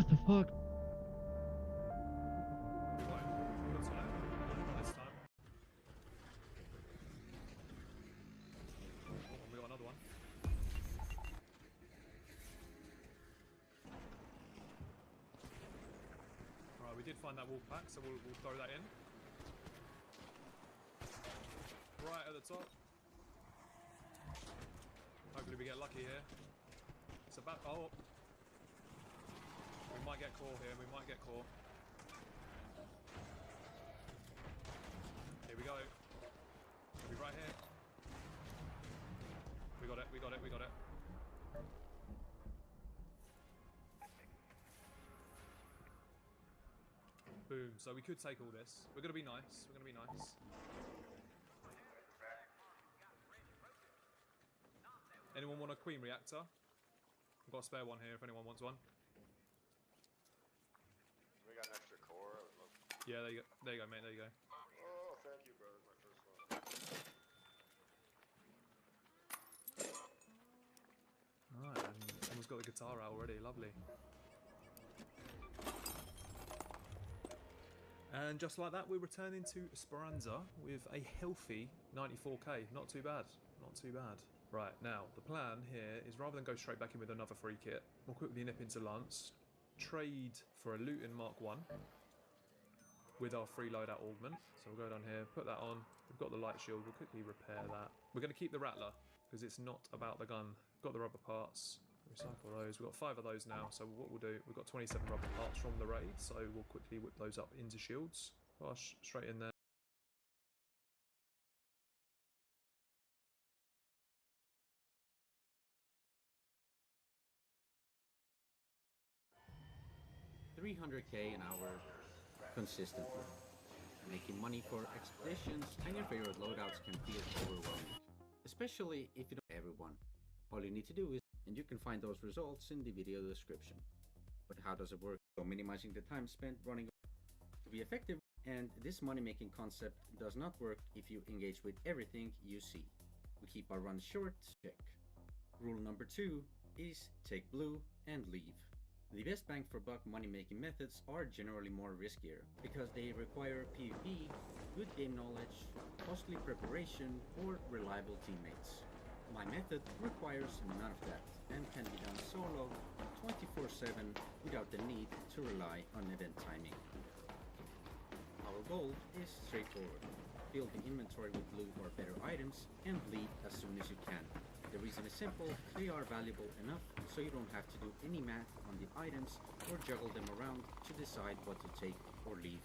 What the fuck? This time. Oh, we got another one. Right, we did find that wolf pack, so we'll throw that in. Right at the top. Hopefully we get lucky here. It's about... Oh! We might get core here, we might get core. Here we go. We'll be right here. We got it, we got it, we got it. Boom, so we could take all this. We're gonna be nice, we're gonna be nice. Anyone want a queen reactor? I've got a spare one here if anyone wants one. We got an extra core. Yeah, there you go. There you go, mate. There you go. Oh, thank you, bro. That's my first one. Alright, and someone's got the guitar out already. Lovely. And just like that, we're returning to Speranza with a healthy 94k. Not too bad. Not too bad. Right, now, the plan here is rather than go straight back in with another free kit, we'll quickly nip into Lance, trade for a Luton Mark 1 with our free loadout augment. So we'll go down here, put that on. We've got the light shield, we'll quickly repair that. We're going to keep the Rattler, because it's not about the gun. Got the rubber parts, recycle those. We've got 5 of those now, so what we'll do, we've got 27 rubber parts from the raid, so we'll quickly whip those up into shields. Gosh, straight in there. $300k an hour consistently. Making money for expeditions and your favorite loadouts can feel overwhelming, especially if you know everyone. All you need to do is, and you can find those results in the video description. But how does it work? So minimizing the time spent running to be effective, and this money-making concept does not work if you engage with everything you see. We keep our runs short, check. Rule number 2 is take blue and leave. The best bang for buck money-making methods are generally more riskier, because they require PvP, good game knowledge, costly preparation, or reliable teammates. My method requires none of that, and can be done solo, 24/7, without the need to rely on event timing. Our goal is straightforward. Fill the inventory with blue or better items, and leave as soon as you can. The reason is simple, they are valuable enough so you don't have to do any math on the items or juggle them around to decide what to take or leave.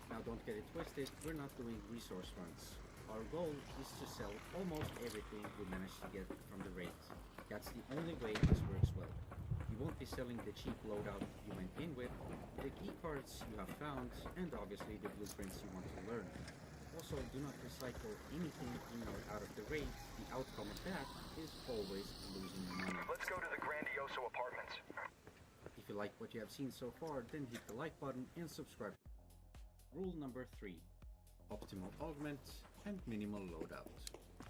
Now don't get it twisted, we're not doing resource runs. Our goal is to sell almost everything we manage to get from the raid. That's the only way this works well. You won't be selling the cheap loadout you went in with, the key cards you have found, and obviously the blueprints you want to learn. Also, do not recycle anything in or out of the raid. The outcome of that is always losing money. Let's go to the Grandioso Apartments. If you like what you have seen so far, then hit the like button and subscribe. Rule number 3. Optimal augment and minimal loadout.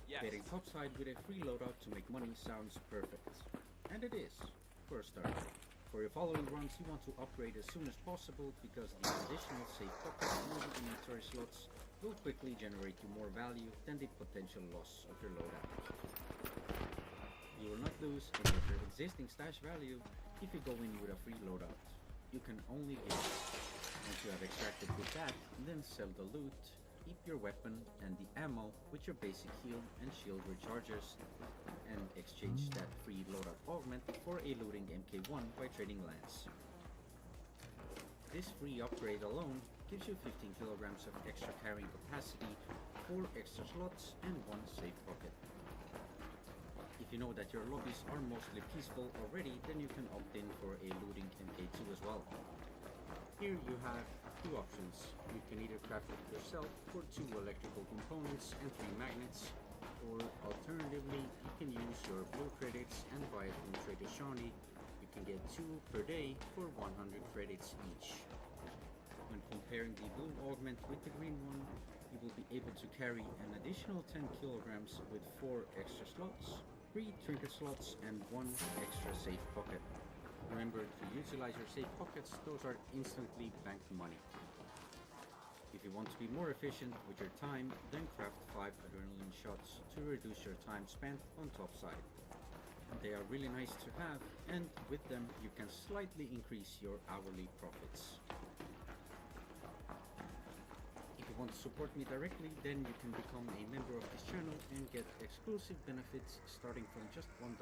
Yes. Getting topside with a free loadout to make money sounds perfect. And it is, for a start. For your following runs, you want to upgrade as soon as possible because the additional safe pockets and the inventory slots will quickly generate you more value than the potential loss of your loadout. You will not lose any of your existing stash value if you go in with a free loadout. You can only gain. Once you have extracted with that, then sell the loot, keep your weapon and the ammo with your basic heal and shield recharges, and exchange that free loadout augment for a looting MK1 by trading lands. This free upgrade alone gives you 15 kilograms of extra carrying capacity, 4 extra slots, and 1 safe pocket. If you know that your lobbies are mostly peaceful already, then you can opt in for a looting MK2 as well. Here you have 2 options. You can either craft it yourself for 2 electrical components and 3 magnets, or alternatively, you can use your blue credits and buy it from Trader Shawnee. You can get 2 per day for 100 credits each. When comparing the blue augment with the green one, you will be able to carry an additional 10 kilograms with 4 extra slots, 3 trinket slots, and 1 extra safe pocket. Remember to utilize your safe pockets, those are instantly banked money. If you want to be more efficient with your time, then craft 5 adrenaline shots to reduce your time spent on topside. They are really nice to have, and with them you can slightly increase your hourly profits. If you want to support me directly, then you can become a member of this channel and get exclusive benefits starting from just $1,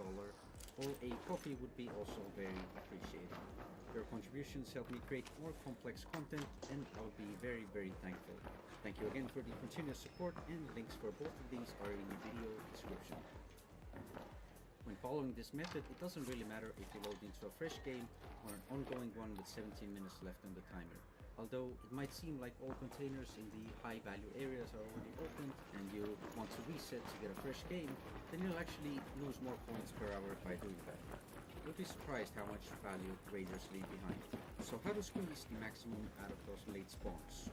or a coffee would be also very appreciated. Your contributions help me create more complex content, and I would be very, very thankful. Thank you again for the continuous support, and links for both of these are in the video description. When following this method, it doesn't really matter if you load into a fresh game or an ongoing one with 17 minutes left on the timer. Although it might seem like all containers in the high value areas are already opened and you want to reset to get a fresh game, then you'll actually lose more points per hour by doing that. You'll be surprised how much value raiders leave behind. So how to squeeze the maximum out of those late spawns?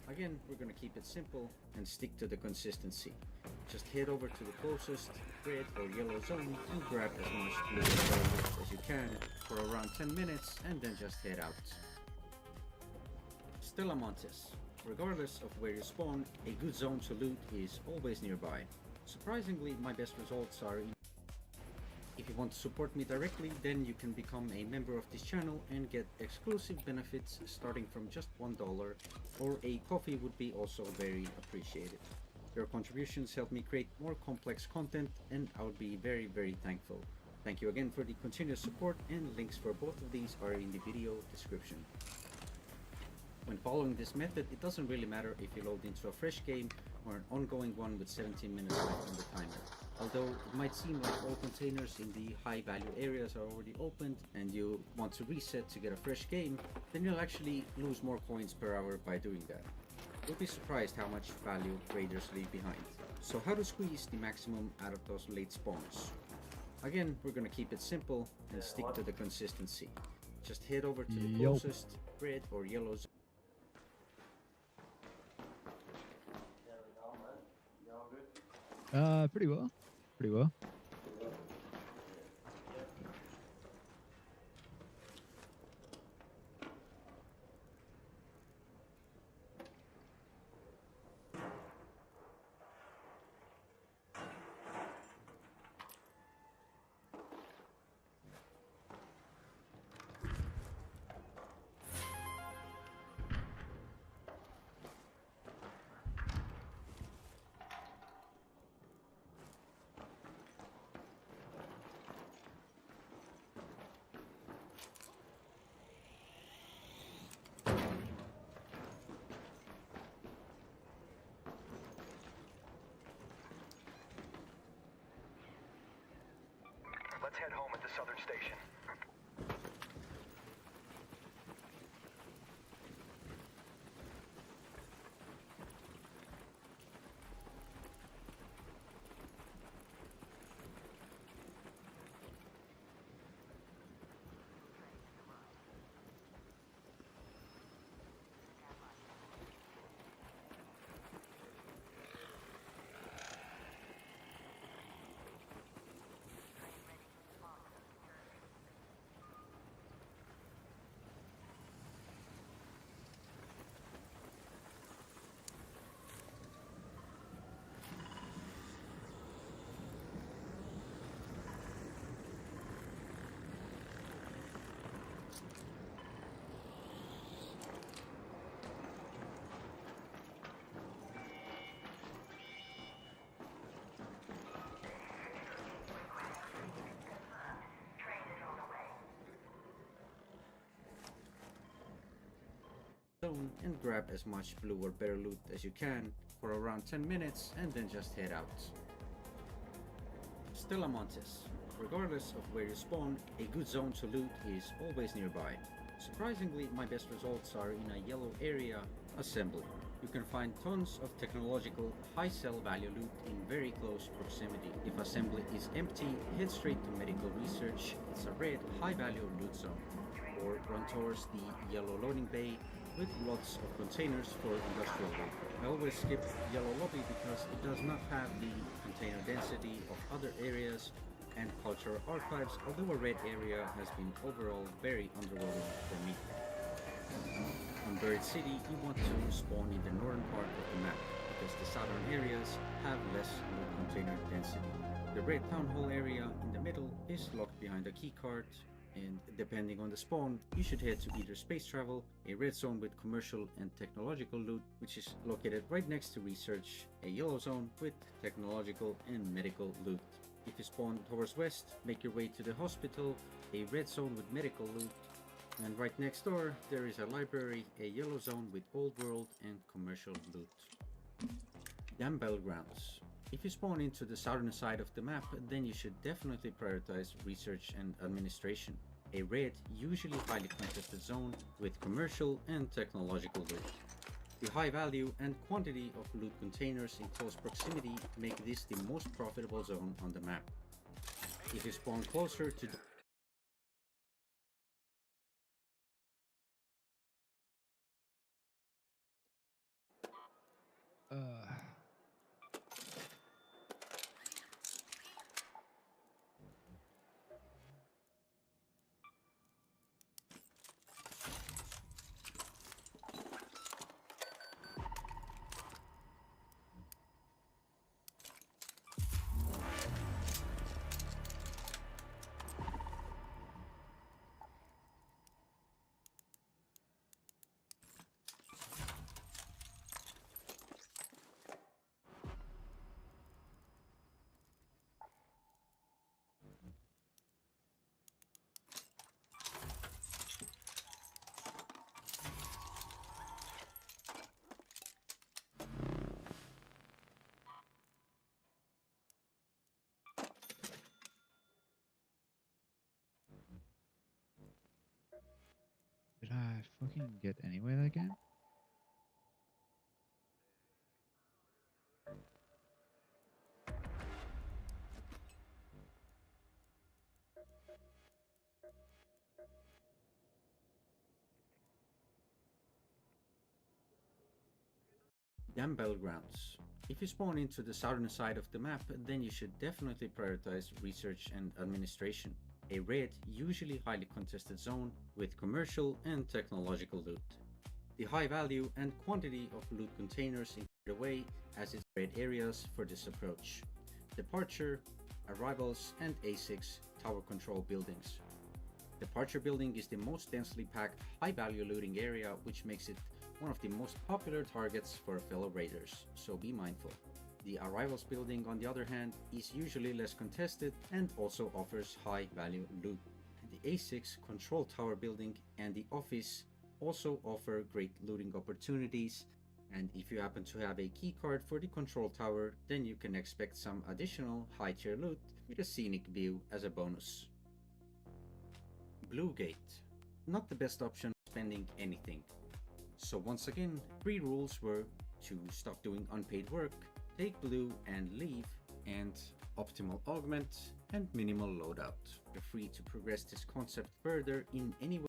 Again, we're gonna keep it simple and stick to the consistency. Just head over to the closest red or yellow zone and grab as much blue as you can for around 10 minutes and then just head out. Stella Montes. Regardless of where you spawn, a good zone to loot is always nearby. Surprisingly, my best results are in. If you want to support me directly, then you can become a member of this channel and get exclusive benefits starting from just $1, or a coffee would be also very appreciated. Your contributions help me create more complex content, and I would be very, very thankful. Thank you again for the continuous support, and links for both of these are in the video description. When following this method, it doesn't really matter if you load into a fresh game or an ongoing one with 17 minutes left on the timer. Although it might seem like all containers in the high value areas are already opened and you want to reset to get a fresh game, then you'll actually lose more coins per hour by doing that. You'll be surprised how much value raiders leave behind. So how to squeeze the maximum out of those late spawns? Again, we're gonna keep it simple and stick to the consistency. Just head over to the closest red or yellow zone. Pretty well. Pretty well. Let's head home at the southern station. Zone and grab as much blue or better loot as you can for around 10 minutes and then just head out. Stella Montes. Regardless of where you spawn, a good zone to loot is always nearby. Surprisingly, my best results are in a yellow area, assembly. You can find tons of technological high sell value loot in very close proximity. If assembly is empty, head straight to medical research. It's a red high value loot zone. Or run towards the yellow loading bay with lots of containers for industrial loot. I always skip yellow lobby because it does not have the container density of other areas, and cultural archives, although a red area has been overall very underwhelming for me. On Buried City, you want to spawn in the northern part of the map, because the southern areas have less loot container density. The red town hall area in the middle is locked behind a keycard, and depending on the spawn, you should head to either space travel, a red zone with commercial and technological loot, which is located right next to research, a yellow zone with technological and medical loot. If you spawn towards west, make your way to the hospital, a red zone with medical loot, and right next door there is a library, a yellow zone with old world and commercial loot. Dam Grounds. If you spawn into the southern side of the map, then you should definitely prioritize research and administration, a red, usually highly contested zone with commercial and technological loot. The high value and quantity of loot containers in close proximity make this the most profitable zone on the map. If you spawn closer to the Did I fucking get anywhere that game? Dam Grounds. If you spawn into the southern side of the map, then you should definitely prioritize research and administration, a red, usually highly contested zone with commercial and technological loot. The high value and quantity of loot containers in the way has its red areas for this approach: Departure, Arrivals, and A6 tower control buildings. Departure building is the most densely packed, high-value looting area, which makes it one of the most popular targets for fellow raiders, so be mindful. The Arrivals building, on the other hand, is usually less contested and also offers high-value loot. The A6 control tower building and the office also offer great looting opportunities, and if you happen to have a keycard for the control tower, then you can expect some additional high-tier loot with a scenic view as a bonus. Blue Gate. Not the best option for spending anything. So once again, 3 rules were to stop doing unpaid work, take blue and leave, and optimal augment and minimal loadout. You're free to progress this concept further in any way.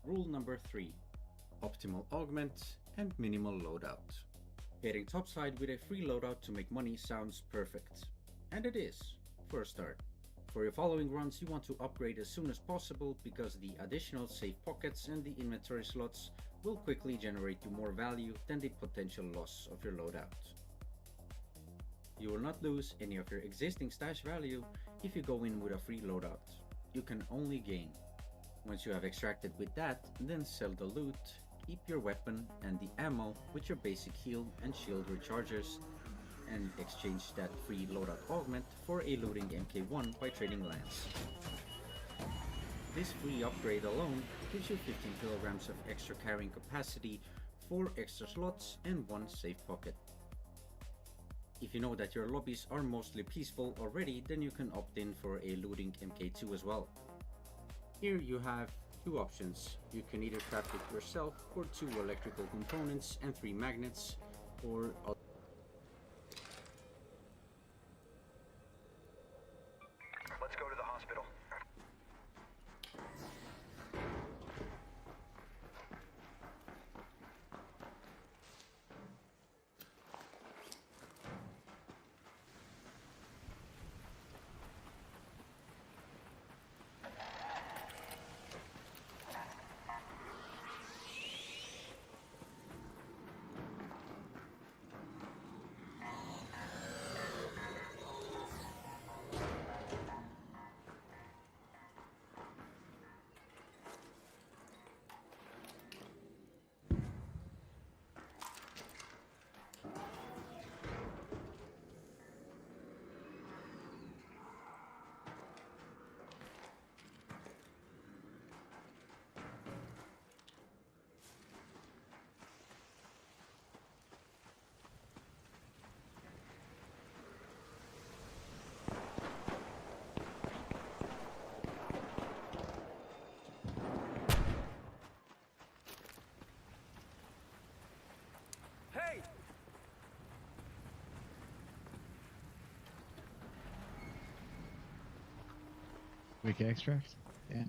Rule number 3. Optimal augment and minimal loadout. Getting topside with a free loadout to make money sounds perfect. And it is, for a start. For your following runs, you want to upgrade as soon as possible because the additional safe pockets and the inventory slots will quickly generate you more value than the potential loss of your loadout. You will not lose any of your existing stash value if you go in with a free loadout. You can only gain. Once you have extracted with that, then sell the loot, keep your weapon and the ammo with your basic heal and shield rechargers, and exchange that free loadout augment for a looting MK1 by trading lands. This free upgrade alone gives you 15 kilograms of extra carrying capacity, 4 extra slots, and 1 safe pocket. If you know that your lobbies are mostly peaceful already, then you can opt in for a looting MK2 as well. Here you have 2 options. You can either craft it yourself for 2 electrical components and 3 magnets, or Let's go to the hospital. Quick extract. Yeah.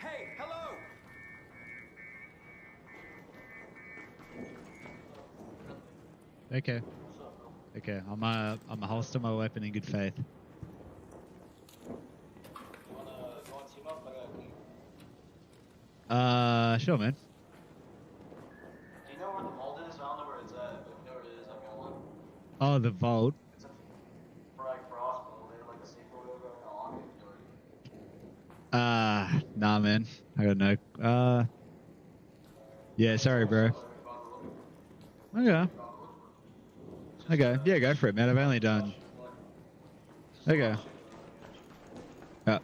Hey, hello! Okay. Okay. I'm a holster my weapon in good faith. Sure, man. Do you know where the vault is? I don't know where it's at, but if you know where it is, I'm gonna look. Oh, the vault. It's a Frag Crossbow. They have like a sequel logo and I'll lock it. You know where it is. Nah, man. I don't know. Yeah, sorry, bro. Okay. Okay. Yeah, go for it, man. I've only done. Okay. Yeah.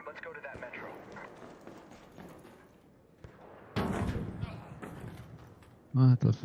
Let's go to that metro. What the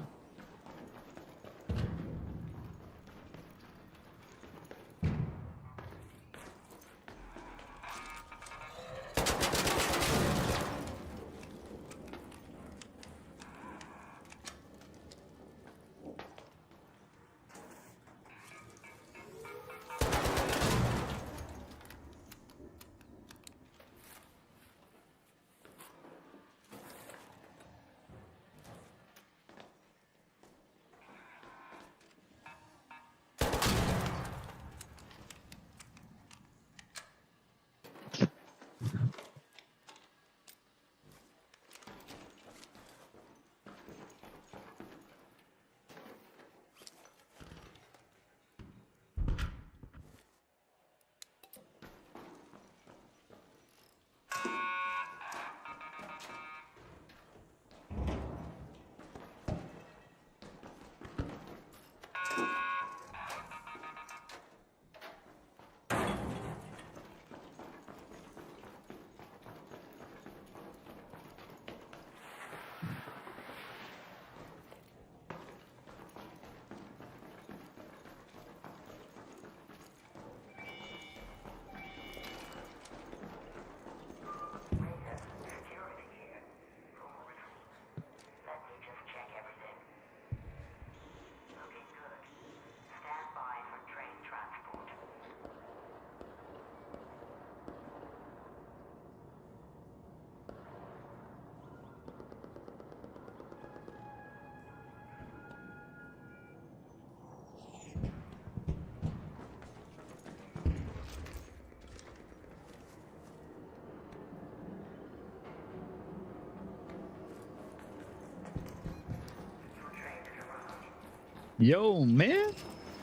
Yo, man.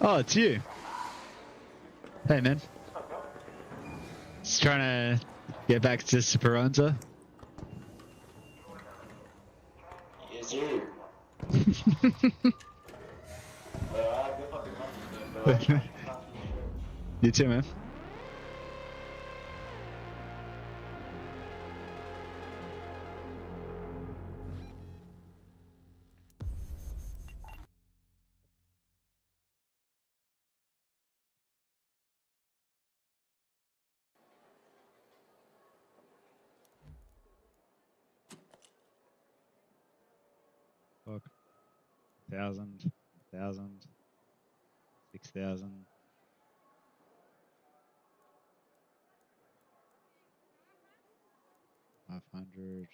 Oh, it's you. Hey, man. Just trying to get back to Speranza. Yes, sir. Good fucking hunting, bro. You too, man. Fuck. 1,000, 1,000, 6,000. $500.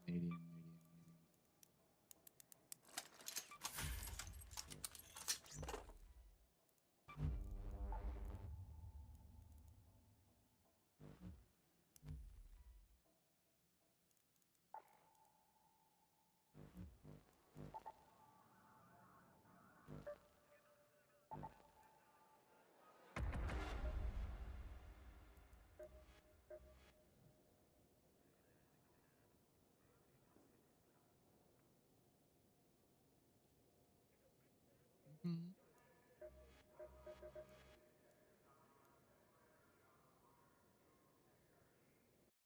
Medium.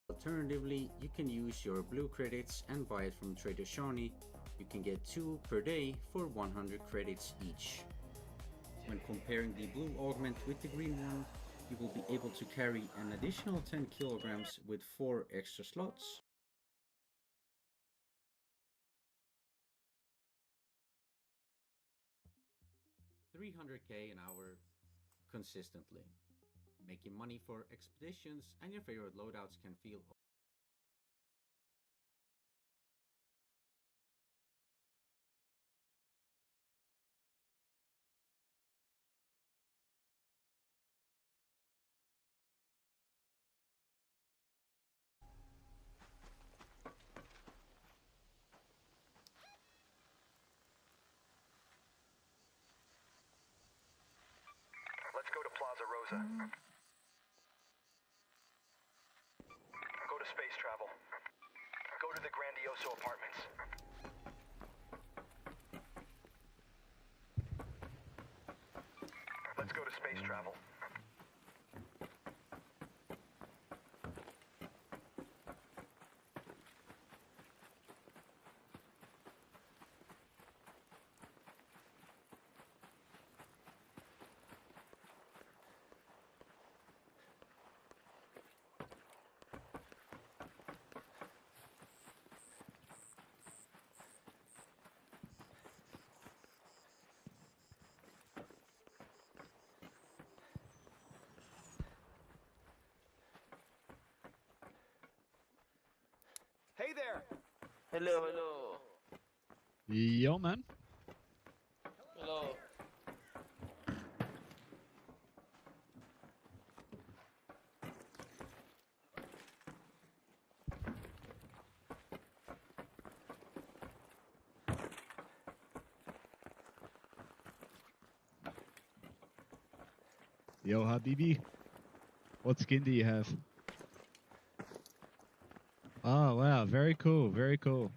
Alternatively, you can use your blue credits and buy it from Trader Shawnee. You can get 2 per day for 100 credits each. When comparing the blue augment with the green one, you will be able to carry an additional 10 kilograms with 4 extra slots. $300k an hour consistently. Making money for expeditions and your favorite loadouts can feel Let's go to Plaza Rosa. Go to space travel. Go to the Grandioso apartments. Let's go to space travel. Hey there! Hello, hello. Yo, man. Hello. Yo, Habibi. What skin do you have? Oh, wow. Very cool. Very cool.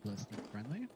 Less than friendly.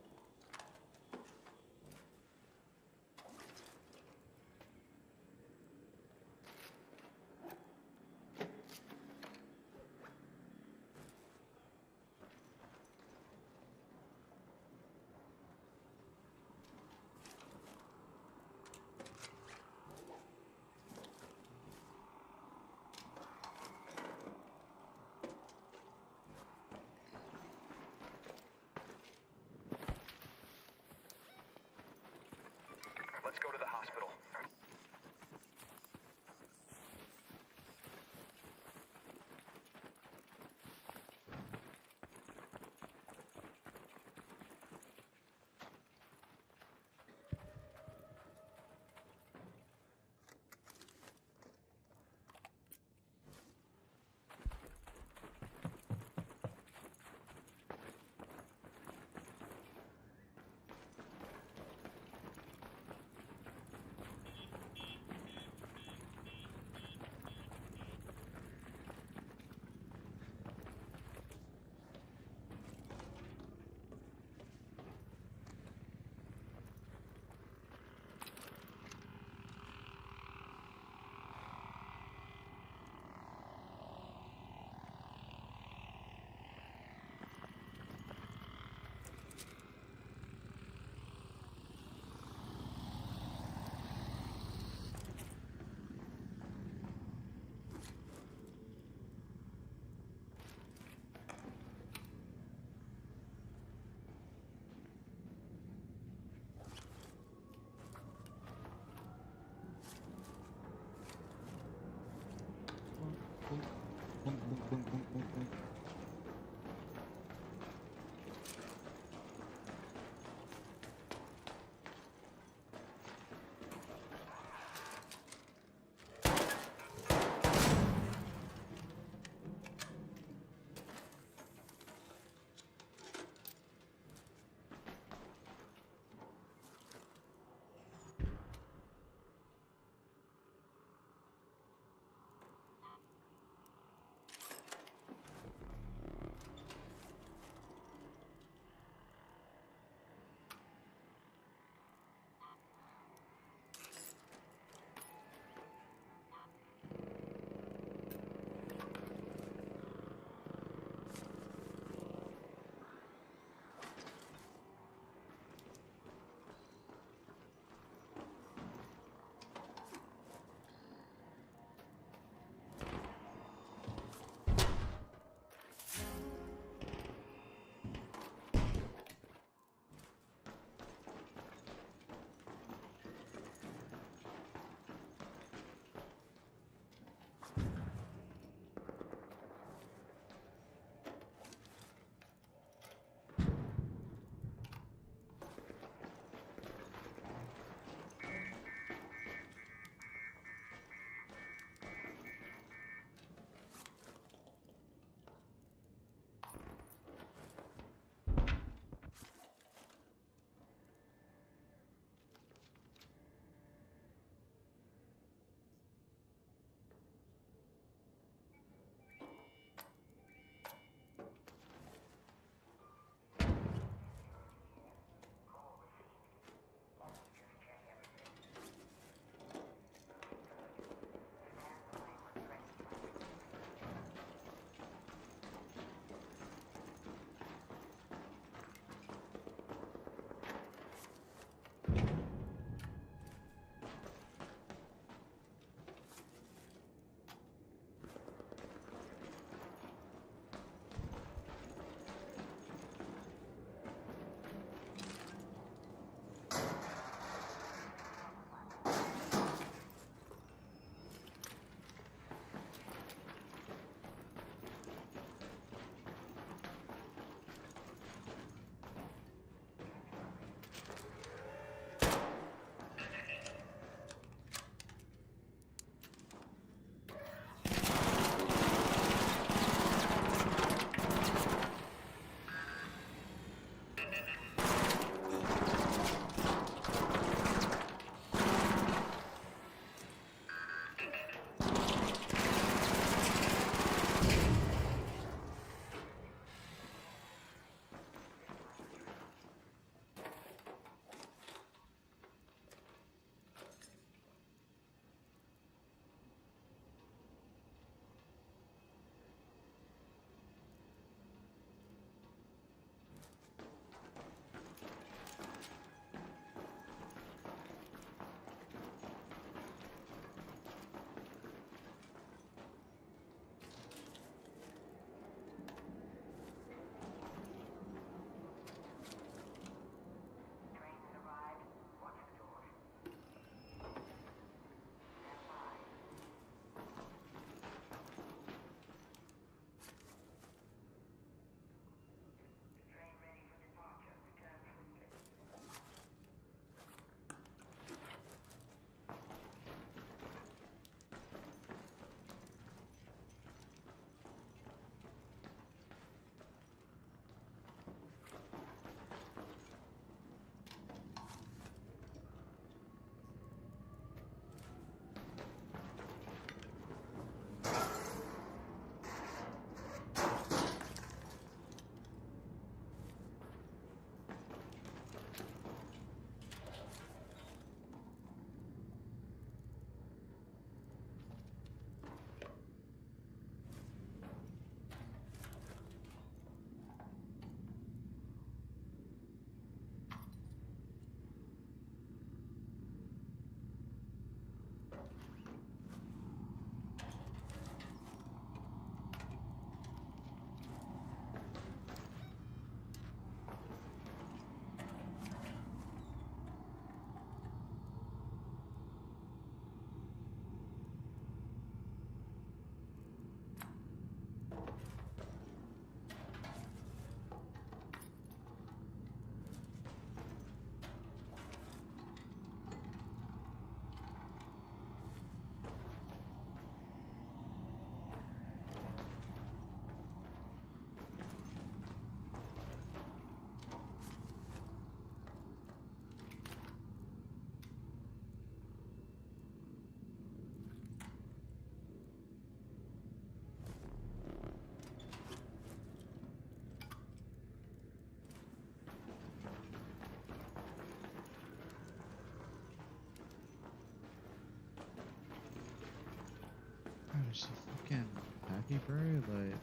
fucking happy, bro? Like.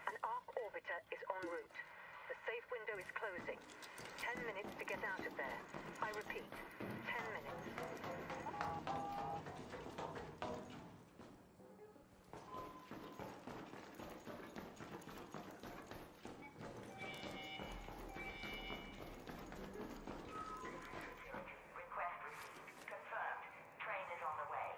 An ARC orbiter is en route. The safe window is closing. 10 minutes to get out of there. I repeat, 10 minutes. Request received. Confirmed. Train is on the way.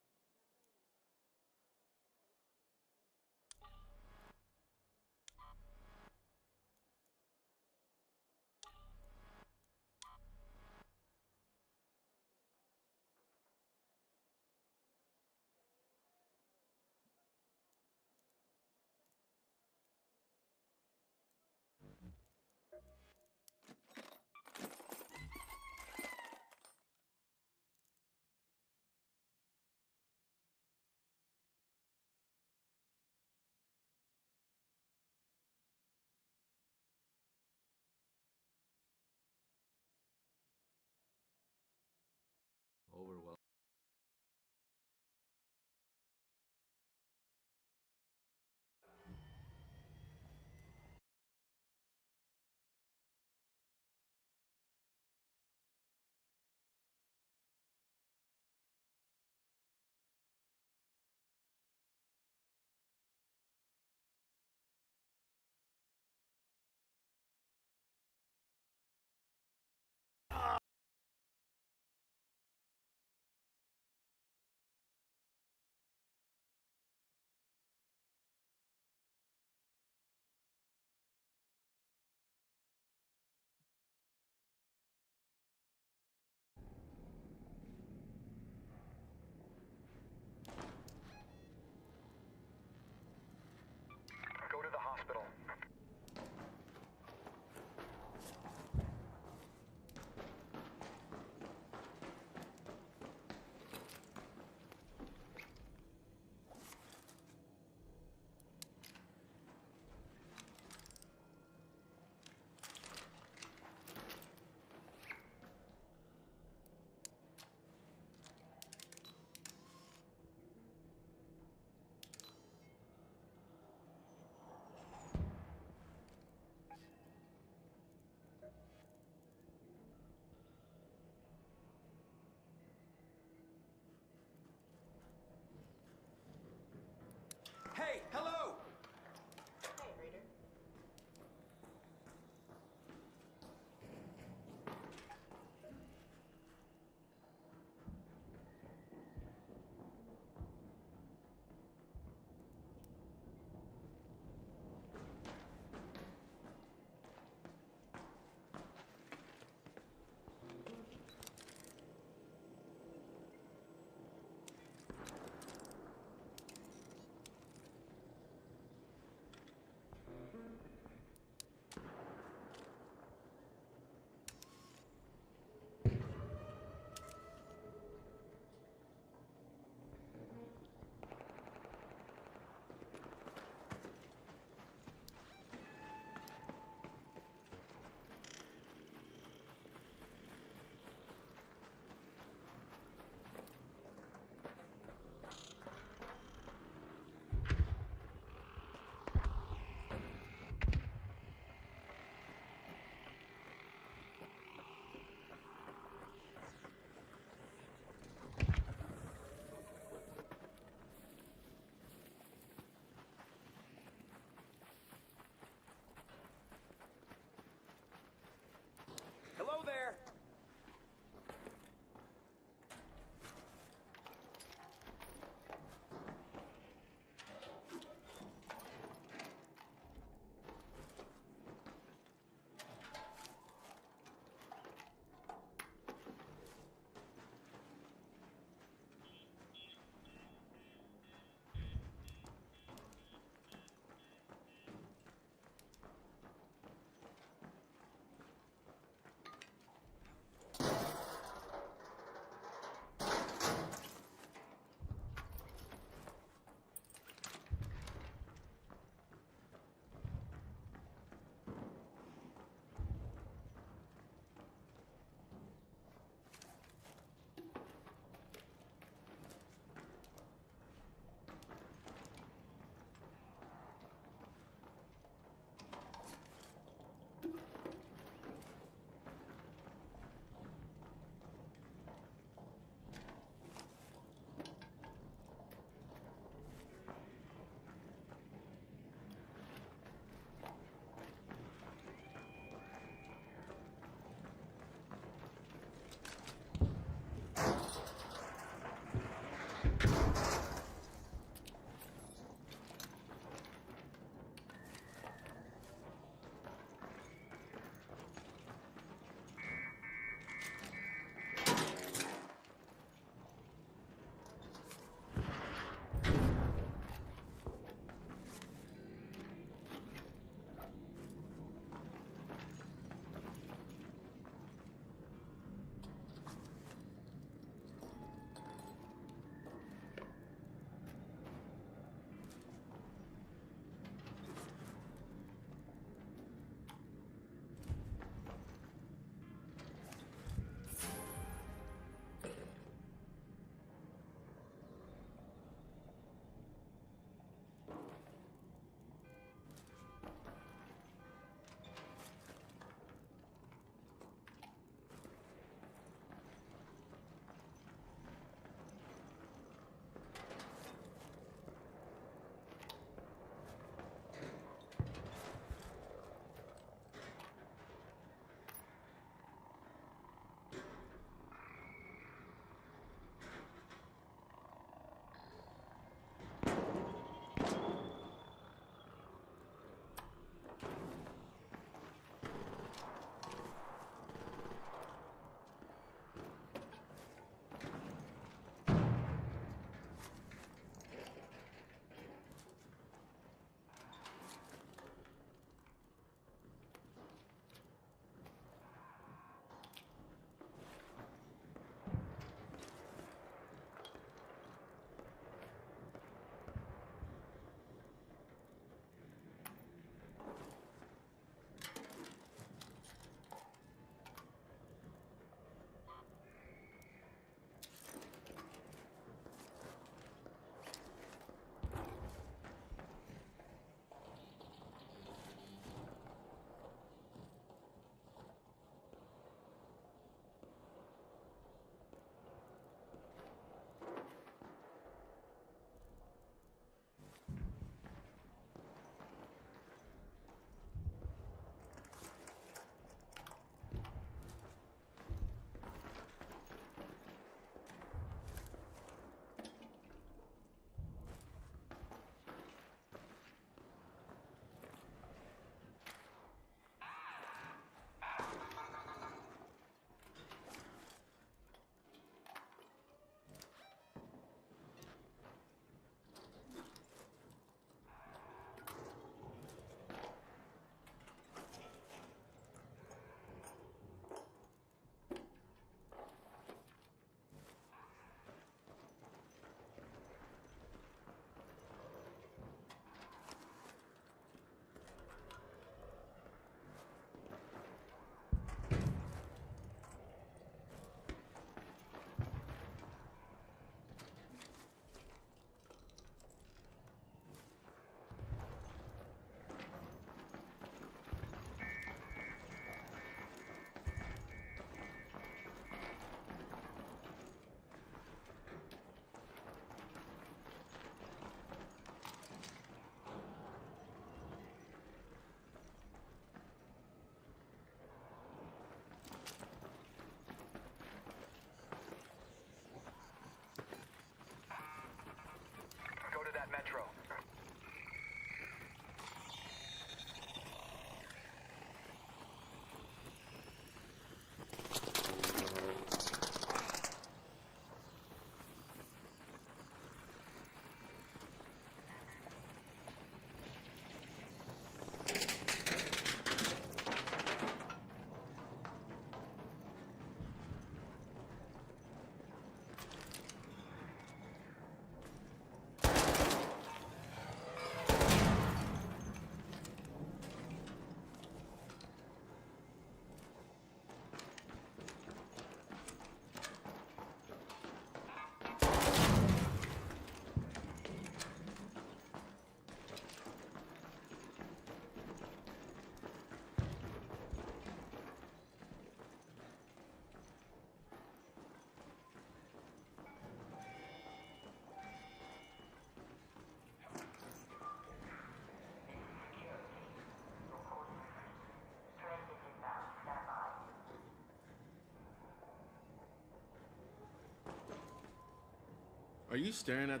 Are you staring at?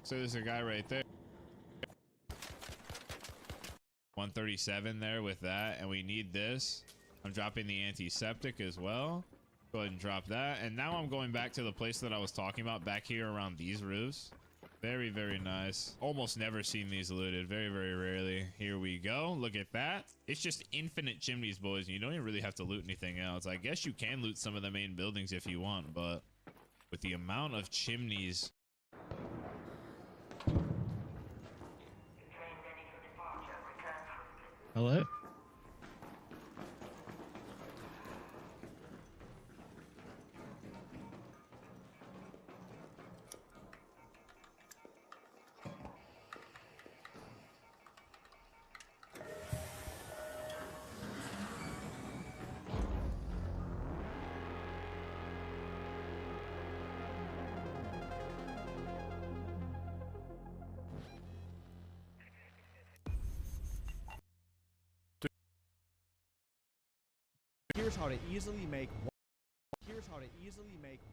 So there's a guy right there. 137 there with that, and we need this. I'm dropping the antiseptic as well. Go ahead and drop that. And now I'm going back to the place that I was talking about back here around these roofs. Very, very nice. Almost never seen these looted. Very, very rarely. Here we go. Look at that. It's just infinite chimneys, boys. And you don't even really have to loot anything else. I guess you can loot some of the main buildings if you want, but with the amount of chimneys. Hello? Here's how to easily make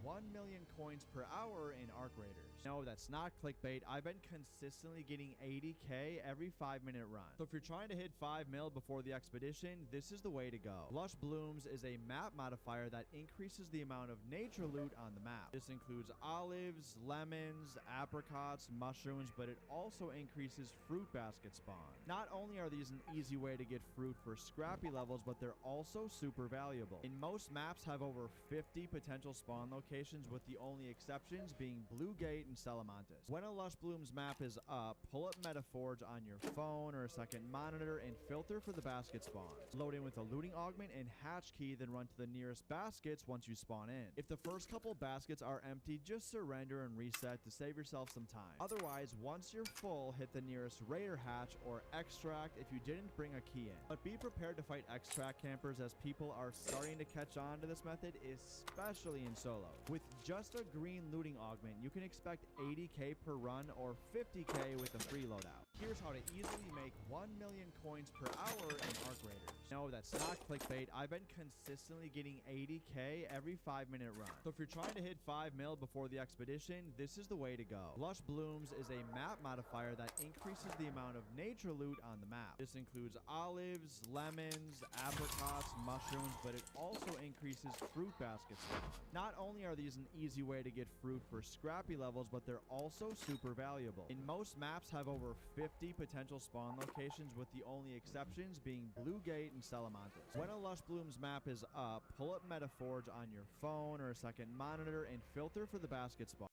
1 million coins per hour in Arc Raiders. No, that's not clickbait. I've been consistently getting 80k every 5-minute run. So if you're trying to hit 5 mil before the expedition, this is the way to go. Lush Blooms is a map modifier that increases the amount of nature loot on the map. This includes olives, lemons, apricots, mushrooms, but it also increases fruit basket spawn. Not only are these an easy way to get fruit for scrappy levels, but they're also super valuable. In most maps have over 50 potential spawn locations, with the only exceptions being Blue Gate and Salamantis. When a Lush Blooms map is up, pull up Metaforge on your phone or a second monitor and filter for the basket spawns. Load in with a looting augment and hatch key, then run to the nearest baskets once you spawn in. If the first couple baskets are empty, just surrender and reset to save yourself some time. Otherwise, once you're full, hit the nearest raider hatch or extract if you didn't bring a key in. But be prepared to fight extract campers, as people are starting to catch on to this method, especially in solo. With just a green looting augment, you can expect 80k per run or 50k with a free loadout. Here's how to easily make 1 million coins per hour in Arc Raiders. No, that's not clickbait. I've been consistently getting 80k every 5-minute run. So if you're trying to hit 5 mil before the expedition, this is the way to go. Lush Blooms is a map modifier that increases the amount of nature loot on the map. This includes olives, lemons, apricots, mushrooms, but it also increases fruit basket spawn. Not only are these an easy way to get fruit for scrappy levels, but they're also super valuable. In most maps have over 50 potential spawn locations, with the only exceptions being Blue Gate and Salamantis. When a Lush Blooms map is up, pull up Metaforge on your phone or a second monitor and filter for the basket spawn.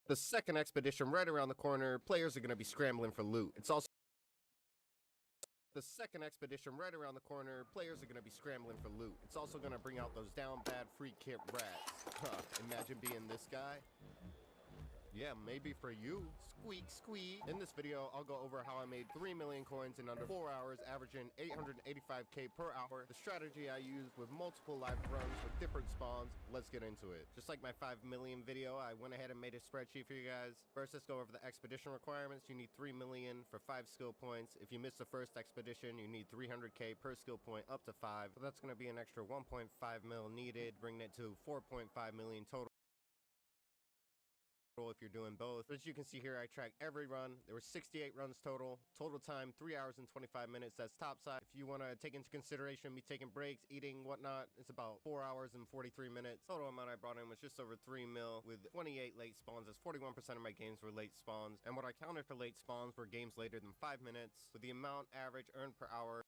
The second expedition right around the corner, players are going to be scrambling for loot. It's also the second expedition right around the corner, players are going to be scrambling for loot. It's also going to bring out those down bad free kit rats. Imagine being this guy. Yeah, maybe for you. Squeak, squeak. In this video, I'll go over how I made 3 million coins in under 4 hours, averaging 885k per hour. The strategy I used with multiple live runs with different spawns. Let's get into it. Just like my 5 million video, I went ahead and made a spreadsheet for you guys. First, let's go over the expedition requirements. You need 3 million for 5 skill points. If you miss the first expedition, you need 300k per skill point up to 5. So that's going to be an extra 1.5 mil needed, bringing it to 4.5 million total if you're doing both. But as you can see here, I tracked every run. There were 68 runs total. Total time 3 hours and 25 minutes. That's top side. If you want to take into consideration me taking breaks, eating, whatnot, it's about 4 hours and 43 minutes. Total amount I brought in was just over 3 mil with 28 late spawns. That's 41% of my games were late spawns. And what I counted for late spawns were games later than 5 minutes, with the amount average earned per hour.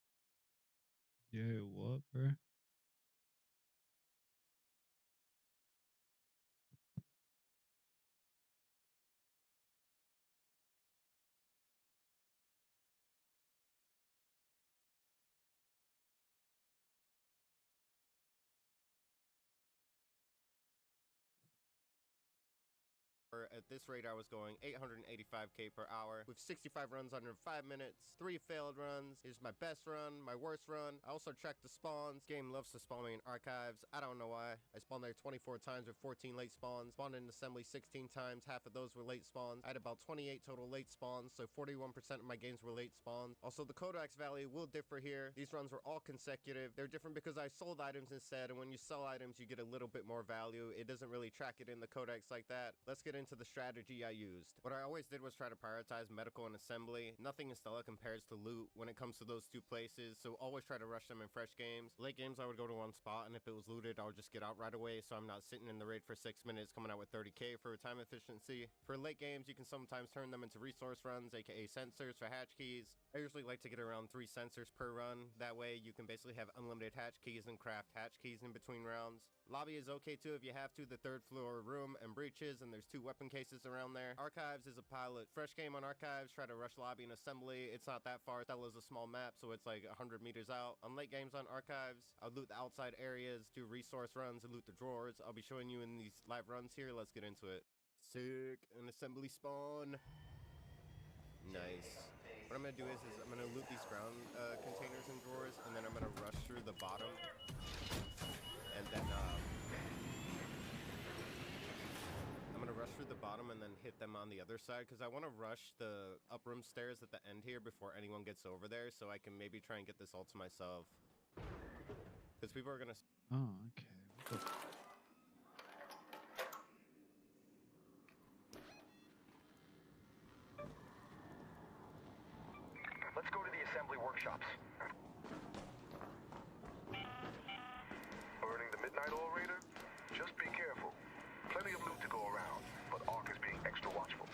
Yo, what, bro? at this rate I was going 885k per hour with 65 runs under 5 minutes, 3 failed runs. Here's my best run, my worst run. I also tracked the spawns. Game loves to spawn me in archives. I don't know why. I spawned there 24 times with 14 late spawns. Spawned in assembly 16 times. Half of those were late spawns. I had about 28 total late spawns, so 41% of my games were late spawns. Also, the codex value will differ here. These runs were all consecutive. They're different because I sold items instead, and when you sell items, you get a little bit more value. It doesn't really track it in the codex like that. Let's get into the strategy I used. What I always did was try to prioritize medical and assembly. Nothing in Stella compares to loot when it comes to those two places, so always try to rush them in fresh games. Late games, I would go to one spot, and if it was looted, I would just get out right away, so I'm not sitting in the raid for 6 minutes coming out with 30k for time efficiency. For late games, you can sometimes turn them into resource runs, aka sensors for hatch keys. I usually like to get around 3 sensors per run. That way, you can basically have unlimited hatch keys and craft hatch keys in between rounds. Lobby is okay too if you have to. The 3rd floor room and breaches, and there's 2 weapon cases around there. Archives is a pilot. Fresh game on Archives, try to rush lobby and assembly. It's not that far. Stella's a small map, so it's like 100 meters out. On late games on Archives, I'll loot the outside areas, do resource runs, and loot the drawers. I'll be showing you in these live runs here. Let's get into it. Sick. An assembly spawn. Nice. What I'm gonna do is I'm gonna loot these ground containers and drawers, and then I'm gonna rush through the bottom, and then I'm gonna rush through the bottom and then hit them on the other side, because I want to rush the up room stairs at the end here before anyone gets over there, so I can maybe try and get this all to myself, because people are gonna. Oh, okay. Let's go to the assembly workshops. Burning the midnight oil raider? Just be careful. Plenty of loot to go around, but ARC is being extra watchful.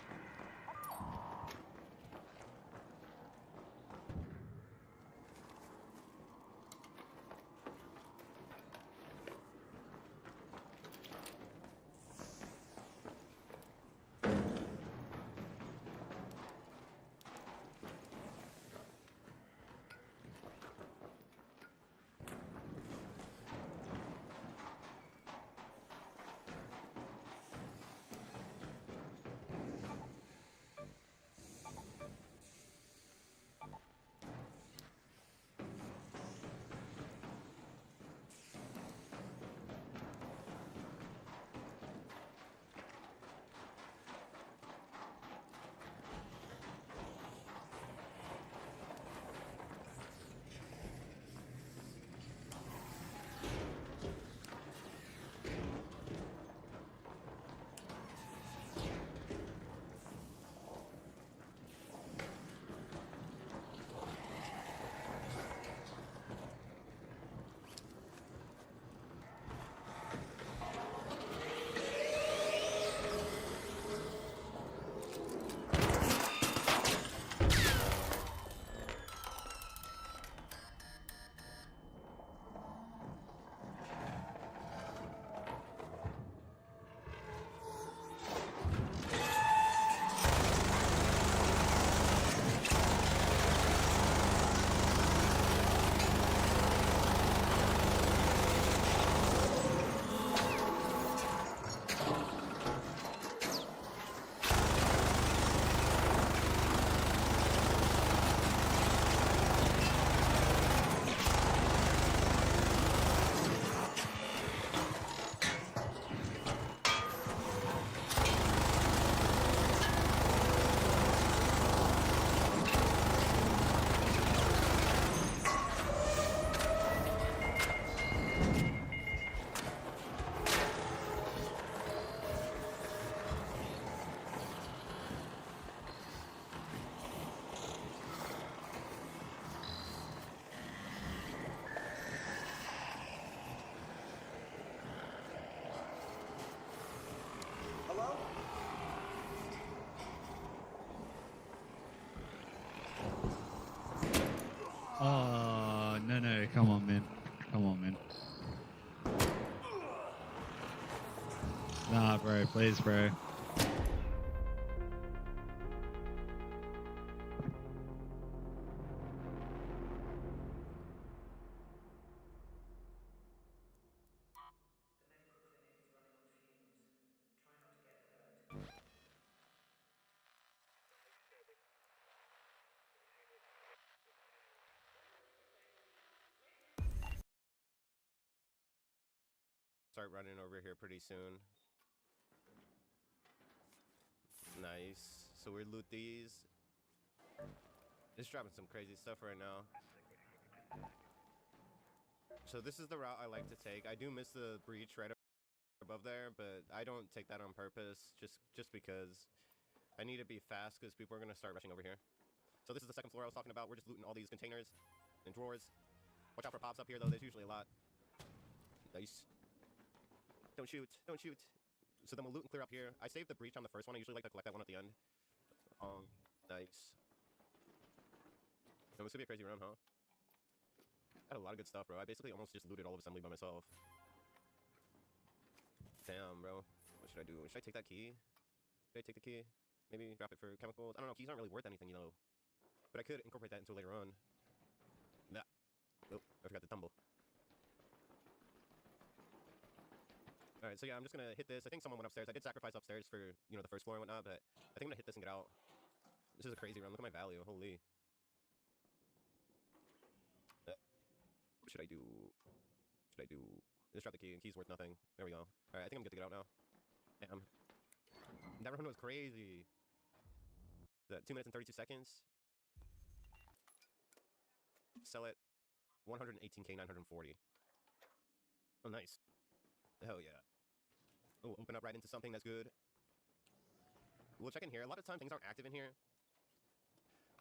Oh, no, come on, man. Come on, man. Nah, bro, please, bro. start running over here pretty soon. Nice. So we loot these. It's dropping some crazy stuff right now. So this is the route I like to take. I do miss the breach right above there, but I don't take that on purpose just because I need to be fast because people are going to start rushing over here. So this is the second floor I was talking about. We're just looting all these containers and drawers. Watch out for pops up here, though. There's usually a lot. Nice. Don't shoot. Don't shoot. So then we'll loot and clear up here. I saved the breach on the first one. I usually like to collect that one at the end. Nice. So this could be a crazy run, huh? Got a lot of good stuff, bro. I basically almost just looted all of assembly by myself. Damn, bro. What should I do? Should I take that key? Should I take the key? Maybe drop it for chemicals? I don't know. Keys aren't really worth anything, you know. But I could incorporate that into later on. Nah. Oh, I forgot to tumble. Alright, so yeah, I'm just gonna hit this. I think someone went upstairs. I did sacrifice upstairs for, you know, the first floor and whatnot, but I think I'm gonna hit this and get out. This is a crazy run. Look at my value. Holy. What should I do? Should I do? Just drop the key. Key's worth nothing. There we go. Alright, I think I'm good to get out now. Damn. That run was crazy. That 2 minutes and 32 seconds. Sell it. 118k 940. Oh, nice. Hell yeah. Oh, open up right into something that's good. We'll check in here. A lot of times things aren't active in here.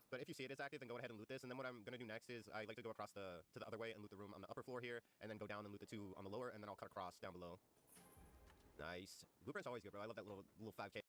But if you see it is active, then go ahead and loot this. And then what I'm going to do next is I like to go across to the other way and loot the room on the upper floor here. And then go down and loot the 2 on the lower. And then I'll cut across down below. Nice. Blueprint's always good, bro. I love that little 5k.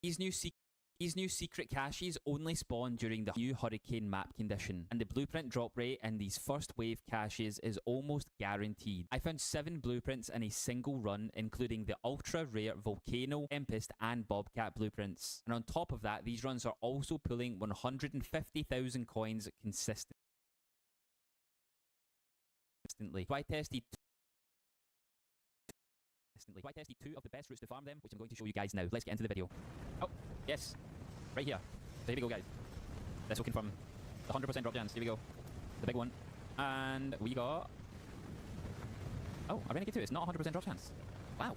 These new secret caches only spawn during the new hurricane map condition, and the blueprint drop rate in these first wave caches is almost guaranteed. I found 7 blueprints in a single run, including the ultra rare Volcano, Tempest, and Bobcat blueprints. And on top of that, these runs are also pulling 150,000 coins consistently. So I tested 2 of the best routes to farm them, which I'm going to show you guys now. Let's get into the video. Oh, yes. Right here. So here we go, guys. This will confirm the 100% drop chance. Here we go. The big one. And we got... Oh, a Renegade 2. It's not 100% drop chance. Wow.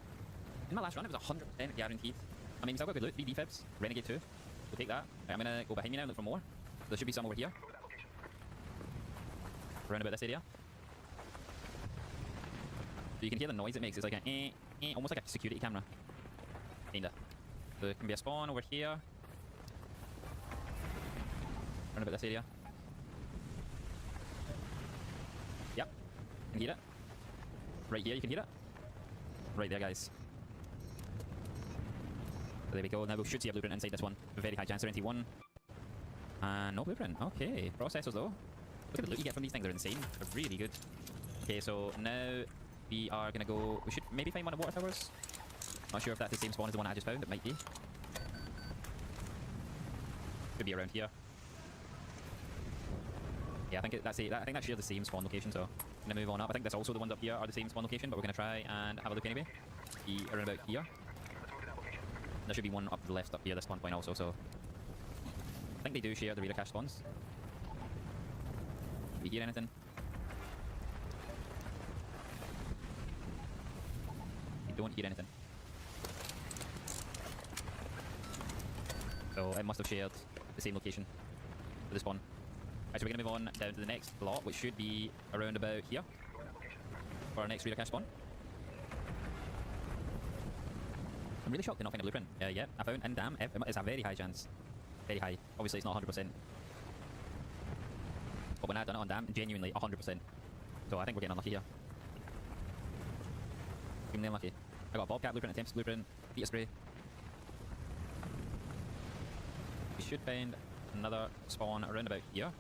In my last run, it was 100% guaranteed. I mean, I've got good loot. 3 defibs. Renegade 2. We'll take that. Right, I'm going to go behind me now and look for more. There should be some over here. Around about this area. So you can hear the noise it makes. It's like a almost like a security camera. Kinda. So there can be a spawn over here. Around about this area. Yep. You can hear it. Right here, you can hear it. Right there, guys. So there we go. Now we should see a blueprint inside this one. Very high chance. 21. And no blueprint. Okay. Processors though. Look at the loot you get from these things. They're insane. They're really good. Okay, so now we are gonna go. We should maybe find one of water towers. Not sure if that's the same spawn as the one I just found. It might be. Could be around here. Yeah, I think I think that shares the same spawn location. So I'm gonna move on up. I think that's also the ones up here are the same spawn location, but we're gonna try and have a look anyway. Be around about here. There should be one up to the left up here. This spawn point also. So I think they do share the reader cache spawns. Do you hear anything? don't hear anything. So it must have shared the same location for the spawn. Right, so we're going to move on down to the next lot, which should be around about here for our next reader cache spawn. I'm really shocked to not find a blueprint. Yeah, I found, and damn, it's a very high chance. Very high. Obviously, it's not 100%. But when I done it on damn, genuinely 100%. So I think we're getting unlucky here. Extremely unlucky. I got a Bobcat blueprint, a Tempest blueprint, Vita spray. We should find another spawn around about here.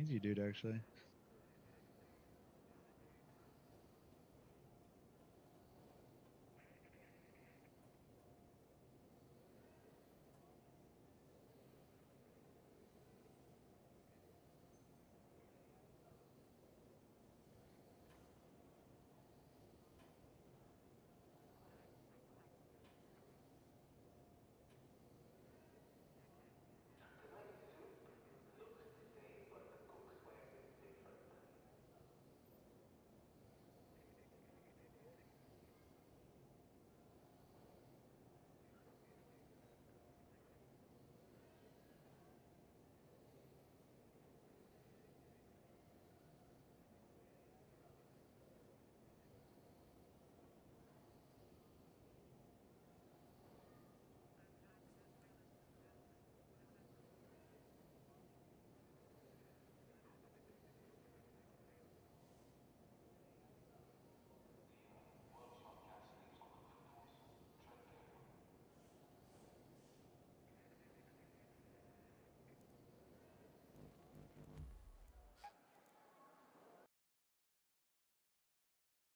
Easy dude, actually.